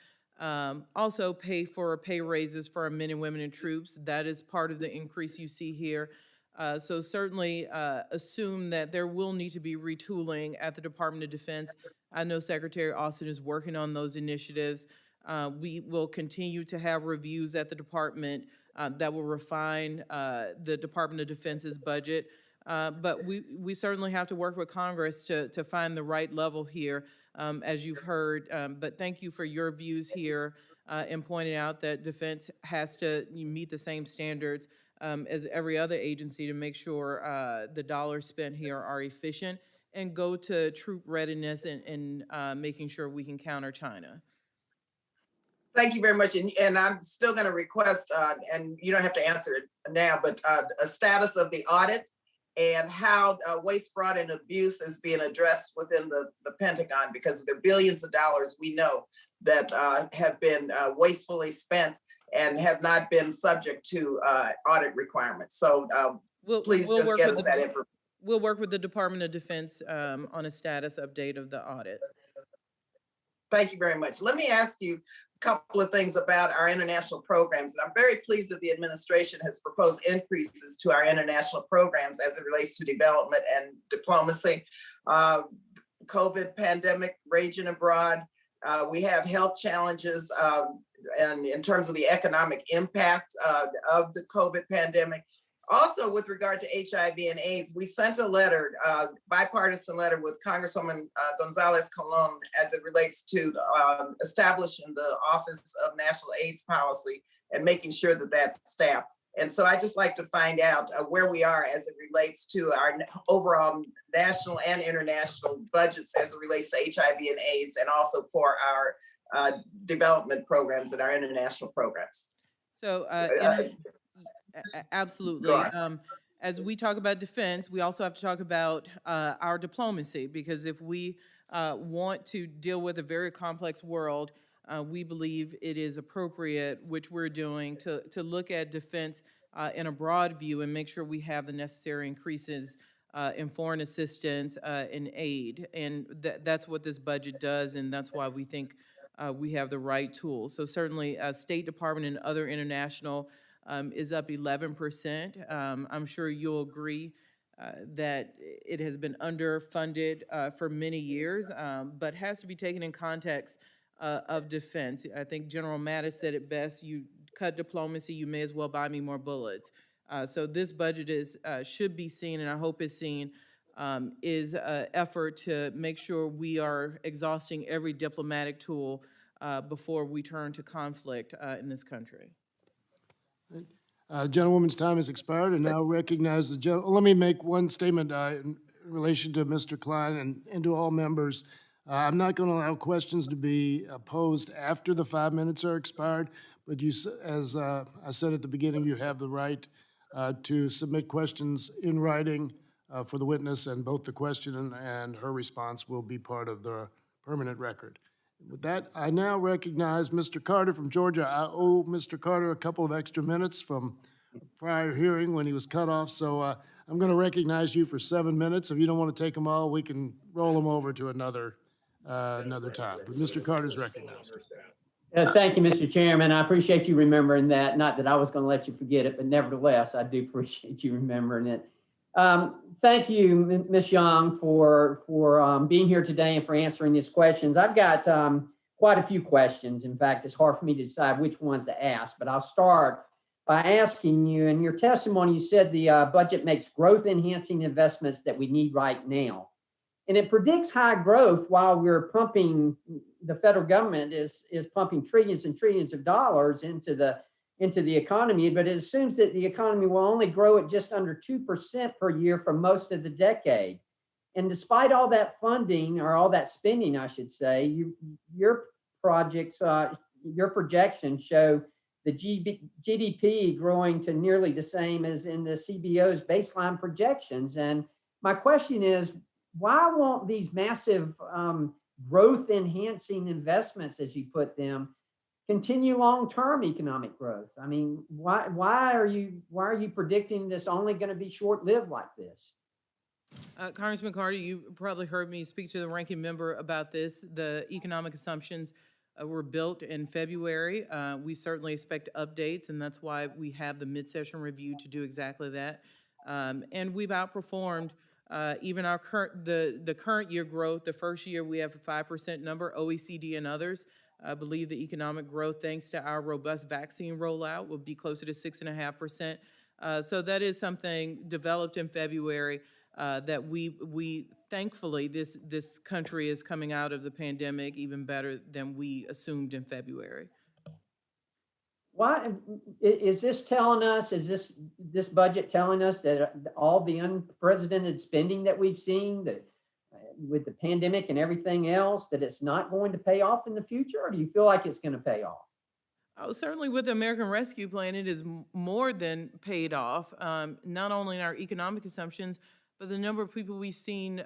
Also pay for pay raises for our men and women and troops. That is part of the increase you see here. So certainly assume that there will need to be retooling at the Department of Defense. I know Secretary Austin is working on those initiatives. We will continue to have reviews at the department that will refine the Department of Defense's budget. But we certainly have to work with Congress to find the right level here, as you've heard. But thank you for your views here in pointing out that defense has to meet the same standards as every other agency to make sure the dollars spent here are efficient and go to troop readiness and making sure we can counter China. Thank you very much. And I'm still going to request, and you don't have to answer it now, but a status of the audit and how waste, fraud, and abuse is being addressed within the Pentagon, because there are billions of dollars we know that have been wastefully spent and have not been subject to audit requirements. So please just get us that information. We'll work with the Department of Defense on a status update of the audit. Thank you very much. Let me ask you a couple of things about our international programs. And I'm very pleased that the administration has proposed increases to our international programs as it relates to development and diplomacy. COVID pandemic raging abroad. We have health challenges and in terms of the economic impact of the COVID pandemic. Also, with regard to HIV and AIDS, we sent a letter, bipartisan letter with Congresswoman Gonzalez Colon as it relates to establishing the Office of National AIDS Policy and making sure that that's staffed. And so I just like to find out where we are as it relates to our overall national and international budgets as it relates to HIV and AIDS, and also for our development programs and our international programs. So, absolutely. As we talk about defense, we also have to talk about our diplomacy, because if we want to deal with a very complex world, we believe it is appropriate, which we're doing, to look at defense in a broad view and make sure we have the necessary increases in foreign assistance and aid. And that's what this budget does, and that's why we think we have the right tools. So certainly State Department and other international is up 11%. I'm sure you'll agree that it has been underfunded for many years, but has to be taken in context of defense. I think General Mattis said it best: you cut diplomacy, you may as well buy me more bullets. So this budget should be seen, and I hope is seen, is an effort to make sure we are exhausting every diplomatic tool before we turn to conflict in this country. Gentlewoman's time has expired, and now recognize the let me make one statement in relation to Mr. Klein and to all members. I'm not going to allow questions to be posed after the 5 minutes are expired, but you, as I said at the beginning, you have the right to submit questions in writing for the witness, and both the question and her response will be part of the permanent record. With that, I now recognize Mr. Carter from Georgia. I owe Mr. Carter a couple of extra minutes from a prior hearing when he was cut off, so I'm going to recognize you for 7 minutes. If you don't want to take them all, we can roll them over to another time. But Mr. Carter's recognized. Thank you, Mr. Chairman. I appreciate you remembering that. Not that I was going to let you forget it, but nevertheless, I do appreciate you remembering it. Thank you, Ms. Young, for being here today and for answering these questions. I've got quite a few questions. In fact, it's hard for me to decide which ones to ask, but I'll start by asking you, in your testimony, you said the budget makes growth-enhancing investments that we need right now. And it predicts high growth while we're pumping, the federal government is pumping trillions and trillions of dollars into the economy, but it assumes that the economy will only grow at just under 2% per year for most of the decade. And despite all that funding, or all that spending, I should say, your projections show the GDP growing to nearly the same as in the CBO's baseline projections. And my question is, why won't these massive growth-enhancing investments, as you put them, continue long-term economic growth? I mean, why are you predicting this only going to be short-lived like this? Congressman Carter, you probably heard me speak to the ranking member about this. The economic assumptions were built in February. We certainly expect updates, and that's why we have the mid-session review to do exactly that. And we've outperformed even our the current year growth. The first year we have a 5% number. OECD and others believe the economic growth, thanks to our robust vaccine rollout, will be closer to 6.5%. So that is something developed in February that we thankfully, this country is coming out of the pandemic even better than we assumed in February. Why is this telling us, is this budget telling us that all the unprecedented spending that we've seen, that with the pandemic and everything else, that it's not going to pay off in the future, or do you feel like it's going to pay off? Oh, certainly with the American Rescue Plan, it is more than paid off, not only in our economic assumptions, but the number of people we've seen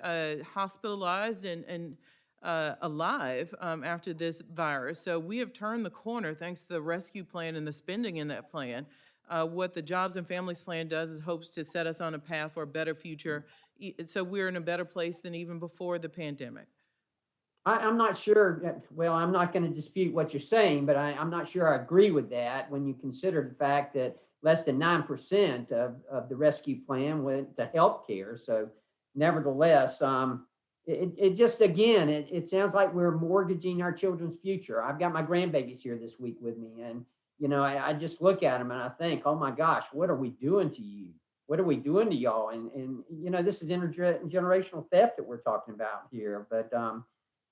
hospitalized and alive after this virus. So we have turned the corner thanks to the rescue plan and the spending in that plan. What the Jobs and Families Plan does is hopes to set us on a path for a better future. So we're in a better place than even before the pandemic. I'm not sure, well, I'm not going to dispute what you're saying, but I'm not sure I agree with that when you consider the fact that less than 9% of the rescue plan went to healthcare. So nevertheless, it just, again, it sounds like we're mortgaging our children's future. I've got my grandbabies here this week with me, and, you know, I just look at them and I think, oh my gosh, what are we doing to you? What are we doing to y'all? And you know, this is intergenerational theft that we're talking about here. But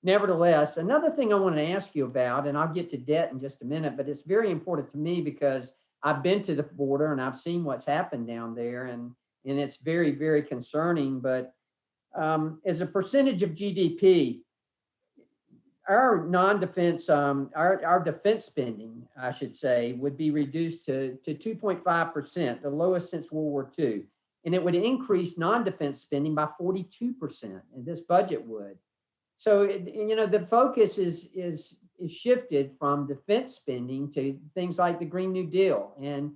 nevertheless, another thing I want to ask you about, and I'll get to debt in just a minute, but it's very important to me because I've been to the border and I've seen what's happened down there, and it's very, very concerning. But as a percentage of GDP, our non-defense, our defense spending, I should say, would be reduced to 2.5%, the lowest since World War II. And it would increase non-defense spending by 42%, and this budget would. So, you know, the focus is shifted from defense spending to things like the Green New Deal. And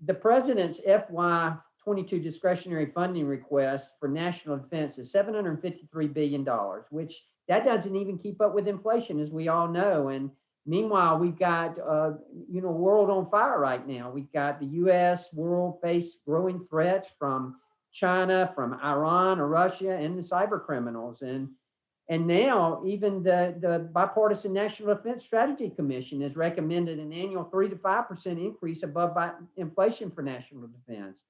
the president's FY22 discretionary funding request for national defense is $753 billion, which that doesn't even keep up with inflation, as we all know. And meanwhile, we've got, you know, world on fire right now. We've got the U.S. world face growing threats from China, from Iran or Russia, and the cyber criminals. And now even the Bipartisan National Defense Strategy Commission has recommended an annual 3 to 5% increase above inflation for national defense.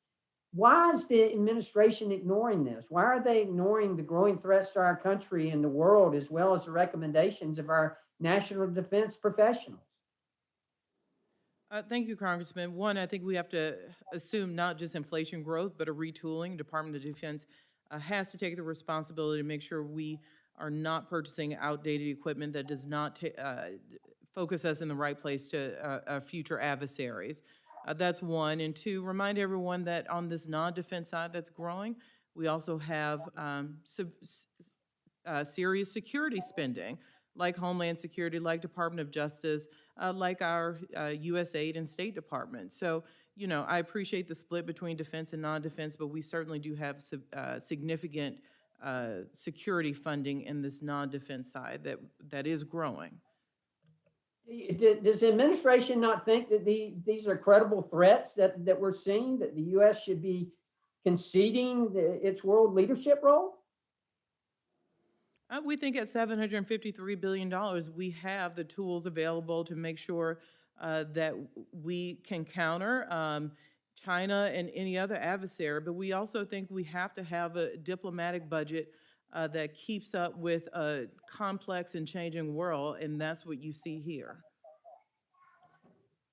Why is the administration ignoring this? Why are they ignoring the growing threats to our country and the world, as well as the recommendations of our national defense professionals? Thank you, Congressman. One, I think we have to assume not just inflation growth, but a retooling. Department of Defense has to take the responsibility to make sure we are not purchasing outdated equipment that does not focus us in the right place to future adversaries. That's one. And two, remind everyone that on this non-defense side that's growing, we also have serious security spending, like Homeland Security, like Department of Justice, like our USAID and State Department. So, you know, I appreciate the split between defense and non-defense, but we certainly do have significant security funding in this non-defense side that is growing. Does the administration not think that these are credible threats that we're seeing, that the U.S. should be conceding its world leadership role? We think at $753 billion, we have the tools available to make sure that we can counter China and any other adversary, but we also think we have to have a diplomatic budget that keeps up with a complex and changing world, and that's what you see here.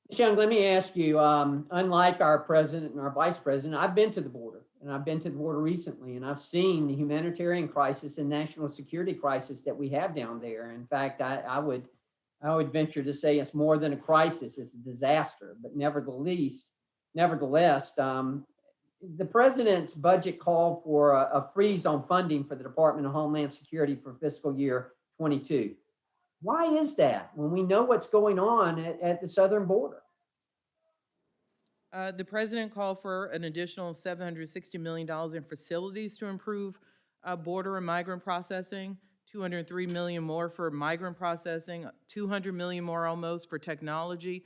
Ms. Young, let me ask you, unlike our president and our vice president, I've been to the border, and I've been to the border recently, and I've seen the humanitarian crisis and national security crisis that we have down there. In fact, I would venture to say it's more than a crisis, it's a disaster. But nevertheless, the president's budget called for a freeze on funding for the Department of Homeland Security for fiscal year 22. Why is that when we know what's going on at the southern border? The president called for an additional $760 million in facilities to improve border and migrant processing, $203 million more for migrant processing, $200 million more almost for technology,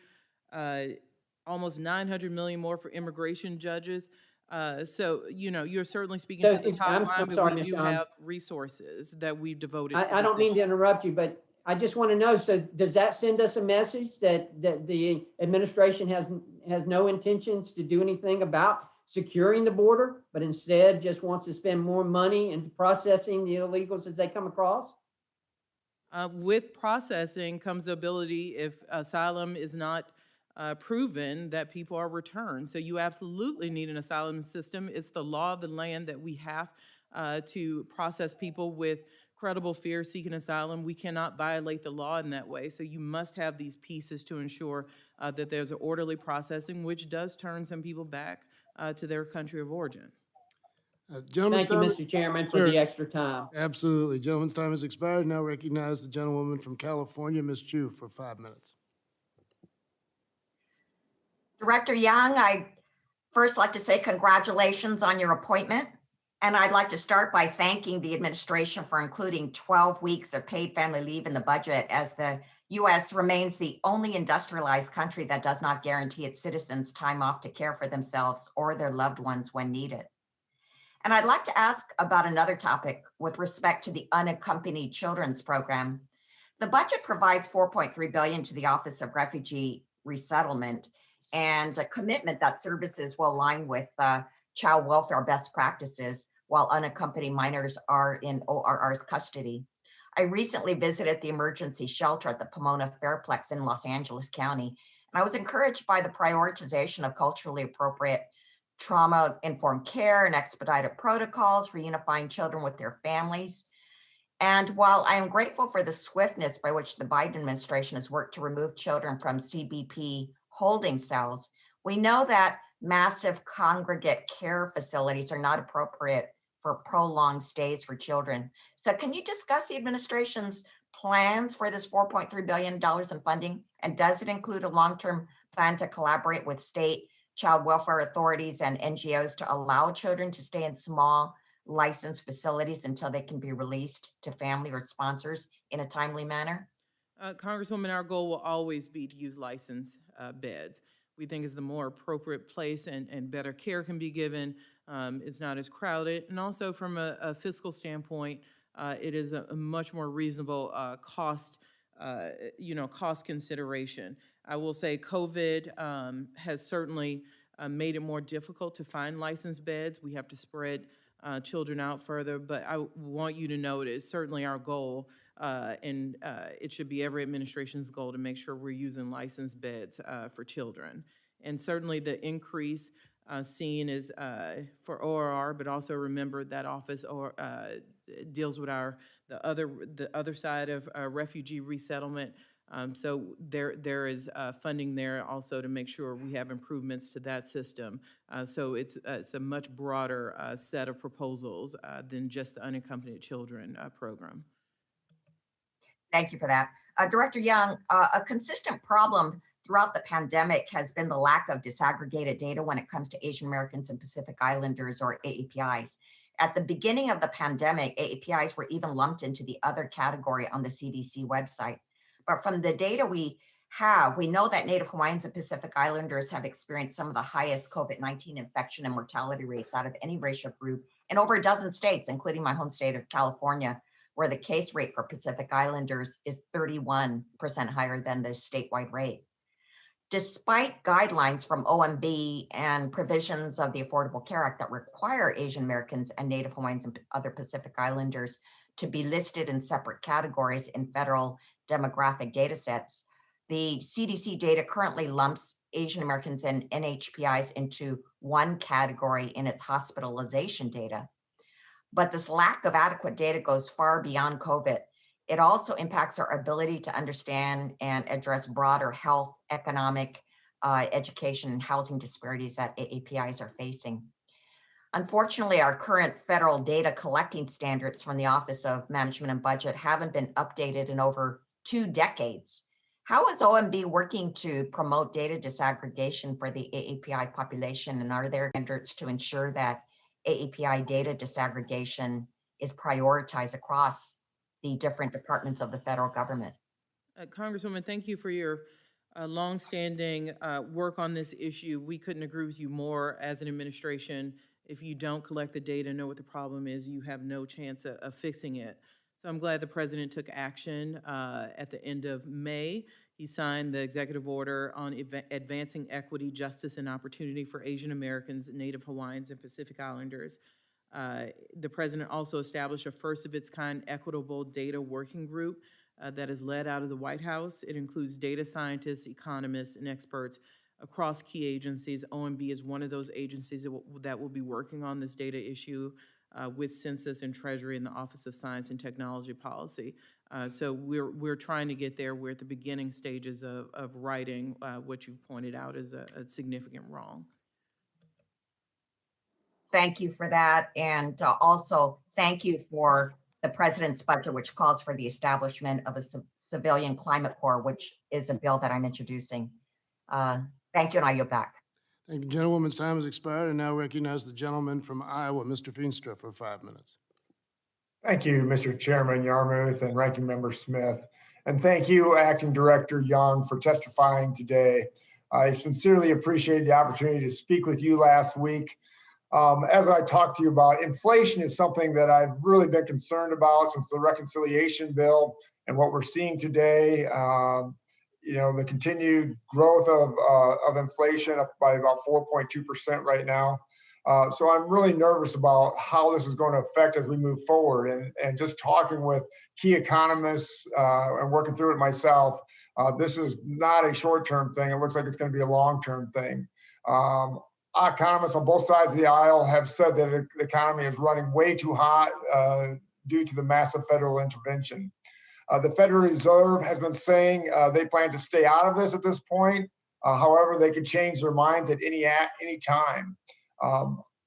almost $900 million more for immigration judges. So, you know, you're certainly speaking to the top line, but we do have resources that we've devoted to this I don't mean issue. to interrupt you, but I just want to know, so does that send us a message that the administration has no intentions to do anything about securing the border, but instead just wants to spend more money into processing the illegals as they come across? With processing comes the ability, if asylum is not proven, that people are returned. So you absolutely need an asylum system. It's the law of the land that we have to process people with credible fear seeking asylum. We cannot violate the law in that way. So you must have these pieces to ensure that there's an orderly processing, which does turn some people back to their country of origin. Thank you, Mr. Chairman, for the extra time. Absolutely. Gentleman's time has expired. Now recognize the gentlewoman from California, Ms. Chu, for 5 minutes. Director Young, I'd first like to say congratulations on your appointment. And I'd like to start by thanking the administration for including 12 weeks of paid family leave in the budget, as the US remains the only industrialized country that does not guarantee its citizens time off to care for themselves or their loved ones when needed. And I'd like to ask about another topic with respect to the unaccompanied children's program. The budget provides $4.3 billion to the Office of Refugee Resettlement and a commitment that services will align with child welfare best practices while unaccompanied minors are in ORR's custody. I recently visited the emergency shelter at the Pomona Fairplex in Los Angeles County, and I was encouraged by the prioritization of culturally appropriate trauma-informed care and expedited protocols for unifying children with their families. And while I am grateful for the swiftness by which the Biden administration has worked to remove children from CBP holding cells, we know that massive congregate care facilities are not appropriate for prolonged stays for children. So can you discuss the administration's plans for this $4.3 billion in funding? And does it include a long-term plan to collaborate with state child welfare authorities and NGOs to allow children to stay in small licensed facilities until they can be released to family or sponsors in a timely manner? Congresswoman, our goal will always be to use licensed beds. We think it's the more appropriate place and better care can be given. It's not as crowded. And also from a fiscal standpoint, it is a much more reasonable cost consideration. I will say COVID has certainly made it more difficult to find licensed beds. We have to spread children out further, but I want you to know it is certainly our goal, and it should be every administration's goal to make sure we're using licensed beds for children. And certainly the increase seen is for ORR, but also remember that office deals with the other side of refugee resettlement. So there is funding there also to make sure we have improvements to that system. So it's a much broader set of proposals than just the unaccompanied children program. Thank you for that. Director Young, a consistent problem throughout the pandemic has been the lack of disaggregated data when it comes to Asian Americans and Pacific Islanders, or AAPIs. At the beginning of the pandemic, AAPIs were even lumped into the other category on the CDC website. But from the data we have, we know that Native Hawaiians and Pacific Islanders have experienced some of the highest COVID-19 infection and mortality rates out of any racial group in over a dozen states, including my home state of California, where the case rate for Pacific Islanders is 31% higher than the statewide rate. Despite guidelines from OMB and provisions of the Affordable Care Act that require Asian Americans and Native Hawaiians and other Pacific Islanders to be listed in separate categories in federal demographic data sets, the CDC data currently lumps Asian Americans and NHPIs into one category in its hospitalization data. But this lack of adequate data goes far beyond COVID. It also impacts our ability to understand and address broader health, economic, education, and housing disparities that AAPIs are facing. Unfortunately, our current federal data collecting standards from the Office of Management and Budget haven't been updated in over 2 decades. How is OMB working to promote data disaggregation for the AAPI population, and are there standards to ensure that AAPI data disaggregation is prioritized across the different departments of the federal government? Congresswoman, thank you for your longstanding work on this issue. We couldn't agree with you more as an administration. If you don't collect the data, know what the problem is, you have no chance of fixing it. So I'm glad the president took action at the end of May. He signed the executive order on advancing equity, justice, and opportunity for Asian Americans, Native Hawaiians, and Pacific Islanders. The president also established a first-of-its-kind equitable data working group that is led out of the White House. It includes data scientists, economists, and experts across key agencies. OMB is one of those agencies that will be working on this data issue with Census and Treasury and the Office of Science and Technology Policy. So we're trying to get there. We're at the beginning stages of writing what you pointed out as a significant wrong. Thank you for that. And also thank you for the president's budget, which calls for the establishment of a civilian climate corps, which is a bill that I'm introducing. Thank you, and I yield back. Thank you. Gentlewoman's time has expired. And now recognize the gentleman from Iowa, Mr. Feenstra, for 5 minutes. Thank you, Mr. Chairman Yarmouth and Ranking Member Smith. And thank you, Acting Director Young, for testifying today. I sincerely appreciate the opportunity to speak with you last week. As I talked to you about, inflation is something that I've really been concerned about since the reconciliation bill and what we're seeing today. The continued growth of inflation up by about 4.2% right now. So I'm really nervous about how this is going to affect as we move forward. And just talking with key economists and working through it myself, this is not a short-term thing. It looks like it's going to be a long-term thing. Economists on both sides of the aisle have said that the economy is running way too hot due to the massive federal intervention. The Federal Reserve has been saying they plan to stay out of this at this point. However, they could change their minds at any time.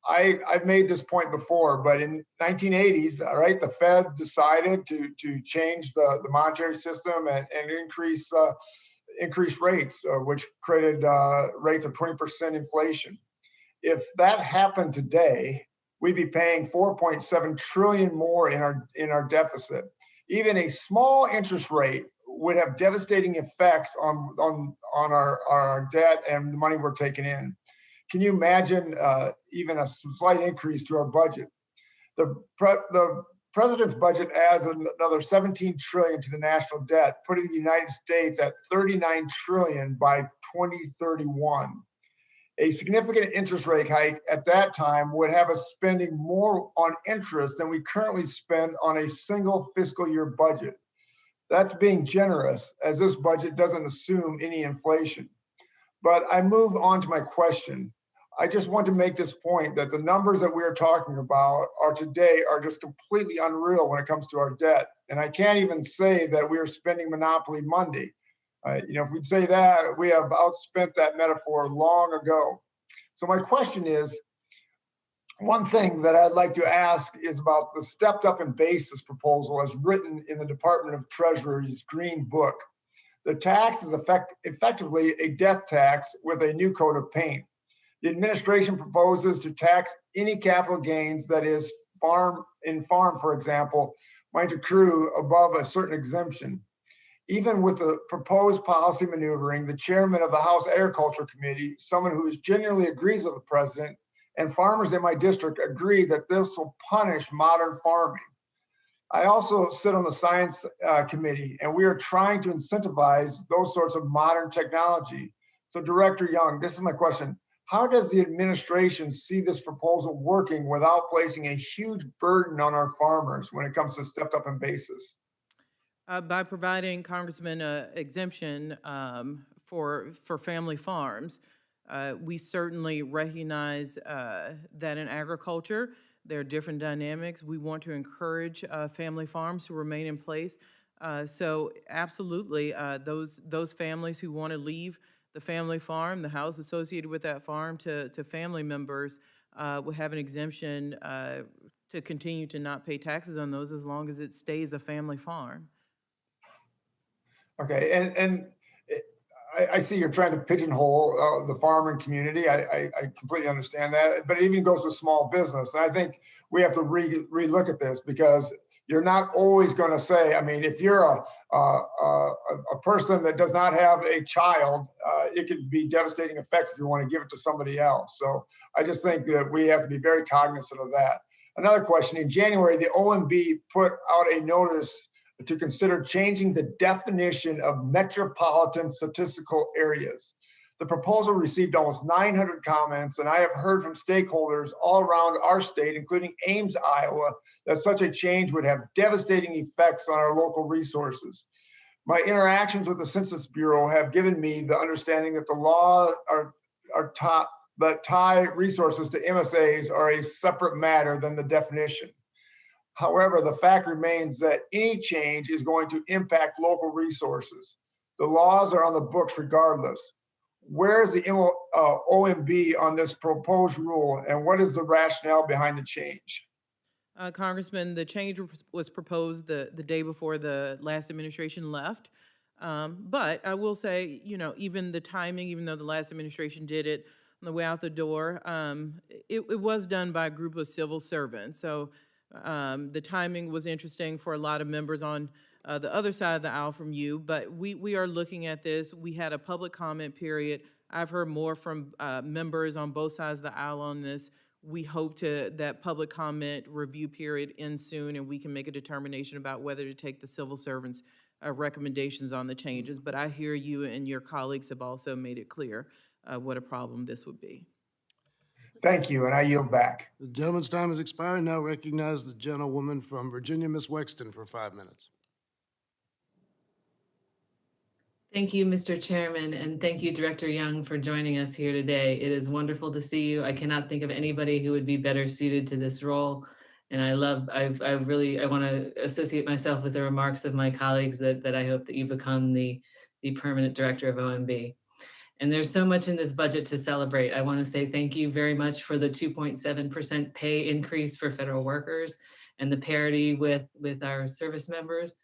I've made this point before, but in 1980s, all right, the Fed decided to change the monetary system and increase rates, which created rates of 20% inflation. If that happened today, we'd be paying 4.7 trillion more in our deficit. Even a small interest rate would have devastating effects on our debt and the money we're taking in. Can you imagine even a slight increase to our budget? The president's budget adds another 17 trillion to the national debt, putting the United States at 39 trillion by 2031. A significant interest rate hike at that time would have us spending more on interest than we currently spend on a single fiscal year budget. That's being generous, as this budget doesn't assume any inflation. But I move on to my question. I just want to make this point that the numbers that we're talking about today are just completely unreal when it comes to our debt. And I can't even say that we are spending Monopoly Monday. If we'd say that, we have outspent that metaphor long ago. So my question is, one thing that I'd like to ask is about the stepped up in basis proposal as written in the Department of Treasury's Green Book. The tax is effectively a death tax with a new coat of paint. The administration proposes to tax any capital gains that is farm, for example, might accrue above a certain exemption. Even with the proposed policy maneuvering, the chairman of the House Agriculture Committee, someone who genuinely agrees with the president, and farmers in my district agree that this will punish modern farming. I also sit on the Science Committee, and we are trying to incentivize those sorts of modern technology. So Director Young, this is my question. How does the administration see this proposal working without placing a huge burden on our farmers when it comes to stepped up in basis? By providing Congressman exemption for family farms. We certainly recognize that in agriculture, there are different dynamics. We want to encourage family farms to remain in place. So absolutely, those families who want to leave the family farm, the house associated with that farm to family members will have an exemption to continue to not pay taxes on those as long as it stays a family farm. Okay, and I see you're trying to pigeonhole the farming community. I completely understand that, but it even goes with small business. And I think we have to relook at this because you're not always going to say, I mean, if you're a person that does not have a child, it could be devastating effects if you want to give it to somebody else. So I just think that we have to be very cognizant of that. Another question, in January, the OMB put out a notice to consider changing the definition of metropolitan statistical areas. The proposal received almost 900 comments, and I have heard from stakeholders all around our state, including Ames, Iowa, that such a change would have devastating effects on our local resources. My interactions with the Census Bureau have given me the understanding that the law that tie resources to MSAs are a separate matter than the definition. However, the fact remains that any change is going to impact local resources. The laws are on the books regardless. Where is the OMB on this proposed rule, and what is the rationale behind the change? Congressman, the change was proposed the day before the last administration left. But I will say, even the timing, even though the last administration did it the way out the door. It was done by a group of civil servants. So the timing was interesting for a lot of members on the other side of the aisle from you, but we are looking at this. We had a public comment period. I've heard more from members on both sides of the aisle on this. We hope that public comment review period ends soon and we can make a determination about whether to take the civil servants' recommendations on the changes. But I hear you and your colleagues have also made it clear what a problem this would be. Thank you, and I yield back. The gentleman's time has expired. Now recognize the gentlewoman from Virginia, Ms. Wexton, for 5 minutes. Thank you, Mr. Chairman, and thank you, Director Young, for joining us here today. It is wonderful to see you. I cannot think of anybody who would be better suited to this role. And I want to associate myself with the remarks of my colleagues that I hope that you become the permanent director of OMB. And there's so much in this budget to celebrate. I want to say thank you very much for the 2.7% pay increase for federal workers and the parity with our service members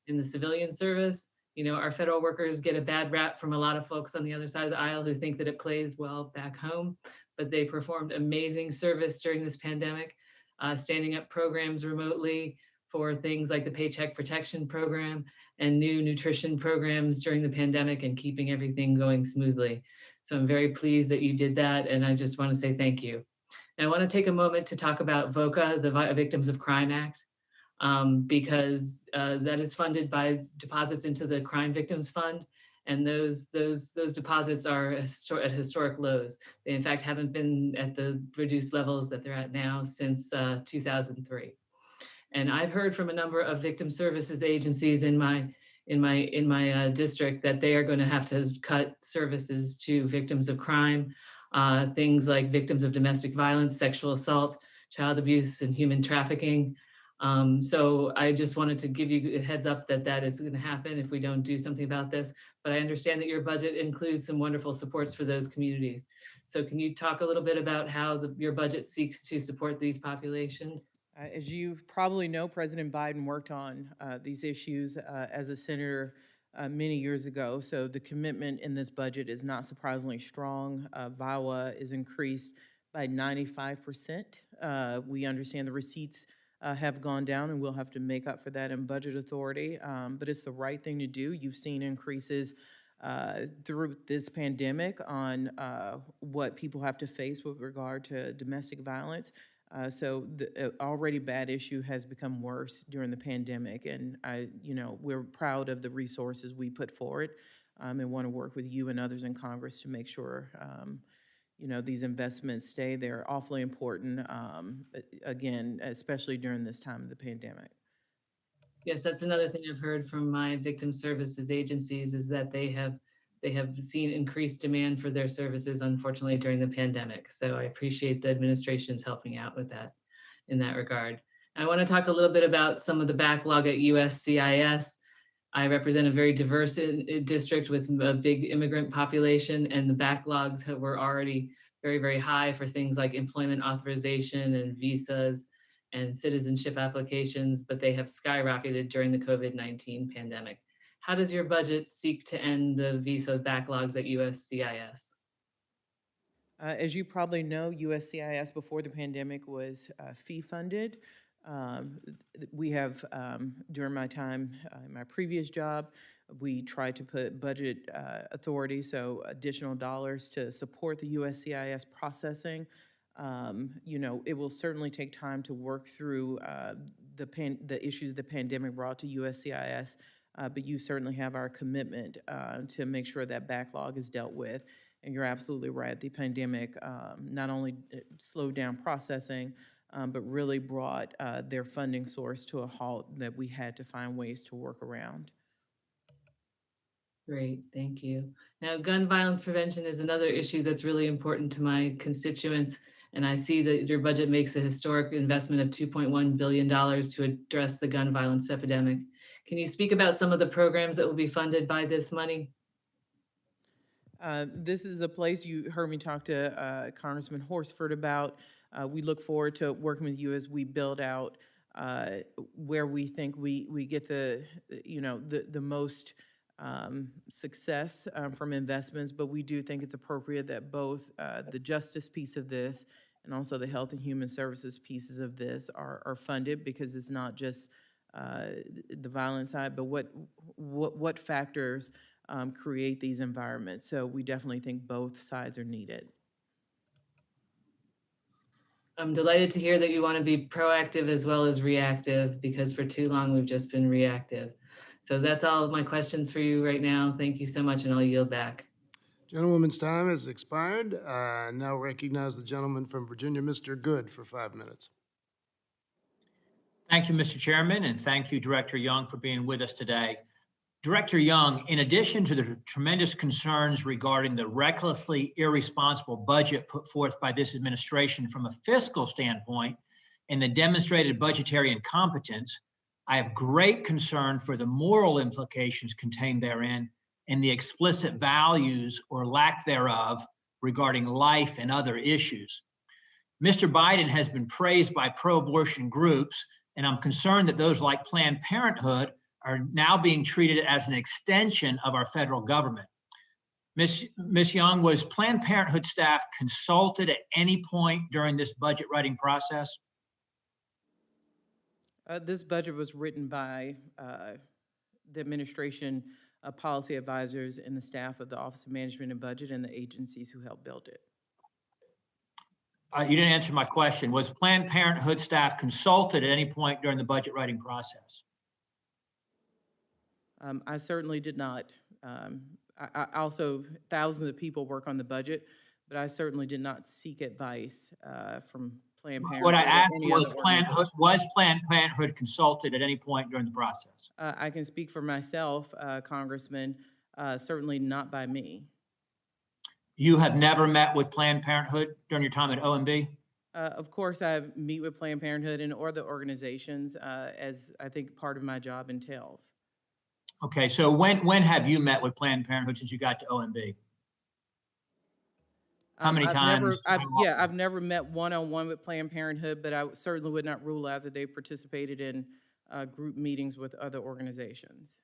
in the civilian service. You know, our federal workers get a bad rap from a lot of folks on the other side of the aisle who think that it plays well back home, but they performed amazing service during this pandemic, standing up programs remotely for things like the Paycheck Protection Program and new nutrition programs during the pandemic and keeping everything going smoothly. So I'm very pleased that you did that, and I just want to say thank you. And I want to take a moment to talk about VOCA, the Victims of Crime Act. Because that is funded by deposits into the Crime Victims Fund, and those deposits are at historic lows. They in fact haven't been at the reduced levels that they're at now since 2003. And I've heard from a number of victim services agencies in my district that they are going to have to cut services to victims of crime, things like victims of domestic violence, sexual assault, child abuse, and human trafficking. So I just wanted to give you a heads up that is going to happen if we don't do something about this. But I understand that your budget includes some wonderful supports for those communities. So can you talk a little bit about how your budget seeks to support these populations? As you probably know, President Biden worked on these issues as a senator many years ago. So the commitment in this budget is not surprisingly strong. VAWA is increased by 95%. We understand the receipts have gone down, and we'll have to make up for that in budget authority. But it's the right thing to do. You've seen increases through this pandemic on what people have to face with regard to domestic violence. So the already bad issue has become worse during the pandemic, and we're proud of the resources we put forward, and want to work with you and others in Congress to make sure these investments stay. They're awfully important, again, especially during this time of the pandemic. Yes, that's another thing I've heard from my victim services agencies is that they have seen increased demand for their services, unfortunately, during the pandemic. So I appreciate the administration's helping out with that in that regard. I want to talk a little bit about some of the backlog at USCIS. I represent a very diverse district with a big immigrant population, and the backlogs were already very, very high for things like employment authorization and visas and citizenship applications, but they have skyrocketed during the COVID-19 pandemic. How does your budget seek to end the visa backlogs at USCIS? As you probably know, USCIS before the pandemic was fee funded. We have, during my time in my previous job, we tried to put budget authority, so additional dollars to support the USCIS processing. It will certainly take time to work through the issues the pandemic brought to USCIS, but you certainly have our commitment to make sure that backlog is dealt with. And you're absolutely right, the pandemic not only slowed down processing, but really brought their funding source to a halt that we had to find ways to work around. Great, thank you. Now, gun violence prevention is another issue that's really important to my constituents. And I see that your budget makes a historic investment of $2.1 billion to address the gun violence epidemic. Can you speak about some of the programs that will be funded by this money? This is a place you heard me talk to Congressman Horsford about. We look forward to working with you as we build out where we think we get the most success from investments, but we do think it's appropriate that both the justice piece of this and also the health and human services pieces of this are funded, because it's not just the violence side, but what factors create these environments. So we definitely think both sides are needed. I'm delighted to hear that you want to be proactive as well as reactive, because for too long we've just been reactive. So that's all of my questions for you right now. Thank you so much, and I'll yield back. Gentlewoman's time has expired. Now recognize the gentleman from Virginia, Mr. Good, for 5 minutes. Thank you, Mr. Chairman, and thank you, Director Young, for being with us today. Director Young, in addition to the tremendous concerns regarding the recklessly irresponsible budget put forth by this administration from a fiscal standpoint and the demonstrated budgetary incompetence, I have great concern for the moral implications contained therein and the explicit values or lack thereof regarding life and other issues. Mr. Biden has been praised by pro-abortion groups, and I'm concerned that those like Planned Parenthood are now being treated as an extension of our federal government. Ms. Young, was Planned Parenthood staff consulted at any point during this budget writing process? This budget was written by the administration policy advisors and the staff of the Office of Management and Budget and the agencies who helped build it. You didn't answer my question. Was Planned Parenthood staff consulted at any point during the budget writing process? I certainly did not. I also, thousands of people work on the budget, but I certainly did not seek advice from Planned Parenthood. What I asked was Planned Parenthood consulted at any point during the process? I can speak for myself, Congressman, certainly not by me. You have never met with Planned Parenthood during your time at OMB? Of course, I meet with Planned Parenthood and other organizations, as I think part of my job entails. Okay, so when have you met with Planned Parenthood since you got to OMB? How many times? I've never met one-on-one with Planned Parenthood, but I certainly would not rule out that they participated in group meetings with other organizations.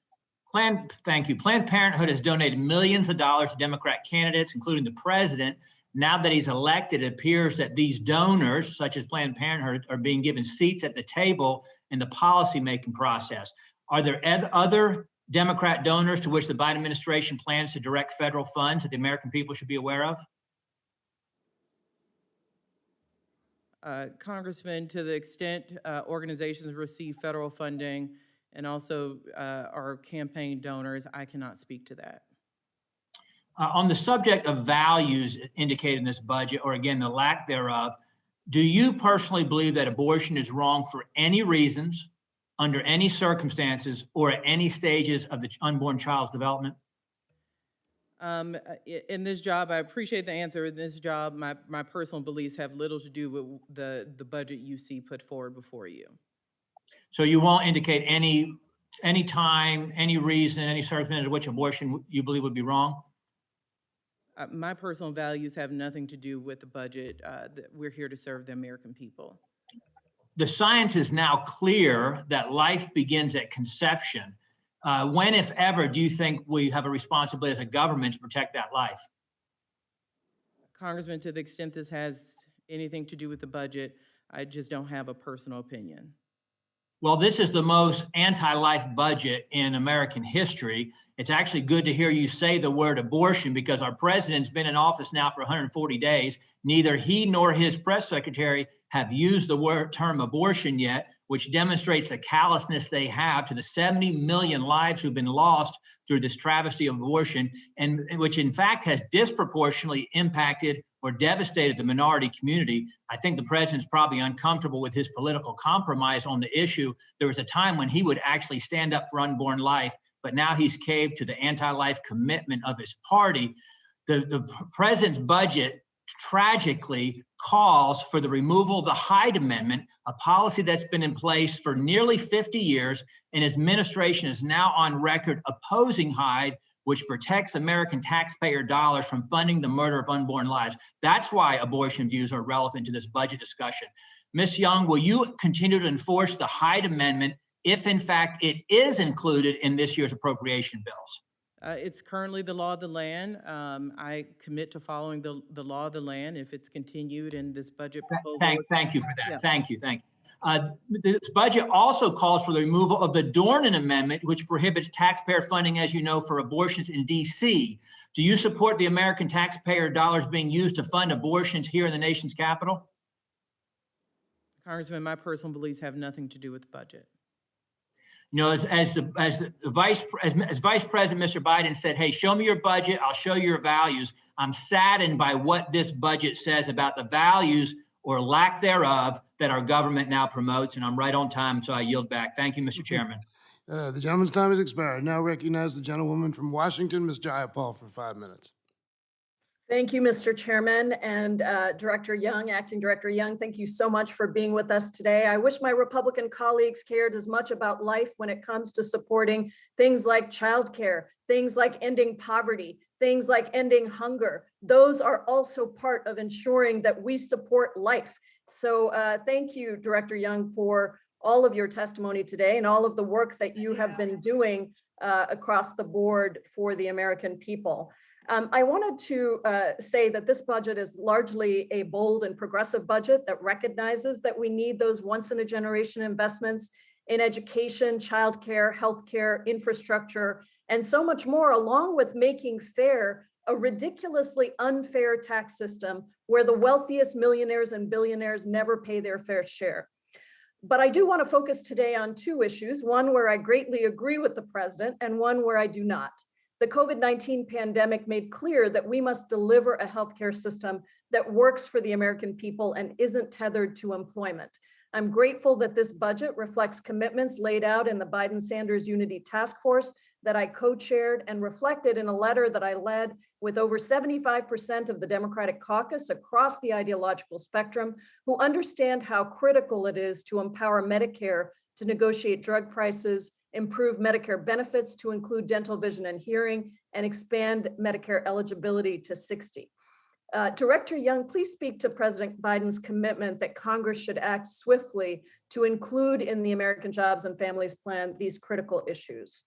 Thank you. Planned Parenthood has donated millions of dollars to Democrat candidates, including the president. Now that he's elected, it appears that these donors, such as Planned Parenthood, are being given seats at the table in the policymaking process. Are there other Democrat donors to which the Biden administration plans to direct federal funds that the American people should be aware of? Congressman, to the extent organizations receive federal funding and also are campaign donors, I cannot speak to that. On the subject of values indicated in this budget, or again, the lack thereof, do you personally believe that abortion is wrong for any reasons, under any circumstances, or at any stages of the unborn child's development? In this job, I appreciate the answer. In this job, my personal beliefs have little to do with the budget you see put forward before you. So you won't indicate any time, any reason, any circumstance in which abortion you believe would be wrong? My personal values have nothing to do with the budget. We're here to serve the American people. The science is now clear that life begins at conception. When, if ever, do you think we have a responsibility as a government to protect that life? Congressman, to the extent this has anything to do with the budget, I just don't have a personal opinion. Well, this is the most anti-life budget in American history. It's actually good to hear you say the word abortion, because our president's been in office now for 140 days. Neither he nor his press secretary have used the term abortion yet, which demonstrates the callousness they have to the 70 million lives who've been lost through this travesty of abortion, and which in fact has disproportionately impacted or devastated the minority community. I think the president's probably uncomfortable with his political compromise on the issue. There was a time when he would actually stand up for unborn life, but now he's caved to the anti-life commitment of his party. The president's budget tragically calls for the removal of the Hyde Amendment, a policy that's been in place for nearly 50 years, and his administration is now on record opposing Hyde, which protects American taxpayer dollars from funding the murder of unborn lives. That's why abortion views are relevant to this budget discussion. Ms. Young, will you continue to enforce the Hyde Amendment if in fact it is included in this year's appropriation bills? It's currently the law of the land. I commit to following the law of the land if it's continued in this budget proposal. Thank you for that. Yeah. Thank you. This budget also calls for the removal of the Dornan Amendment, which prohibits taxpayer funding, as you know, for abortions in DC. Do you support the American taxpayer dollars being used to fund abortions here in the nation's capital? Congressman, my personal beliefs have nothing to do with the budget. You know, as Vice President, Mr. Biden said, hey, show me your budget, I'll show you your values. I'm saddened by what this budget says about the values or lack thereof that our government now promotes, and I'm right on time, so I yield back. Thank you, Mr. Chairman. The gentleman's time has expired. Now recognize the gentlewoman from Washington, Ms. Jayapal, for 5 minutes. Thank you, Mr. Chairman, and Director Young, Acting Director Young, thank you so much for being with us today. I wish my Republican colleagues cared as much about life when it comes to supporting things like childcare, things like ending poverty, things like ending hunger. Those are also part of ensuring that we support life. So thank you, Director Young, for all of your testimony today and all of the work that you have been doing across the board for the American people. I wanted to say that this budget is largely a bold and progressive budget that recognizes that we need those once-in-a-generation investments in education, childcare, healthcare, infrastructure, and so much more, along with making fair a ridiculously unfair tax system where the wealthiest millionaires and billionaires never pay their fair share. But I do want to focus today on two issues, one where I greatly agree with the president and one where I do not. The COVID-19 pandemic made clear that we must deliver a healthcare system that works for the American people and isn't tethered to employment. I'm grateful that this budget reflects commitments laid out in the Biden-Sanders Unity Task Force that I co-chaired and reflected in a letter that I led with over 75% of the Democratic caucus across the ideological spectrum who understand how critical it is to empower Medicare to negotiate drug prices, improve Medicare benefits to include dental, vision, and hearing, and expand Medicare eligibility to 60. Director Young, please speak to President Biden's commitment that Congress should act swiftly to include in the American Jobs and Families Plan these critical issues.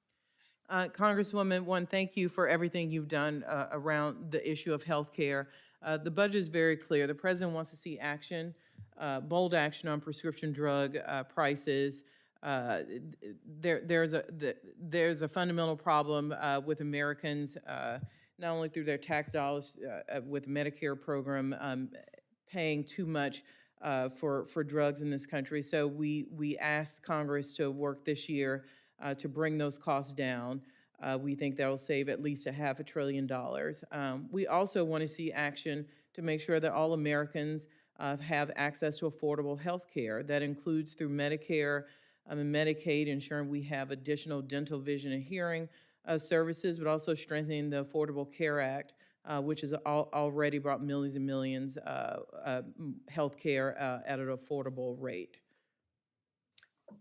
Congresswoman, thank you for everything you've done around the issue of health care. The budget is very clear. The president wants to see action, bold action on prescription drug prices. There's a fundamental problem with Americans, not only through their tax dollars with Medicare program paying too much for drugs in this country. So we asked Congress to work this year to bring those costs down. We think that will save at least $500 billion. We also want to see action to make sure that all Americans have access to affordable health care. That includes through Medicare and Medicaid, ensuring we have additional dental, vision, and hearing services, but also strengthening the Affordable Care Act, which has already brought millions and millions health care at an affordable rate.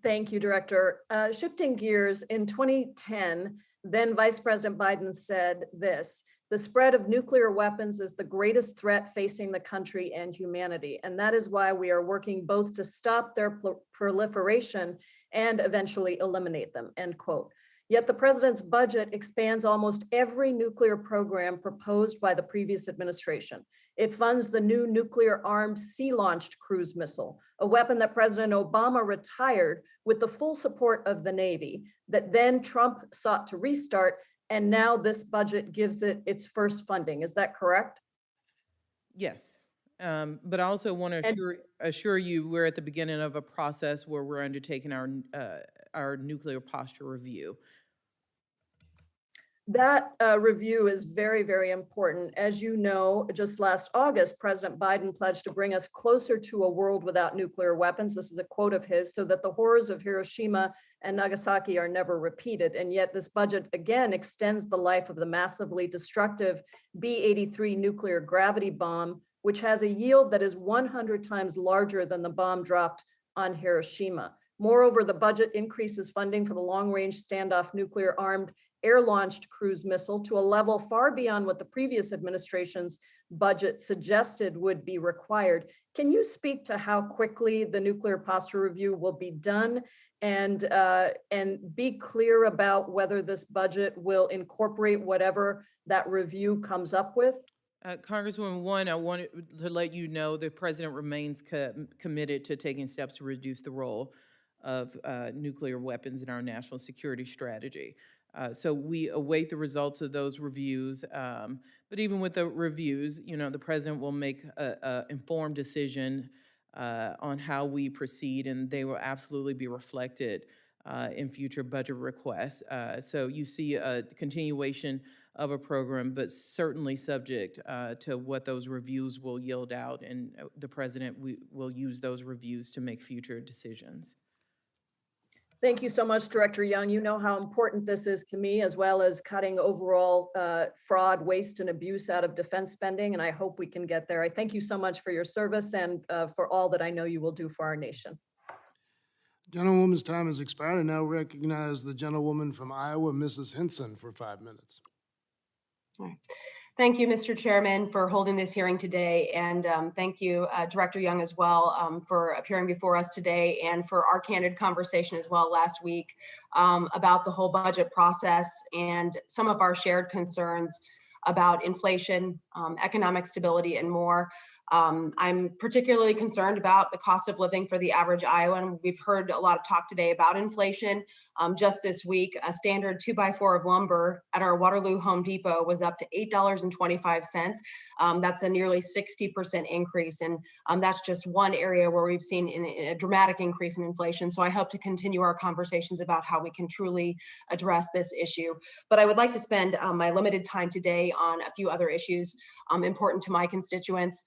Thank you, Director. Shifting gears, in 2010, then Vice President Biden said this: the spread of nuclear weapons is the greatest threat facing the country and humanity. And that is why we are working both to stop their proliferation and eventually eliminate them, end quote. Yet the president's budget expands almost every nuclear program proposed by the previous administration. It funds the new nuclear-armed sea-launched cruise missile, a weapon that President Obama retired with the full support of the Navy, that then Trump sought to restart, and now this budget gives it its first funding. Is that correct? Yes, but I also want to assure you we're at the beginning of a process where we're undertaking our nuclear posture review. That review is very, very important. As you know, just last August, President Biden pledged to bring us closer to a world without nuclear weapons. This is a quote of his, so that the horrors of Hiroshima and Nagasaki are never repeated. And yet this budget again extends the life of the massively destructive B-83 nuclear gravity bomb, which has a yield that is 100 times larger than the bomb dropped on Hiroshima. Moreover, the budget increases funding for the long-range standoff nuclear-armed air-launched cruise missile to a level far beyond what the previous administration's budget suggested would be required. Can you speak to how quickly the nuclear posture review will be done, and be clear about whether this budget will incorporate whatever that review comes up with? Congresswoman, one, I wanted to let you know the president remains committed to taking steps to reduce the role of nuclear weapons in our national security strategy. So we await the results of those reviews. But even with the reviews, the president will make an informed decision on how we proceed, and they will absolutely be reflected in future budget requests. So you see a continuation of a program, but certainly subject to what those reviews will yield out, and the president will use those reviews to make future decisions. Thank you so much, Director Young. You know how important this is to me, as well as cutting overall fraud, waste, and abuse out of defense spending, and I hope we can get there. I thank you so much for your service and for all that I know you will do for our nation. Gentlewoman's time has expired. I now recognize the gentlewoman from Iowa, Mrs. Hinson, for 5 minutes. All right. Thank you, Mr. Chairman, for holding this hearing today. And thank you, Director Young, as well, for appearing before us today, and for our candid conversation as well last week about the whole budget process and some of our shared concerns about inflation, economic stability, and more. I'm particularly concerned about the cost of living for the average Iowan. We've heard a lot of talk today about inflation. Just this week, a standard 2x4 of lumber at our Waterloo Home Depot was up to $8.25. That's a nearly 60% increase. And that's just one area where we've seen a dramatic increase in inflation. So I hope to continue our conversations about how we can truly address this issue. But I would like to spend my limited time today on a few other issues important to my constituents.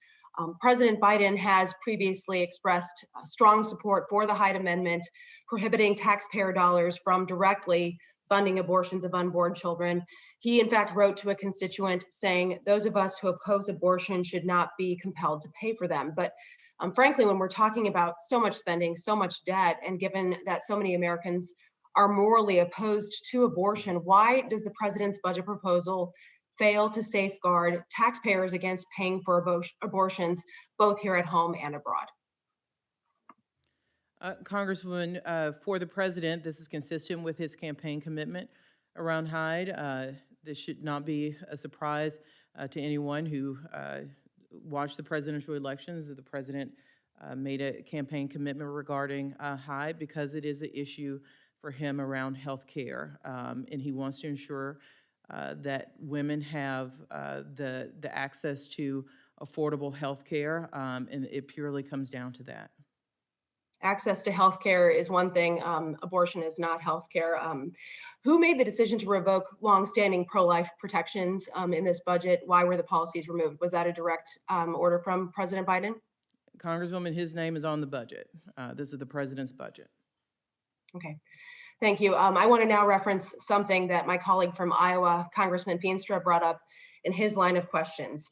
President Biden has previously expressed strong support for the Hyde Amendment, prohibiting taxpayer dollars from directly funding abortions of unborn children. He, in fact, wrote to a constituent saying, those of us who oppose abortion should not be compelled to pay for them. But frankly, when we're talking about so much spending, so much debt, and given that so many Americans are morally opposed to abortion, why does the president's budget proposal fail to safeguard taxpayers against paying for abortions, both here at home and abroad? Congresswoman, for the president, this is consistent with his campaign commitment around Hyde. This should not be a surprise to anyone who watched the presidential elections. The president made a campaign commitment regarding Hyde because it is an issue for him around health care, and he wants to ensure that women have the access to affordable health care, and it purely comes down to that. Access to health care is one thing. Abortion is not health care. Who made the decision to revoke longstanding pro-life protections in this budget? Why were the policies removed? Was that a direct order from President Biden? Congresswoman, his name is on the budget. This is the president's budget. Okay. Thank you. I want to now reference something that my colleague from Iowa, Congressman Feenstra, brought up in his line of questions.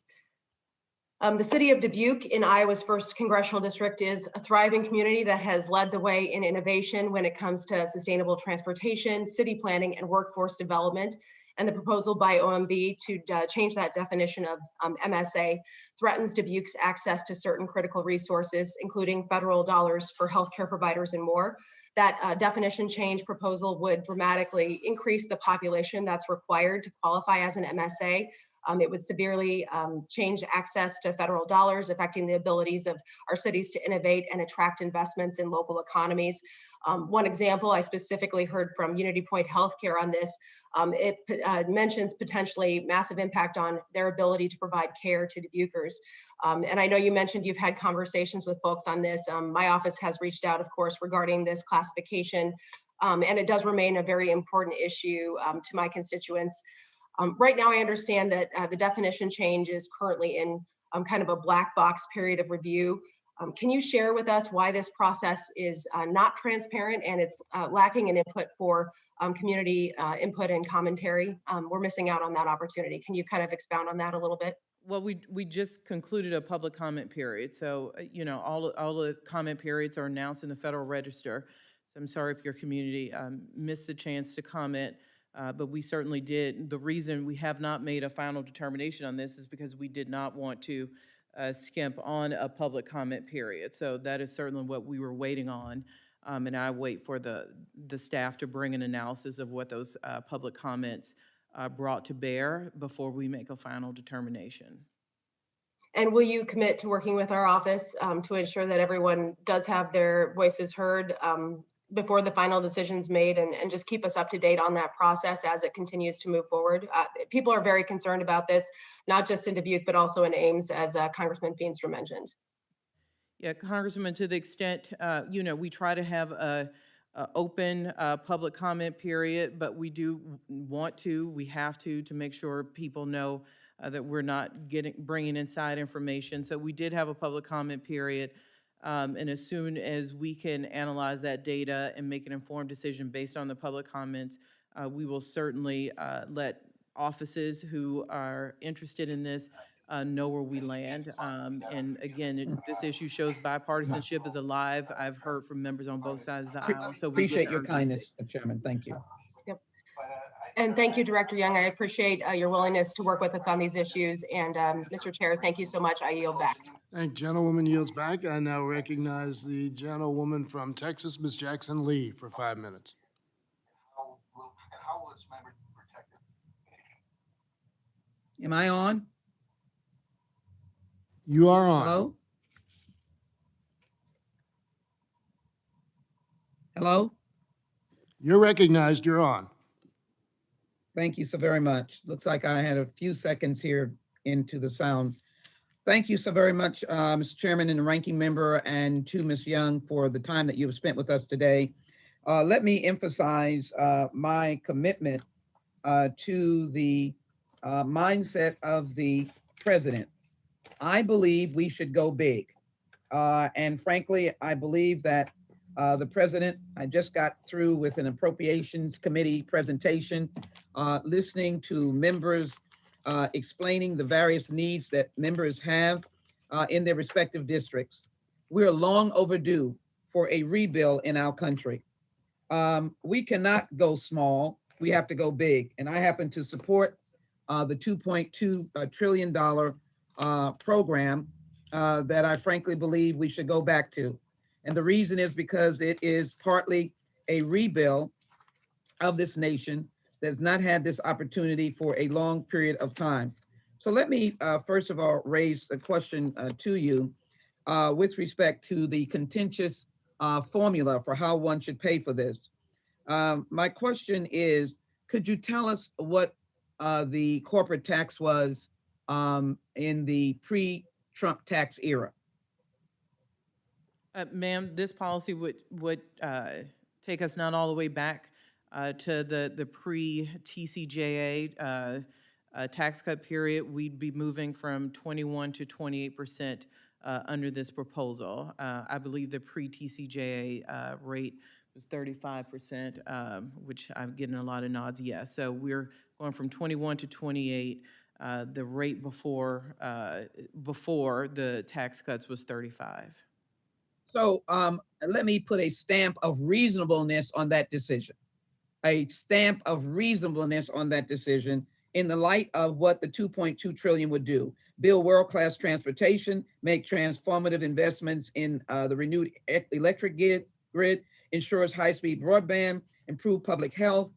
The city of Dubuque in Iowa's 1st congressional district is a thriving community that has led the way in innovation when it comes to sustainable transportation, city planning, and workforce development. And the proposal by OMB to change that definition of MSA threatens Dubuque's access to certain critical resources, including federal dollars for healthcare providers and more. That definition change proposal would dramatically increase the population that's required to qualify as an MSA. It would severely change access to federal dollars, affecting the abilities of our cities to innovate and attract investments in local economies. One example, I specifically heard from Unity Point Healthcare on this. It mentions potentially massive impact on their ability to provide care to Dubuquers. And I know you mentioned you've had conversations with folks on this. My office has reached out, of course, regarding this classification, and it does remain a very important issue to my constituents. Right now, I understand that the definition change is currently in kind of a black box period of review. Can you share with us why this process is not transparent and it's lacking in input for community input and commentary? We're missing out on that opportunity. Can you kind of expound on that a little bit? Well, we just concluded a public comment period. So, all the comment periods are announced in the Federal Register. So I'm sorry if your community missed the chance to comment, but we certainly did. The reason we have not made a final determination on this is because we did not want to skimp on a public comment period. So that is certainly what we were waiting on. And I wait for the staff to bring an analysis of what those public comments brought to bear before we make a final determination. And will you commit to working with our office to ensure that everyone does have their voices heard before the final decision's made, and just keep us up to date on that process as it continues to move forward? People are very concerned about this, not just in Dubuque, but also in Ames, as Congressman Feenstra mentioned. Yeah, Congressman, to the extent, we try to have a open public comment period, but we do we have to make sure people know that we're not bringing inside information. So we did have a public comment period. And as soon as we can analyze that data and make an informed decision based on the public comments, we will certainly let offices who are interested in this know where we land. And again, this issue shows bipartisanship is alive. I've heard from members on both sides of the aisle, so we get Appreciate the your urgency. kindness, Chairman. Thank you. Yep. And thank you, Director Young. I appreciate your willingness to work with us on these issues. And Mr. Chair, thank you so much. I yield back. Thank gentlewoman yields back. I now recognize the gentlewoman from Texas, Ms. Jackson Lee, for 5 minutes. Am I on? You are on. Hello? Hello? You're recognized. You're on. Thank you so very much. Looks like I had a few seconds here into the sound. Thank you so very much, Mr. Chairman and the ranking member, and to Ms. Young for the time that you have spent with us today. Let me emphasize my commitment to the mindset of the president. I believe we should go big. And frankly, I believe that the president, I just got through with an appropriations committee presentation, listening to members explaining the various needs that members have in their respective districts. We're long overdue for a rebuild in our country. We cannot go small, we have to go big. And I happen to support the $2.2 trillion program that I frankly believe we should go back to. And the reason is because it is partly a rebuild of this nation that's not had this opportunity for a long period of time. So let me first of all raise a question to you with respect to the contentious formula for how one should pay for this. My question is, could you tell us what the corporate tax was in the pre-Trump tax era? Ma'am, this policy would take us not all the way back to the pre-TCJA tax cut period. We'd be moving from 21 to 28% under this proposal. I believe the pre-TCJA rate was 35%, which I'm getting a lot of nods, yes. So we're going from 21 to 28. The rate before the tax cuts was 35. So let me put a stamp of reasonableness on that decision. A stamp of reasonableness on that decision in the light of what the 2.2 trillion would do. Build world-class transportation, make transformative investments in the renewed electric grid, ensures high-speed broadband, improve public health,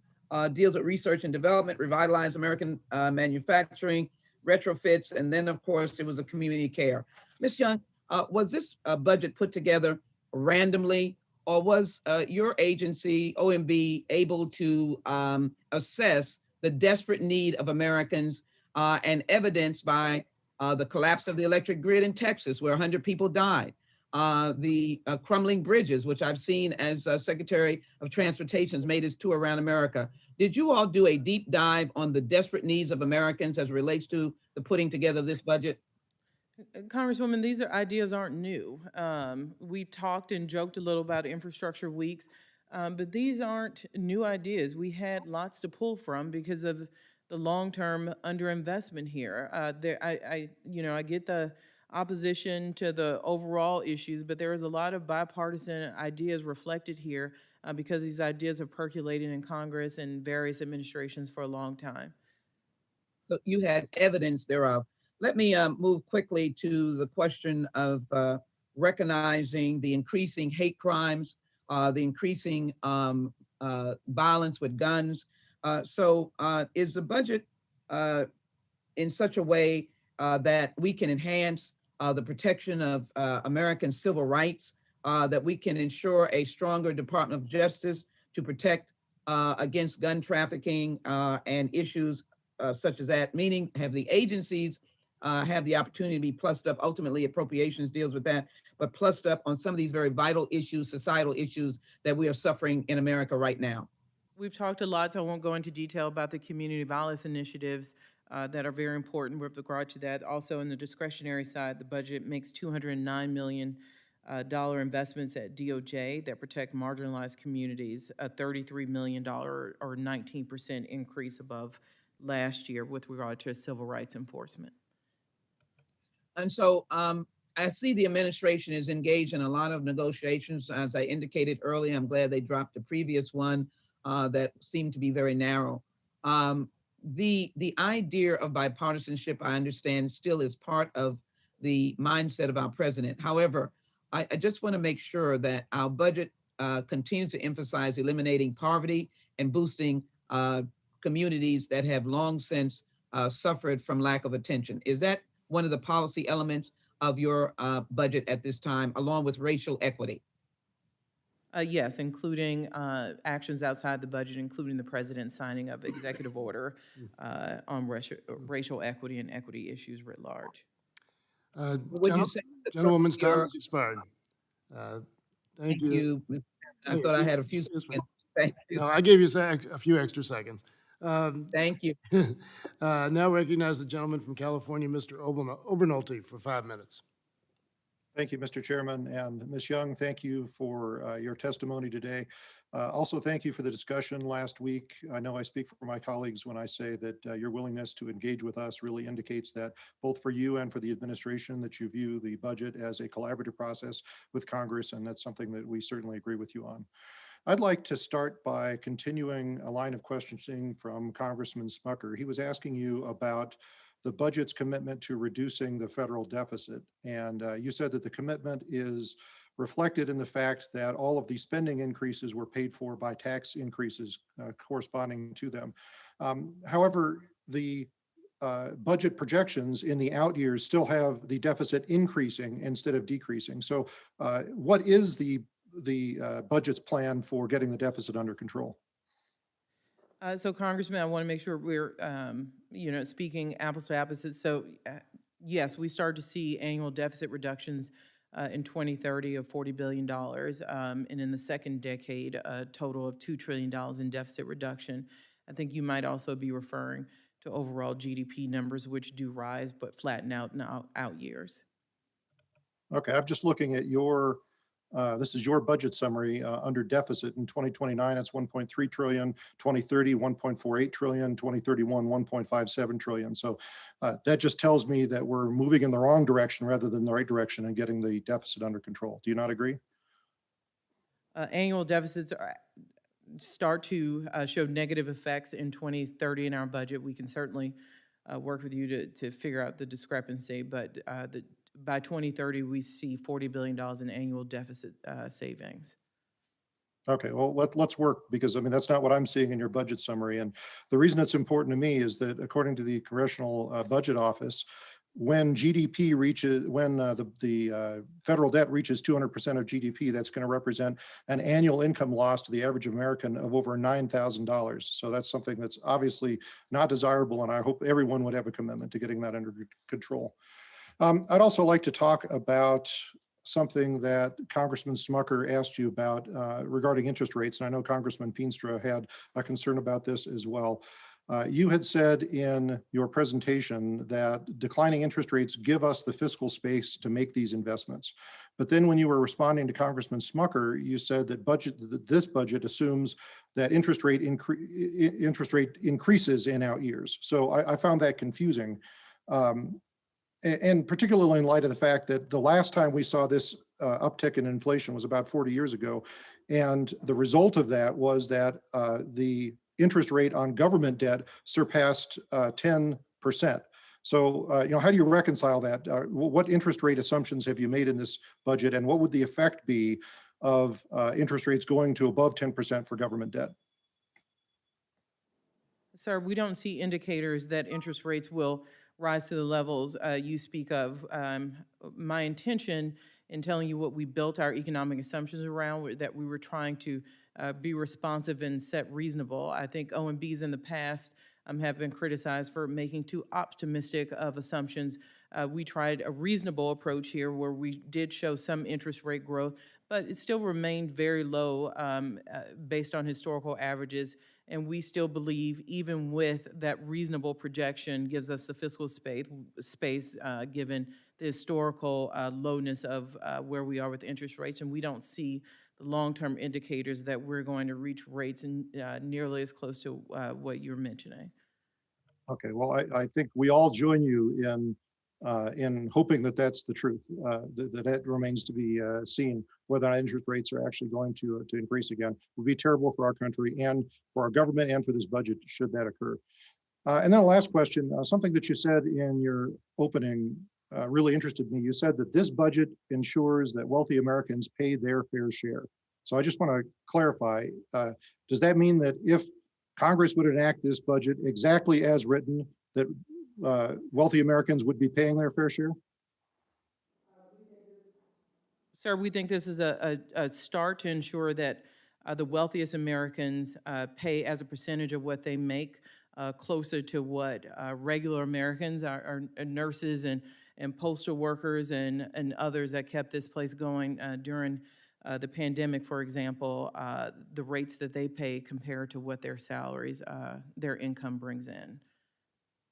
deals with research and development, revitalize American manufacturing, retrofits, and then of course it was a community care. Ms. Young, was this budget put together randomly, or was your agency, OMB, able to assess the desperate need of Americans and evidenced by the collapse of the electric grid in Texas, where 100 people died, the crumbling bridges, which I've seen as Secretary of Transportation has made his tour around America. Did you all do a deep dive on the desperate needs of Americans as it relates to the putting together of this budget? Congresswoman, these ideas aren't new. We talked and joked a little about infrastructure weeks, but these aren't new ideas. We had lots to pull from because of the long-term underinvestment here. I get the opposition to the overall issues, but there is a lot of bipartisan ideas reflected here because these ideas have percolated in Congress and various administrations for a long time. So you had evidence thereof. Let me move quickly to the question of recognizing the increasing hate crimes, the increasing violence with guns. So is the budget in such a way that we can enhance the protection of American civil rights, that we can ensure a stronger Department of Justice to protect against gun trafficking and issues such as that, meaning have the agencies have the opportunity to be plussed up. Ultimately, appropriations deals with that, but plussed up on some of these very vital issues, societal issues that we are suffering in America right now. We've talked a lot, so I won't go into detail about the community violence initiatives that are very important with regard to that. Also, in the discretionary side, the budget makes $209 million investments at DOJ that protect marginalized communities, a $33 million or 19% increase above last year with regard to civil rights enforcement. And so I see the administration is engaged in a lot of negotiations. As I indicated earlier, I'm glad they dropped the previous one that seemed to be very narrow. The idea of bipartisanship, I understand, still is part of the mindset of our president. However, I just want to make sure that our budget continues to emphasize eliminating poverty and boosting communities that have long since suffered from lack of attention. Is that one of the policy elements of your budget at this time, along with racial equity? Yes, including actions outside the budget, including the president signing of executive order on racial equity and equity issues writ large. Would you say Gentlewoman's time has expired. Thank you. I thought I had a few seconds. Thank you. No, I gave you a few extra seconds. Thank you. Now recognize the gentleman from California, Mr. Obernolte, for 5 minutes. Thank you, Mr. Chairman, and Ms. Young, thank you for your testimony today. Also, thank you for the discussion last week. I know I speak for my colleagues when I say that your willingness to engage with us really indicates that both for you and for the administration that you view the budget as a collaborative process with Congress, and that's something that we certainly agree with you on. I'd like to start by continuing a line of questioning from Congressman Smucker. He was asking you about the budget's commitment to reducing the federal deficit. And you said that the commitment is reflected in the fact that all of the spending increases were paid for by tax increases corresponding to them. However, the budget projections in the out years still have the deficit increasing instead of decreasing. So what is the budget's plan for getting the deficit under control? So Congressman, I want to make sure we're, speaking apples to apples. So yes, we start to see annual deficit reductions in 2030 of $40 billion. And in the second decade, a total of $2 trillion in deficit reduction. I think you might also be referring to overall GDP numbers, which do rise, but flatten out in out years. Okay, I'm just looking at your, this is your budget summary under deficit. In 2029, it's 1.3 trillion, 2030, 1.48 trillion, 2031, 1.57 trillion. So that just tells me that we're moving in the wrong direction rather than the right direction and getting the deficit under control. Do you not agree? Annual deficits start to show negative effects in 2030 in our budget. We can certainly work with you to figure out the discrepancy, but by 2030, we see $40 billion in annual deficit savings. Okay, well, let's work, because I mean, that's not what I'm seeing in your budget summary. And the reason it's important to me is that according to the Congressional Budget Office, when GDP reaches, when the federal debt reaches 200% of GDP, that's going to represent an annual income loss to the average American of over $9,000. So that's something that's obviously not desirable, and I hope everyone would have a commitment to getting that under control. I'd also like to talk about something that Congressman Smucker asked you about regarding interest rates. And I know Congressman Feenstra had a concern about this as well. You had said in your presentation that declining interest rates give us the fiscal space to make these investments. But then when you were responding to Congressman Smucker, you said that this budget assumes that interest rate increases in out years. So I found that confusing. and particularly in light of the fact that the last time we saw this uptick in inflation was about 40 years ago. And the result of that was that the interest rate on government debt surpassed 10%. So, how do you reconcile that? What interest rate assumptions have you made in this budget, and what would the effect be of interest rates going to above 10% for government debt? Sir, we don't see indicators that interest rates will rise to the levels you speak of. My intention in telling you what we built our economic assumptions around, that we were trying to be responsive and set reasonable. I think OMBs in the past have been criticized for making too optimistic of assumptions. We tried a reasonable approach here where we did show some interest rate growth, but it still remained very low based on historical averages. And we still believe, even with that reasonable projection, gives us the fiscal space given the historical lowness of where we are with interest rates. And we don't see the long-term indicators that we're going to reach rates nearly as close to what you're mentioning. Okay, well, I think we all join you in hoping that that's the truth, that remains to be seen, whether or not interest rates are actually going to increase again. It would be terrible for our country and for our government and for this budget should that occur. And then a last question, something that you said in your opening really interested me. You said that this budget ensures that wealthy Americans pay their fair share. So I just want to clarify, does that mean that if Congress would enact this budget exactly as written, that wealthy Americans would be paying their fair share? Sir, we think this is a start to ensure that the wealthiest Americans pay as a percentage of what they make closer to what regular Americans, our nurses and postal workers and others that kept this place going during the pandemic, for example, the rates that they pay compared to what their salaries, their income brings in.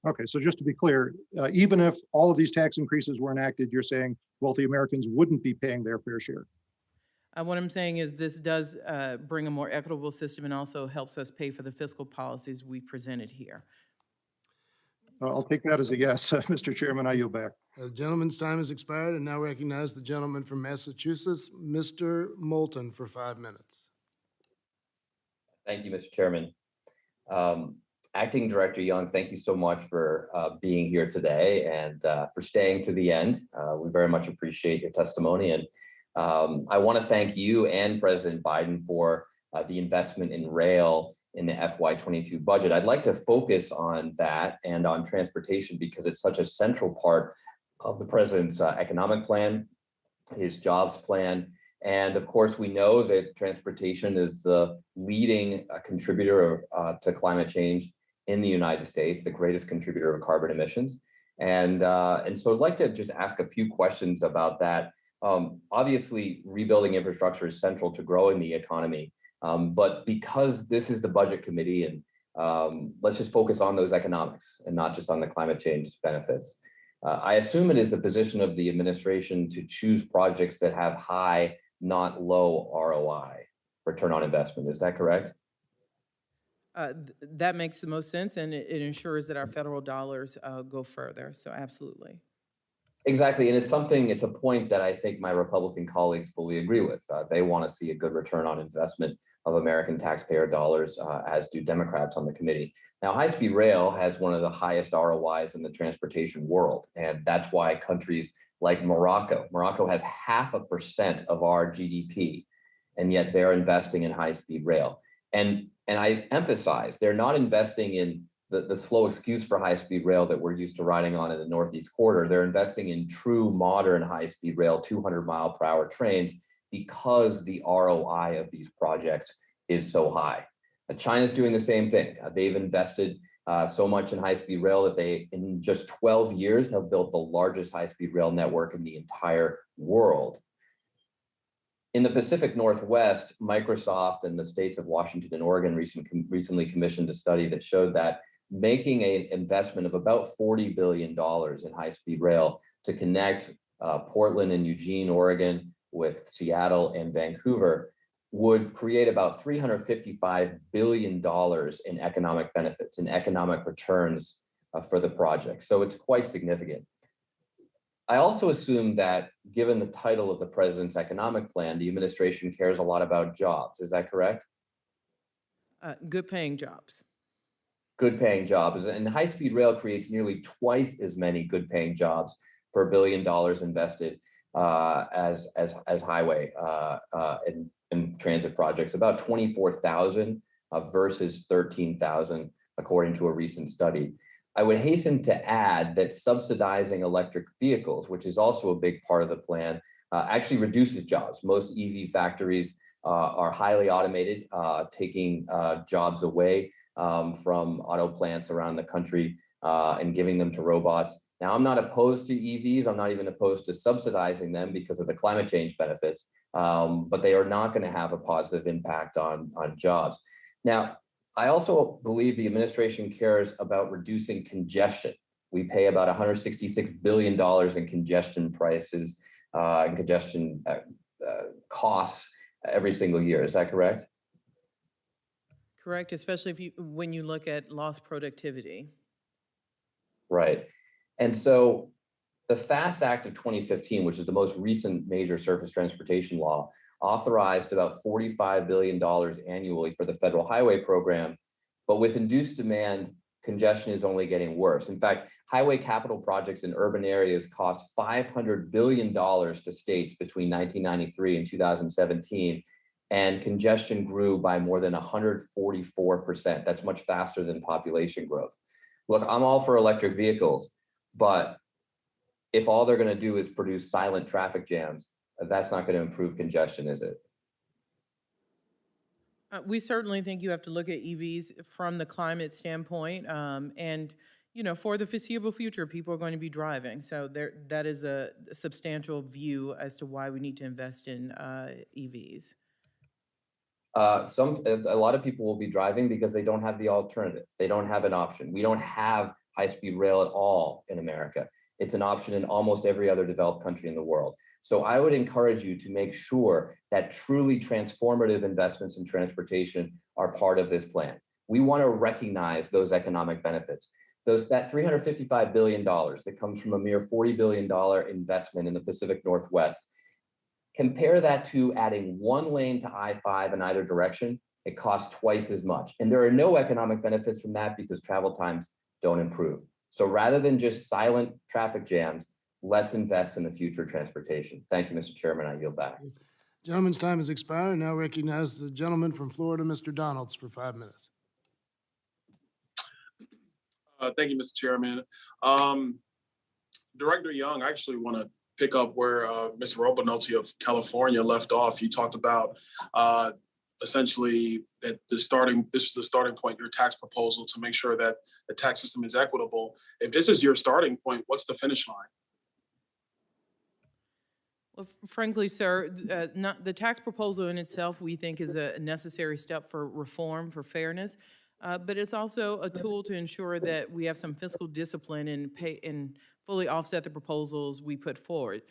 Okay, so just to be clear, even if all of these tax increases were enacted, you're saying wealthy Americans wouldn't be paying their fair share? What I'm saying is this does bring a more equitable system and also helps us pay for the fiscal policies we presented here. I'll take that as a yes. Mr. Chairman, I yield back. The gentleman's time has expired, and now recognize the gentleman from Massachusetts, Mr. Moulton, for 5 minutes. Thank you, Mr. Chairman. Acting Director Young, thank you so much for being here today and for staying to the end. We very much appreciate your testimony. And I want to thank you and President Biden for the investment in rail in the FY22 budget. I'd like to focus on that and on transportation because it's such a central part of the president's economic plan, his jobs plan. And of course, we know that transportation is the leading contributor to climate change in the United States, the greatest contributor of carbon emissions. And so I'd like to just ask a few questions about that. Obviously, rebuilding infrastructure is central to growing the economy. But because this is the budget committee, and let's just focus on those economics and not just on the climate change benefits. I assume it is the position of the administration to choose projects that have high, not low ROI, return on investment. Is that correct? That makes the most sense, and it ensures that our federal dollars go further. So absolutely. Exactly, and it's a point that I think my Republican colleagues fully agree with. They want to see a good return on investment of American taxpayer dollars, as do Democrats on the committee. Now, high-speed rail has one of the highest ROIs in the transportation world, and that's why countries like Morocco has 0.5% of our GDP, and yet they're investing in high-speed rail. And I emphasize, they're not investing in the slow excuse for high-speed rail that we're used to riding on in the Northeast Corridor. They're investing in true modern high-speed rail, 200-mile-per-hour trains, because the ROI of these projects is so high. China's doing the same thing. They've invested so much in high-speed rail that they, in just 12 years, have built the largest high-speed rail network in the entire world. In the Pacific Northwest, Microsoft and the states of Washington and Oregon recently commissioned a study that showed that making an investment of about $40 billion in high-speed rail to connect Portland and Eugene, Oregon, with Seattle and Vancouver would create about $355 billion in economic benefits and economic returns for the project. So it's quite significant. I also assume that given the title of the president's economic plan, the administration cares a lot about jobs. Is that correct? Good paying jobs. Good paying jobs. And high-speed rail creates nearly twice as many good paying jobs per $1 billion invested as highway and transit projects, about 24,000 versus 13,000, according to a recent study. I would hasten to add that subsidizing electric vehicles, which is also a big part of the plan, actually reduces jobs. Most EV factories are highly automated, taking jobs away from auto plants around the country and giving them to robots. Now, I'm not opposed to EVs. I'm not even opposed to subsidizing them because of the climate change benefits, but they are not going to have a positive impact on jobs. Now, I also believe the administration cares about reducing congestion. We pay about $166 billion in congestion prices and congestion costs every single year. Is that correct? Correct, especially when you look at lost productivity. Right. And so the FAST Act of 2015, which is the most recent major surface transportation law, authorized about $45 billion annually for the federal highway program. But with induced demand, congestion is only getting worse. In fact, highway capital projects in urban areas cost $500 billion to states between 1993 and 2017, and congestion grew by more than 144%. That's much faster than population growth. Look, I'm all for electric vehicles, but if all they're going to do is produce silent traffic jams, that's not going to improve congestion, is it? We certainly think you have to look at EVs from the climate standpoint, and for the foreseeable future, people are going to be driving. So that is a substantial view as to why we need to invest in EVs. A lot of people will be driving because they don't have the alternative. They don't have an option. We don't have high-speed rail at all in America. It's an option in almost every other developed country in the world. So I would encourage you to make sure that truly transformative investments in transportation are part of this plan. We want to recognize those economic benefits. That $355 billion that comes from a mere $40 billion investment in the Pacific Northwest. Compare that to adding one lane to I-5 in either direction. It costs twice as much. And there are no economic benefits from that because travel times don't improve. So rather than just silent traffic jams, let's invest in the future of transportation. Thank you, Mr. Chairman. I yield back. Gentleman's time has expired. Now recognize the gentleman from Florida, Mr. Donalds, for 5 minutes. Thank you, Mr. Chairman. Director Young, I actually want to pick up where Mr. Robinolti of California left off. You talked about essentially that this is the starting point, your tax proposal to make sure that the tax system is equitable. If this is your starting point, what's the finish line? Well, frankly, sir, the tax proposal in itself, we think, is a necessary step for reform, for fairness, but it's also a tool to ensure that we have some fiscal discipline and fully offset the proposals we put forward.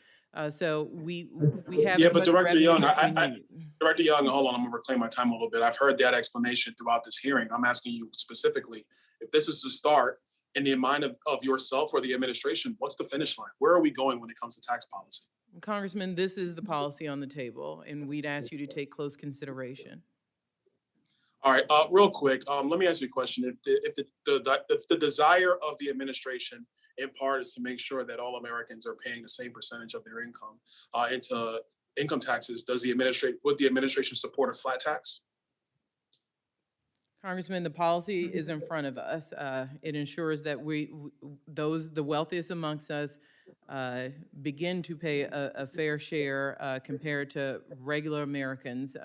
So we have yeah, but Director Young, Director Young, hold on, I'm gonna reclaim my time a little bit. I've heard that explanation throughout this hearing. I'm asking you specifically, if this is the start in the mind of yourself or the administration, what's the finish line? Where are we going when it comes to tax policy? Congressman, this is the policy on the table, and we'd ask you to take close consideration. All right, real quick, let me ask you a question. If the desire of the administration in part is to make sure that all Americans are paying the same percentage of their income into income taxes, would the administration support a flat tax? Congressman, the policy is in front of us. It ensures that the wealthiest amongst us begin to pay a fair share compared to regular Americans.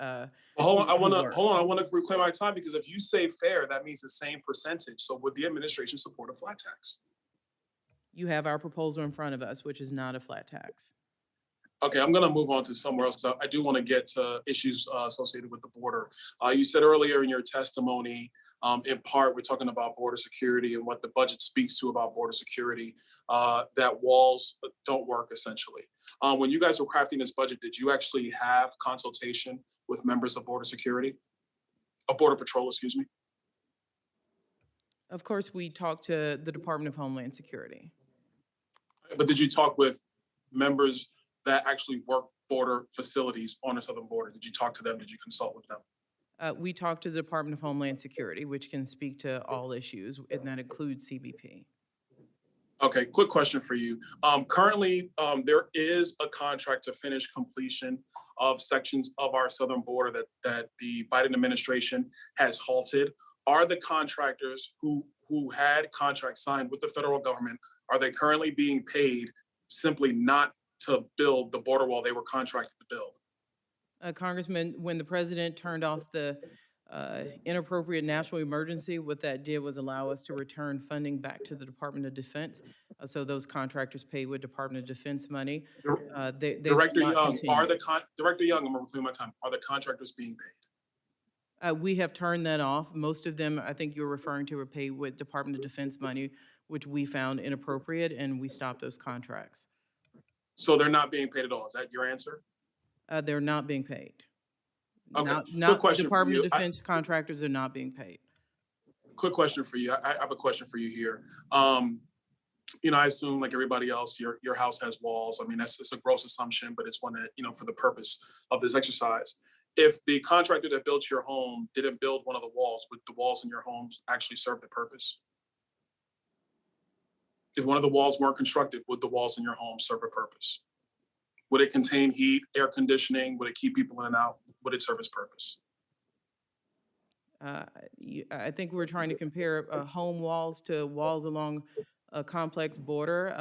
Hold on, I want to reclaim my time, because if you say fair, that means the same percentage. So would the administration support a flat tax? You have our proposal in front of us, which is not a flat tax. Okay, I'm going to move on to somewhere else. I do want to get to issues associated with the border. You said earlier in your testimony, in part, we're talking about border security and what the budget speaks to about border security, that walls don't work, essentially. When you guys were crafting this budget, did you actually have consultation with members of Border Patrol, excuse me? Of course, we talked to the Department of Homeland Security. But did you talk with members that actually work border facilities on the southern border? Did you talk to them? Did you consult with them? We talked to the Department of Homeland Security, which can speak to all issues, and that includes CBP. Okay, quick question for you. Currently, there is a contract to finish completion of sections of our southern border that the Biden administration has halted. Are the contractors who had contracts signed with the federal government, are they currently being paid simply not to build the border wall they were contracted to build? Congressman, when the president turned off the inappropriate national emergency, what that did was allow us to return funding back to the Department of Defense. So those contractors pay with Department of Defense money. They Director will not Young, continue. Director Young, I'm gonna reclaim my time. Are the contractors being paid? We have turned that off. Most of them, I think you're referring to, were paid with Department of Defense money, which we found inappropriate, and we stopped those contracts. So they're not being paid at all. Is that your answer? They're not being paid. Okay. Not question for Department you. of Defense contractors are not being paid. Quick question for you. I have a question for you here. You know, I assume like everybody else, your house has walls. I mean, it's a gross assumption, but it's one that, you know, for the purpose of this exercise. If the contractor that built your home didn't build one of the walls, would the walls in your homes actually serve the purpose? If one of the walls weren't constructed, would the walls in your home serve a purpose? Would it contain heat, air conditioning? Would it keep people in and out? Would it serve its purpose? I think we're trying to compare home walls to walls along a complex border.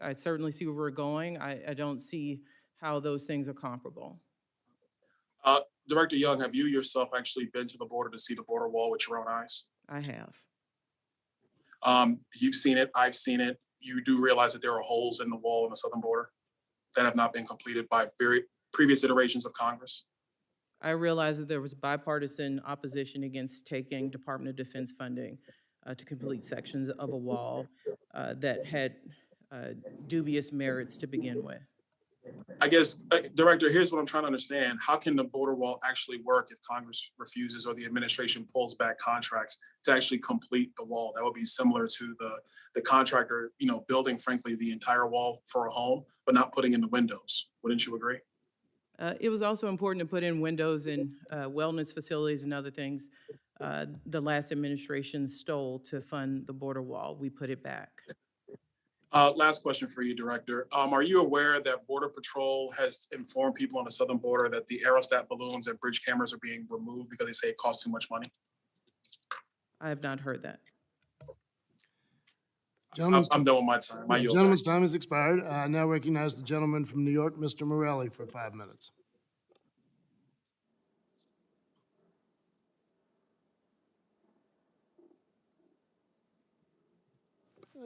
I certainly see where we're going. I don't see how those things are comparable. Director Young, have you yourself actually been to the border to see the border wall with your own eyes? I have. You've seen it, I've seen it. You do realize that there are holes in the wall on the southern border that have not been completed by very previous iterations of Congress? I realized that there was bipartisan opposition against taking Department of Defense funding to complete sections of a wall that had dubious merits to begin with. I guess, Director, here's what I'm trying to understand. How can the border wall actually work if Congress refuses or the administration pulls back contracts to actually complete the wall? That would be similar to the contractor, you know, building, frankly, the entire wall for a home, but not putting in the windows. Wouldn't you agree? It was also important to put in windows in wellness facilities and other things the last administration stole to fund the border wall. We put it back. Last question for you, Director. Are you aware that Border Patrol has informed people on the southern border that the aerostat balloons and bridge cameras are being removed because they say it costs too much money? I have not heard that. I'm done with my time. The gentleman's time has expired. I now recognize the gentleman from New York, Mr. Morelli, for 5 minutes.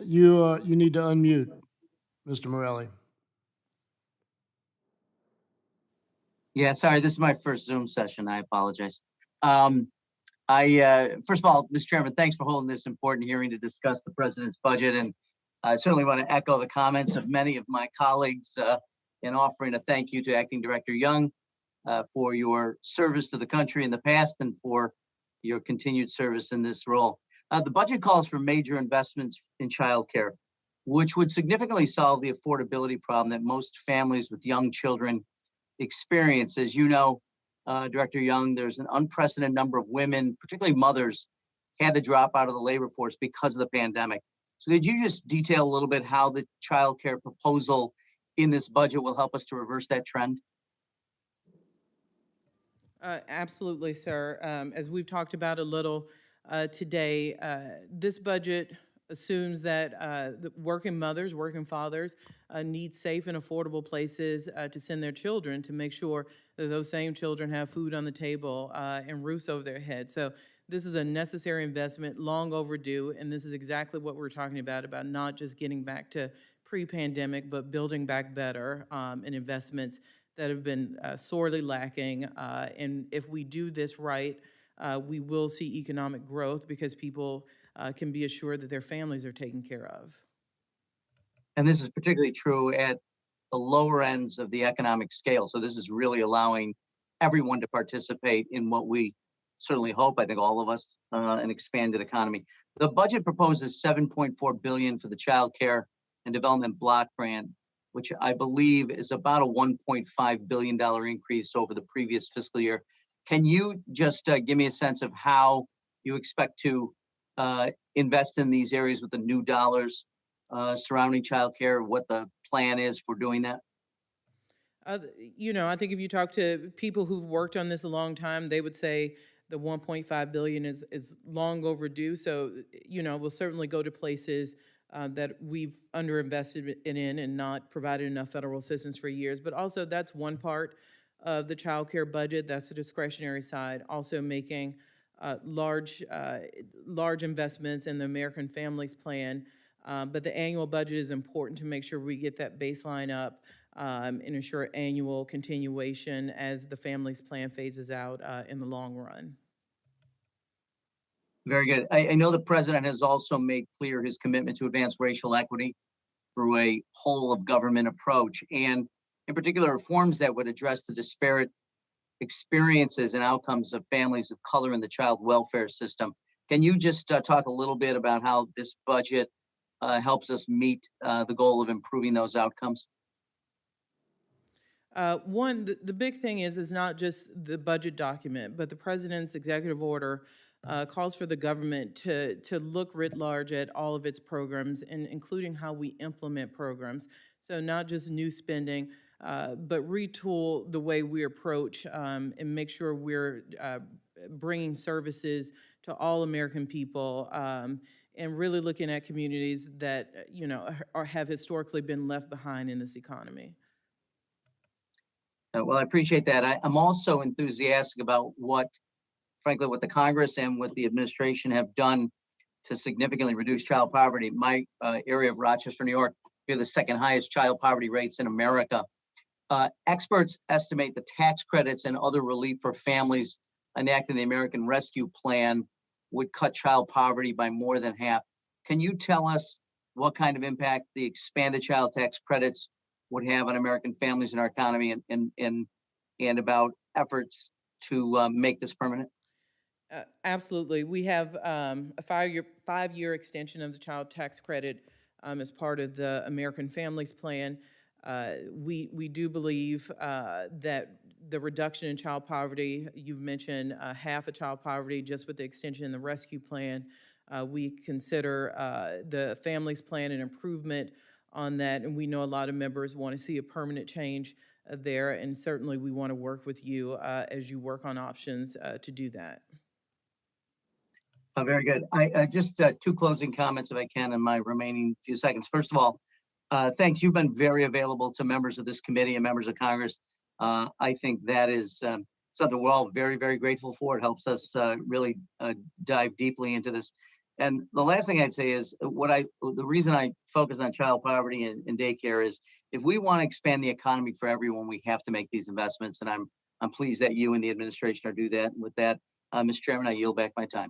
You need to unmute, Mr. Morelli. Yeah, sorry, this is my first Zoom session. I apologize. First of all, Mr. Chairman, thanks for holding this important hearing to discuss the president's budget. And I certainly want to echo the comments of many of my colleagues in offering a thank you to Acting Director Young for your service to the country in the past and for your continued service in this role. The budget calls for major investments in childcare, which would significantly solve the affordability problem that most families with young children experience. As you know, Director Young, there's an unprecedented number of women, particularly mothers, had to drop out of the labor force because of the pandemic. So could you just detail a little bit how the child care proposal in this budget will help us to reverse that trend? Absolutely, sir. As we've talked about a little today, this budget assumes that the working mothers, working fathers need safe and affordable places to send their children to make sure that those same children have food on the table and roofs over their heads. So this is a necessary investment, long overdue, and this is exactly what we're talking about not just getting back to pre-pandemic, but building back better and investments that have been sorely lacking. And if we do this right, we will see economic growth because people can be assured that their families are taken care of. And this is particularly true at the lower ends of the economic scale. So this is really allowing everyone to participate in what we certainly hope, I think all of us, an expanded economy. The budget proposes $7.4 billion for the Child Care and Development Block Grant, which I believe is about a $1.5 billion increase over the previous fiscal year. Can you just give me a sense of how you expect to invest in these areas with the new dollars surrounding childcare, what the plan is for doing that? You know, I think if you talk to people who've worked on this a long time, they would say the 1.5 billion is long overdue. So, you know, we'll certainly go to places that we've underinvested in and not provided enough federal assistance for years. But also that's one part of the child care budget. That's the discretionary side. Also making large investments in the American Families Plan. But the annual budget is important to make sure we get that baseline up and ensure annual continuation as the Families Plan phases out in the long run. Very good. I know the president has also made clear his commitment to advance racial equity through a whole of government approach, and in particular reforms that would address the disparate experiences and outcomes of families of color in the child welfare system. Can you just talk a little bit about how this budget helps us meet the goal of improving those outcomes? One, the big thing is not just the budget document, but the president's executive order calls for the government to look writ large at all of its programs, and including how we implement programs. So not just new spending, but retool the way we approach and make sure we're bringing services to all American people and really looking at communities that, you know, have historically been left behind in this economy. Well, I appreciate that. I'm also enthusiastic about frankly, what the Congress and what the administration have done to significantly reduce child poverty. My area of Rochester, New York, we have the second highest child poverty rates in America. Experts estimate the tax credits and other relief for families enacted in the American Rescue Plan would cut child poverty by more than half. Can you tell us what kind of impact the expanded child tax credits would have on American families and our economy, and about efforts to make this permanent? Absolutely. We have a five-year extension of the child tax credit as part of the American Families Plan. We do believe that the reduction in child poverty, you've mentioned half of child poverty just with the extension in the rescue plan. We consider the Families Plan an improvement on that, and we know a lot of members want to see a permanent change there, and certainly we want to work with you as you work on options to do that. Very good. I just two closing comments, if I can, in my remaining few seconds. First of all, thanks. You've been very available to members of this committee and members of Congress. I think that is something we're all very, very grateful for. It helps us really dive deeply into this. And the last thing I'd say is the reason I focus on child poverty and daycare is if we want to expand the economy for everyone, we have to make these investments. And I'm pleased that you and the administration are do that. And with that, Mr. Chairman, I yield back my time.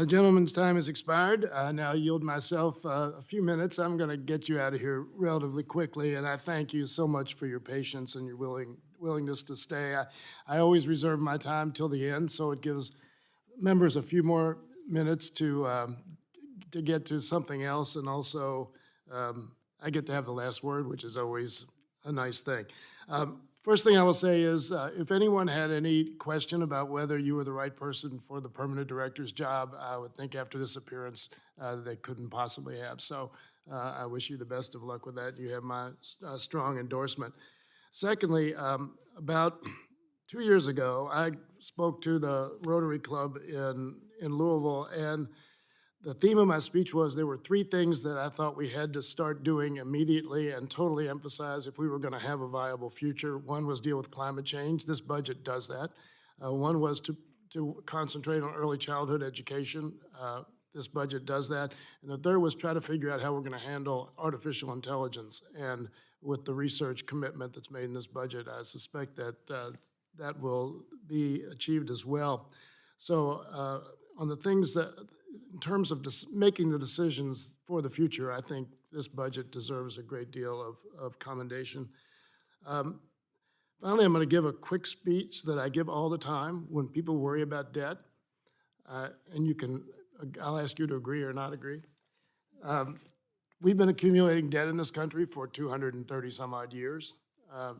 Gentleman's time has expired. Now I yield myself a few minutes. I'm going to get you out of here relatively quickly, and I thank you so much for your patience and your willingness to stay. I always reserve my time till the end, so it gives members a few more minutes to get to something else, and also I get to have the last word, which is always a nice thing. First thing I will say is if anyone had any question about whether you were the right person for the permanent director's job, I would think after this appearance they couldn't possibly have. So I wish you the best of luck with that. You have my strong endorsement. Secondly, about 2 years ago, I spoke to the Rotary Club in Louisville, and the theme of my speech was there were three things that I thought we had to start doing immediately and totally emphasize if we were going to have a viable future. One was deal with climate change. This budget does that. One was to concentrate on early childhood education. This budget does that. And the third was try to figure out how we're going to handle artificial intelligence. And with the research commitment that's made in this budget, I suspect that that will be achieved as well. So on the things that, in terms of making the decisions for the future, I think this budget deserves a great deal of commendation. Finally, I'm going to give a quick speech that I give all the time when people worry about debt. And I'll ask you to agree or not agree. we've been accumulating debt in this country for 230 some odd years.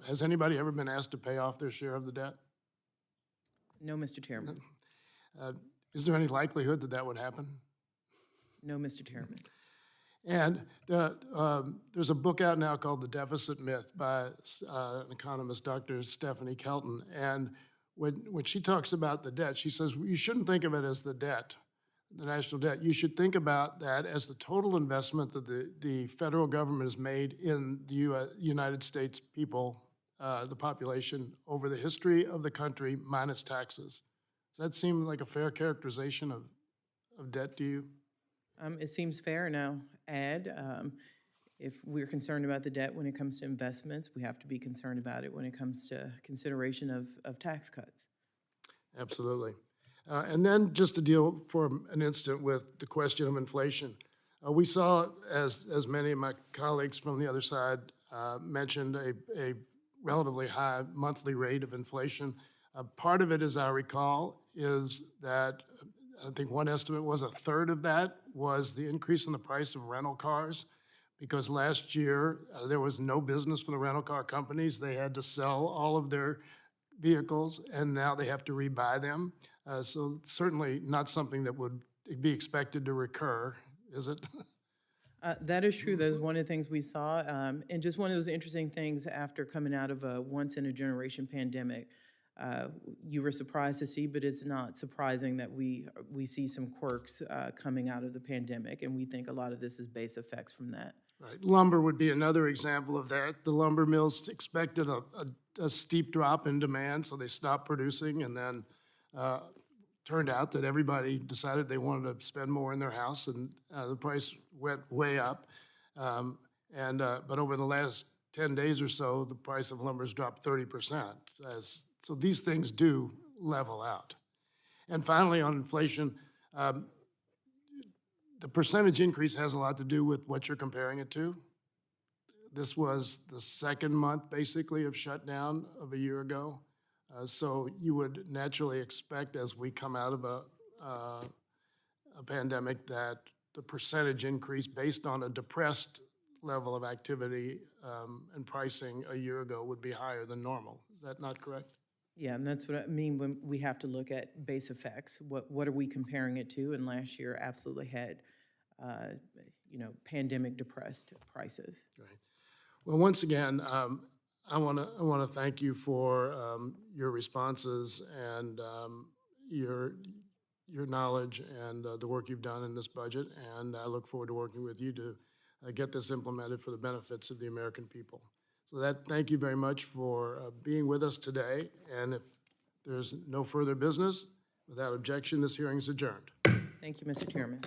Has anybody ever been asked to pay off their share of the debt? No, Mr. Chairman. Is there any likelihood that that would happen? No, Mr. Chairman. And there's a book out now called The Deficit Myth by an economist, Dr. Stephanie Kelton. And when she talks about the debt, she says, you shouldn't think of it as the debt, the national debt. You should think about that as the total investment that the federal government has made in the United States people, the population, over the history of the country minus taxes. Does that seem like a fair characterization of debt to you? It seems fair now. If we're concerned about the debt when it comes to investments, we have to be concerned about it when it comes to consideration of tax cuts. Absolutely. And then just to deal for an instant with the question of inflation. We saw, as many of my colleagues from the other side mentioned, a relatively high monthly rate of inflation. Part of it, as I recall, is that I think one estimate was a third of that was the increase in the price of rental cars, because last year there was no business for the rental car companies. They had to sell all of their vehicles, and now they have to rebuy them. So certainly not something that would be expected to recur, is it? That is true. That is one of the things we saw. And just one of those interesting things after coming out of a once-in-a-generation pandemic. You were surprised to see, but it's not surprising that we see some quirks coming out of the pandemic, and we think a lot of this is base effects from that. Right. Lumber would be another example of that. The lumber mills expected a steep drop in demand, so they stopped producing, and then turned out that everybody decided they wanted to spend more in their house, and the price went way up. But over the last 10 days or so, the price of lumber's dropped 30%. So these things do level out. And finally, on inflation, the percentage increase has a lot to do with what you're comparing it to. This was the second month, basically, of shutdown of a year ago. So you would naturally expect, as we come out of a pandemic, that the percentage increase based on a depressed level of activity and pricing a year ago would be higher than normal. Is that not correct? Yeah, and that's what I mean when we have to look at base effects. What are we comparing it to? And last year absolutely had, pandemic depressed prices. Right. Well, once again, I want to thank you for your responses and your knowledge and the work you've done in this budget. And I look forward to working with you to get this implemented for the benefits of the American people. So thank you very much for being with us today. And if there's no further business, without objection, this hearing is adjourned. Thank you, Mr. Chairman.